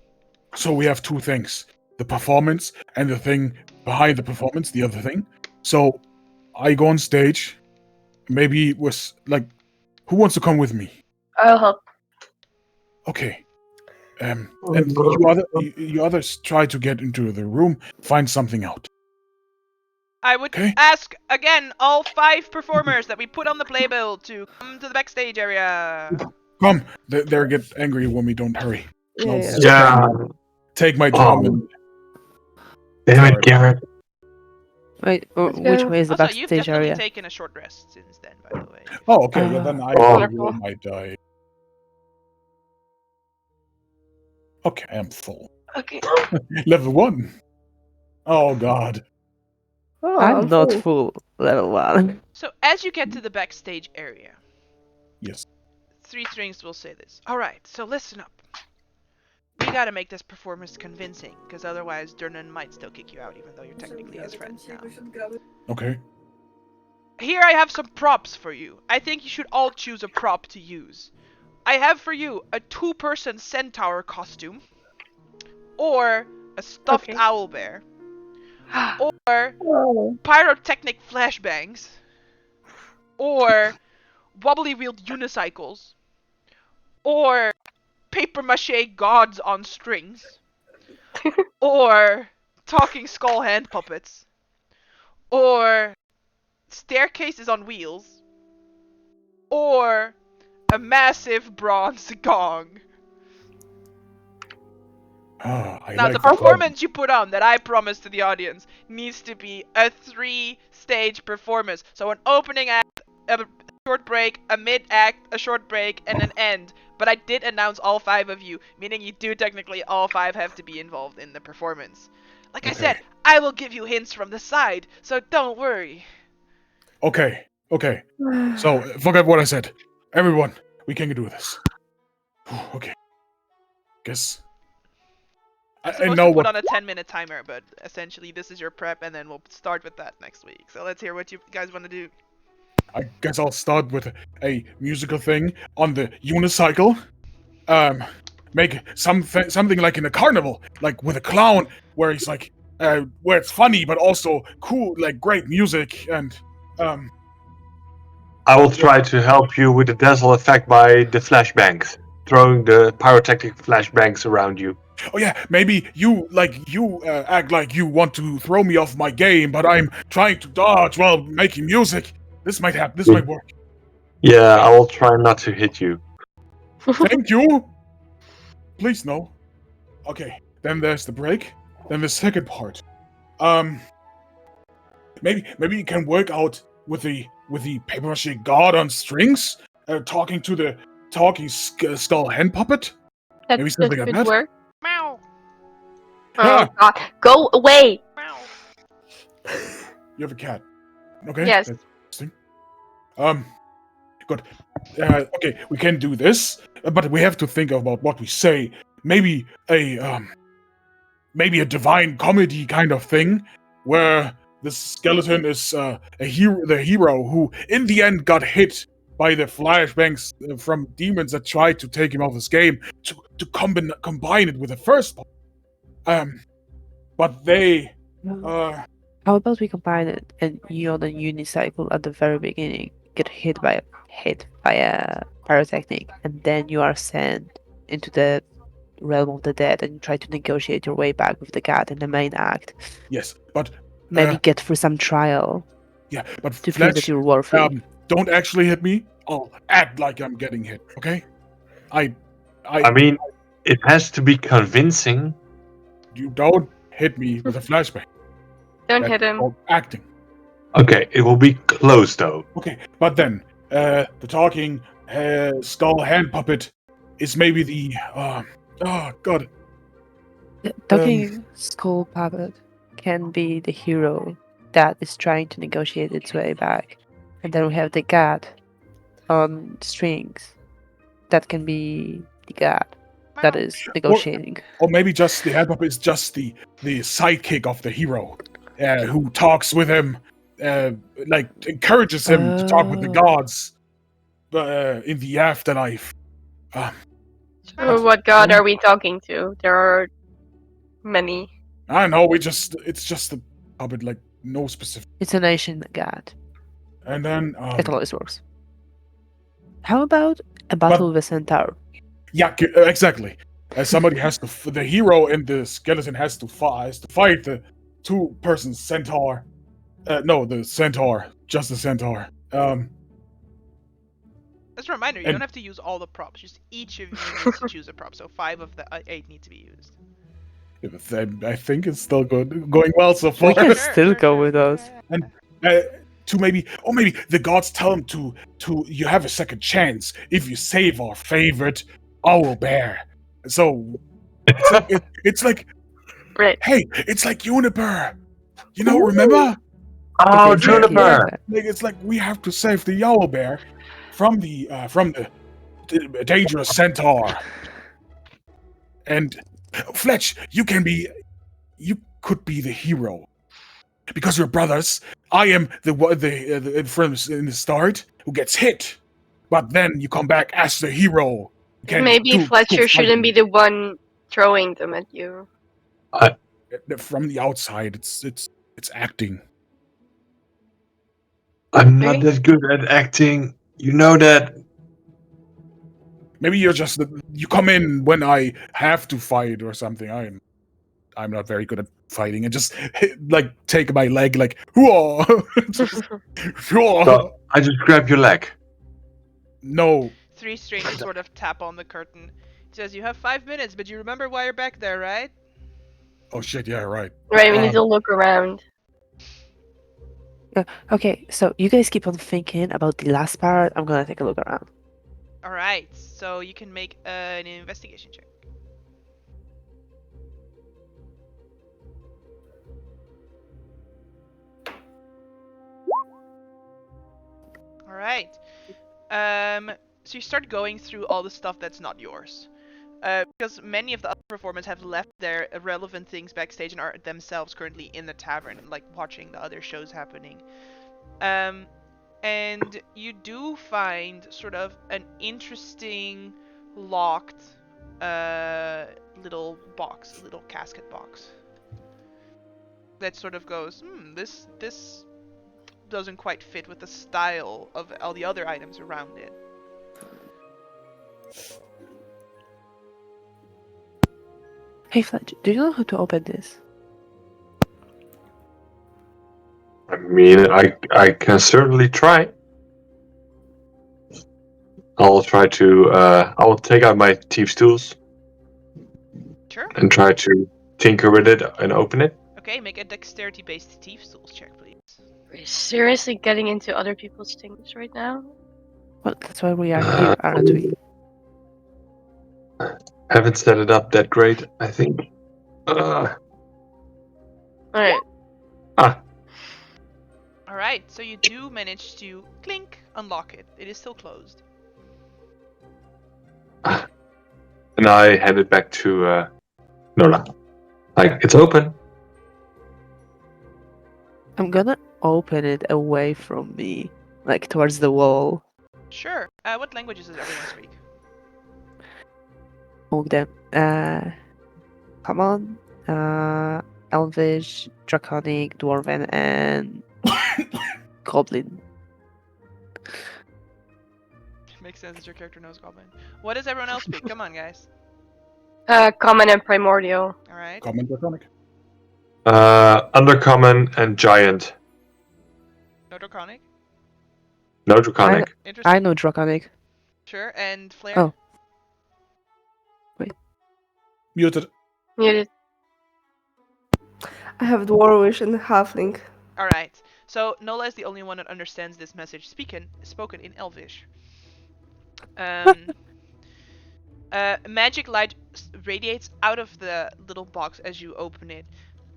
S2: we have two things: the performance and the thing behind the performance, the other thing. So I go on stage. Maybe it was who wants to come with me?
S6: I'll help.
S2: Okay. And you others try to get into the room, find something out.
S1: I would
S2: Okay.
S1: ask again all 5 performers that we put on the playbill to come to the backstage area.
S2: Come. They get angry when we don't hurry. I'll
S5: Yeah.
S3: Yeah.
S2: take my drum and
S3: Damn
S2: Sorry.
S3: it, Garrett.
S4: Wait,
S6: Let's
S4: which
S6: go.
S4: way is the
S1: Also, you've
S4: backstage
S1: definitely
S4: area?
S1: taken a short rest since then, by the way.
S2: Oh, okay. Well, then I
S3: Wonderful.
S2: might die. Okay, I am full.
S6: Okay.
S2: Level 1. Oh God.
S5: Oh,
S4: I'm not
S5: full.
S4: full level 1.
S1: So as you get to the backstage area,
S2: Yes.
S1: 3 strings will say this. Alright, so listen up. We gotta make this performance convincing, because otherwise Durnan might still kick you out, even though you're technically his friend now.
S2: Okay.
S1: Here I have some props for you. I think you should all choose a prop to use. I have for you a 2-person centaur costume, or a stuffed
S6: Okay.
S1: owlbear, or
S5: Oh.
S1: pyrotechnic flashbangs, or wobbly wheeled unicycles, or paper mache gods on strings, or talking skull hand puppets, or staircases on wheels, or a massive bronze gong.
S2: I
S1: Now,
S2: like
S1: the
S2: the
S1: performance you put on that I promised to the audience needs to be a 3-stage performance. So an opening act, a short break, a mid-act, a short break, and an end. But I did announce all 5 of you, meaning you do technically all 5 have to be involved in the performance. Like I
S2: Okay.
S1: said, I will give you hints from the side, so don't worry.
S2: Okay. So forget what I said. Everyone, we can do this. Okay. Guess
S1: I'm
S2: I
S1: supposed
S2: know
S1: to put
S2: what.
S1: on a 10-minute timer, but essentially this is your prep, and then we'll start with that next week. So let's hear what you guys want to do.
S2: I guess I'll start with a musical thing on the unicycle. Make something like in a carnival, like with a clown, where he's like, where it's funny but also cool, like great music and
S3: I will try to help you with the dazzle effect by the flashbangs, throwing the pyrotechnic flashbangs around you.
S2: oh yeah, maybe you act like you want to throw me off my game, but I'm trying to dodge while making music. This might happen. This might work.
S3: Yeah, I will try not to hit you.
S2: Thank you. Please no. Okay, then there's the break. Then the second part. Maybe you can work out with the paper mache god on strings, talking to the talking skull hand puppet.
S6: That,
S2: Maybe something
S6: that
S2: like
S6: could
S2: that.
S6: work.
S1: Meow.
S6: Oh
S2: Ah!
S6: god. Go away!
S1: Meow.
S2: You have a cat. Okay.
S6: Yes.
S2: That's interesting. Good. Okay, we can do this, but we have to think about what we say. Maybe maybe a divine comedy kind of thing, where the skeleton is the hero who, in the end, got hit by the flashbangs from demons that tried to take him off his game to combine it with the first part. But they
S4: How about we combine it and you on a unicycle at the very beginning get hit by a pyrotechnic, and then you are sent into the realm of the dead and you try to negotiate your way back with the god in the main act.
S2: yes, but
S4: Maybe get through some trial
S2: yeah, but
S4: to feel that
S2: Fletch,
S4: you're worthy.
S2: don't actually hit me. I'll act like I'm getting hit. Okay?
S3: I mean, it has to be convincing.
S2: You don't hit me with a flashbang.
S6: Don't
S2: That's
S6: hit him.
S2: called acting.
S3: Okay, it will be close though.
S2: Okay, but then the talking skull hand puppet is maybe the oh god.
S4: The talking skull puppet can be the hero that is trying to negotiate its way back. And then we have the god on strings. That can be the god that is negotiating.
S2: Or maybe just the hand puppet is just the sidekick of the hero, who talks with him, like encourages him to talk with the gods, in the afterlife.
S6: What god are we talking to? There are many.
S2: I don't know. It's just the puppet, like no specific.
S4: It's an ancient god.
S2: And then
S4: It always works. How about a battle with a centaur?
S2: yeah, exactly. Somebody has to. The hero and the skeleton has to fight the two-person centaur. No, the centaur, just the centaur.
S1: As a reminder, you
S2: And-
S1: don't have to use all the props. Just each of you needs to choose a prop. So 5 of the 8 need to be used.
S2: I think it's still going well so far.
S4: We can
S1: Sure,
S4: still
S1: sure,
S4: go
S1: sure.
S4: with those.
S2: To maybe the gods tell him to you have a second chance if you save our favorite owl bear. So it's like
S6: Right.
S2: hey, it's like Juniper. You know, remember?
S3: Oh,
S4: Okay,
S3: Juniper!
S2: Like it's like we have to save the owl bear from the dangerous centaur. And Fletch, you could be the hero. Because we're brothers, I am the friend in the start who gets hit, but then you come back as the hero.
S6: Maybe Fletcher shouldn't be the one throwing them at you.
S2: From the outside. It's acting.
S3: I'm not
S6: Really?
S3: that good at acting. You know that.
S2: Maybe you come in when I have to fight or something. I'm not very good at fighting, and just like take my leg, like whoa, just, whoa.
S3: So I just grab your leg.
S2: No.
S1: 3 strings sort of tap on the curtain. It says, "You have 5 minutes, but you remember why you're back there, right?"
S2: Oh shit, yeah, right.
S6: Right, we need
S2: Um,
S6: to look around.
S4: Okay, so you guys keep on thinking about the last part. I'm gonna take a look around.
S1: Alright, so you can make an investigation check. Alright. So you start going through all the stuff that's not yours. Because many of the other performers have left their irrelevant things backstage and are themselves currently in the tavern, like watching the other shows happening. And you do find sort of an interesting locked little box, a little casket box that sort of goes, this doesn't quite fit with the style of all the other items around it.
S4: Hey, Fletch, do you know how to open this?
S3: I mean, I can certainly try. I'll try to. I will take out my thieves' tools
S1: Sure.
S3: and try to tinker with it and open it.
S1: Okay, make a dexterity-based thieves tools check, please.
S6: Are you seriously getting into other people's things right now?
S4: Well, that's why we are here, aren't we?
S3: Haven't set it up that great, I think.
S6: Alright.
S1: Alright, so you do manage to clink, unlock it. It is still closed.
S3: And I hand it back to Nola. Like, it's open.
S4: I'm gonna open it away from me, like towards the wall.
S1: Sure. What languages does everyone speak?
S4: All them. Common, Elvish, Draconic, Dwarven, and Goblin.
S1: Makes sense that your character knows Goblin. What does everyone else speak? Come on, guys.
S6: Common and primordial.
S1: Alright.
S2: Common Draconic.
S3: Undercommon and giant.
S1: No Draconic?
S3: No draconic.
S1: Interesting.
S4: I know Draconic.
S1: Sure, and Flair?
S4: Oh.
S2: Muted.
S6: Muted.
S5: I have Dwarvish and Halfling.
S1: Alright. So Nola is the only one that understands this message spoken in Elvish. Magic light radiates out of the little box as you open it.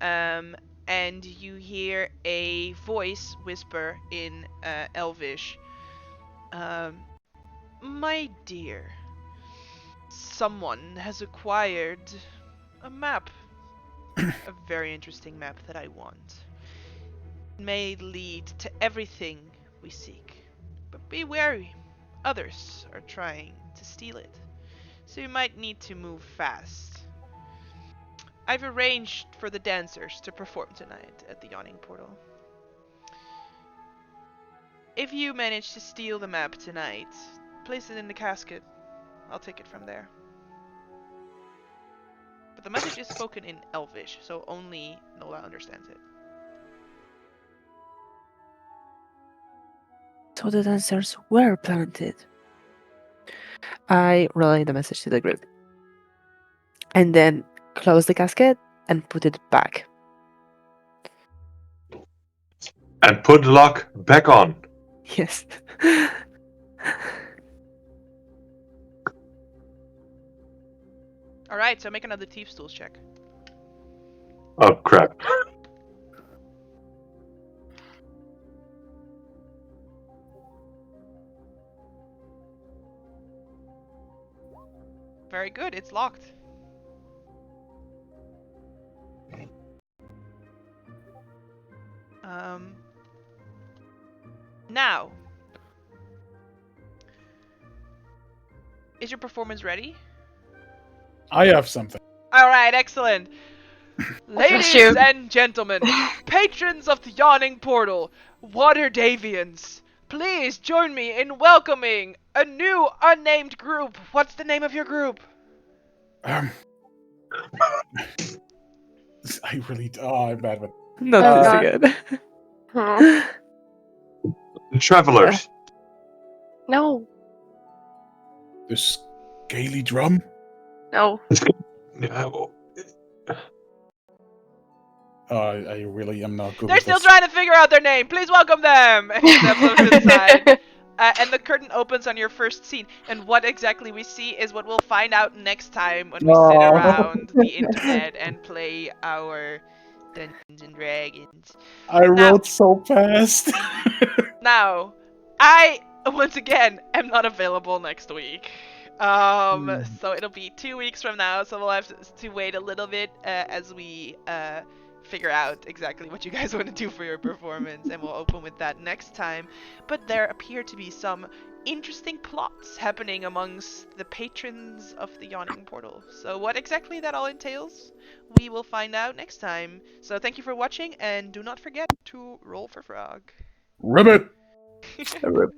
S1: And you hear a voice whisper in Elvish. My dear, someone has acquired a map. A very interesting map that I want. It may lead to everything we seek. But be wary. Others are trying to steal it. So you might need to move fast. I've arranged for the dancers to perform tonight at the Yawning portal. If you manage to steal the map tonight, place it in the casket. I'll take it from there. But the message is spoken in Elvish, so only Nola understands it.
S4: So the dancers were planted. I relay the message to the group. And then close the casket and put it back.
S3: And put the lock back on.
S4: Yes.
S1: Alright, so make another Thieves' Tools check.
S3: Oh crap.
S1: Very good, it's locked. Now, is your performance ready?
S2: I have something.
S1: Alright, excellent. Ladies
S6: you.
S1: and gentlemen, patrons of the Yawning Portal, Waterdavians, please join me in welcoming a new unnamed group. What's the name of your group?
S2: Um, I really. Oh, I'm bad with.
S4: Not
S5: Oh,
S4: this
S5: God.
S4: again.
S6: Hmm.
S3: Travelers.
S6: No,
S2: The Scaly Drum?
S6: no.
S3: Yeah,
S2: I really am not good
S1: They're
S2: with
S1: still
S2: this.
S1: trying to figure out their name. Please welcome them. And he steps over to the side. And the curtain opens on your first scene. And what exactly we see is what we'll find out next time when we sit
S2: Oh.
S1: around the internet and play our Dungeons and Dragons.
S2: I
S1: Now-
S2: wrote so fast.
S1: Now, I once again am not available next week. So it'll be 2 weeks from now. So we'll have to wait a little bit as we figure out exactly what you guys want to do for your performance, and we'll open with that next time. But there appear to be some interesting plots happening amongst the patrons of the Yawning Portal. So what exactly that all entails, we will find out next time. So thank you for watching, and do not forget to roll for frog.
S2: Ribbit!
S5: Rip.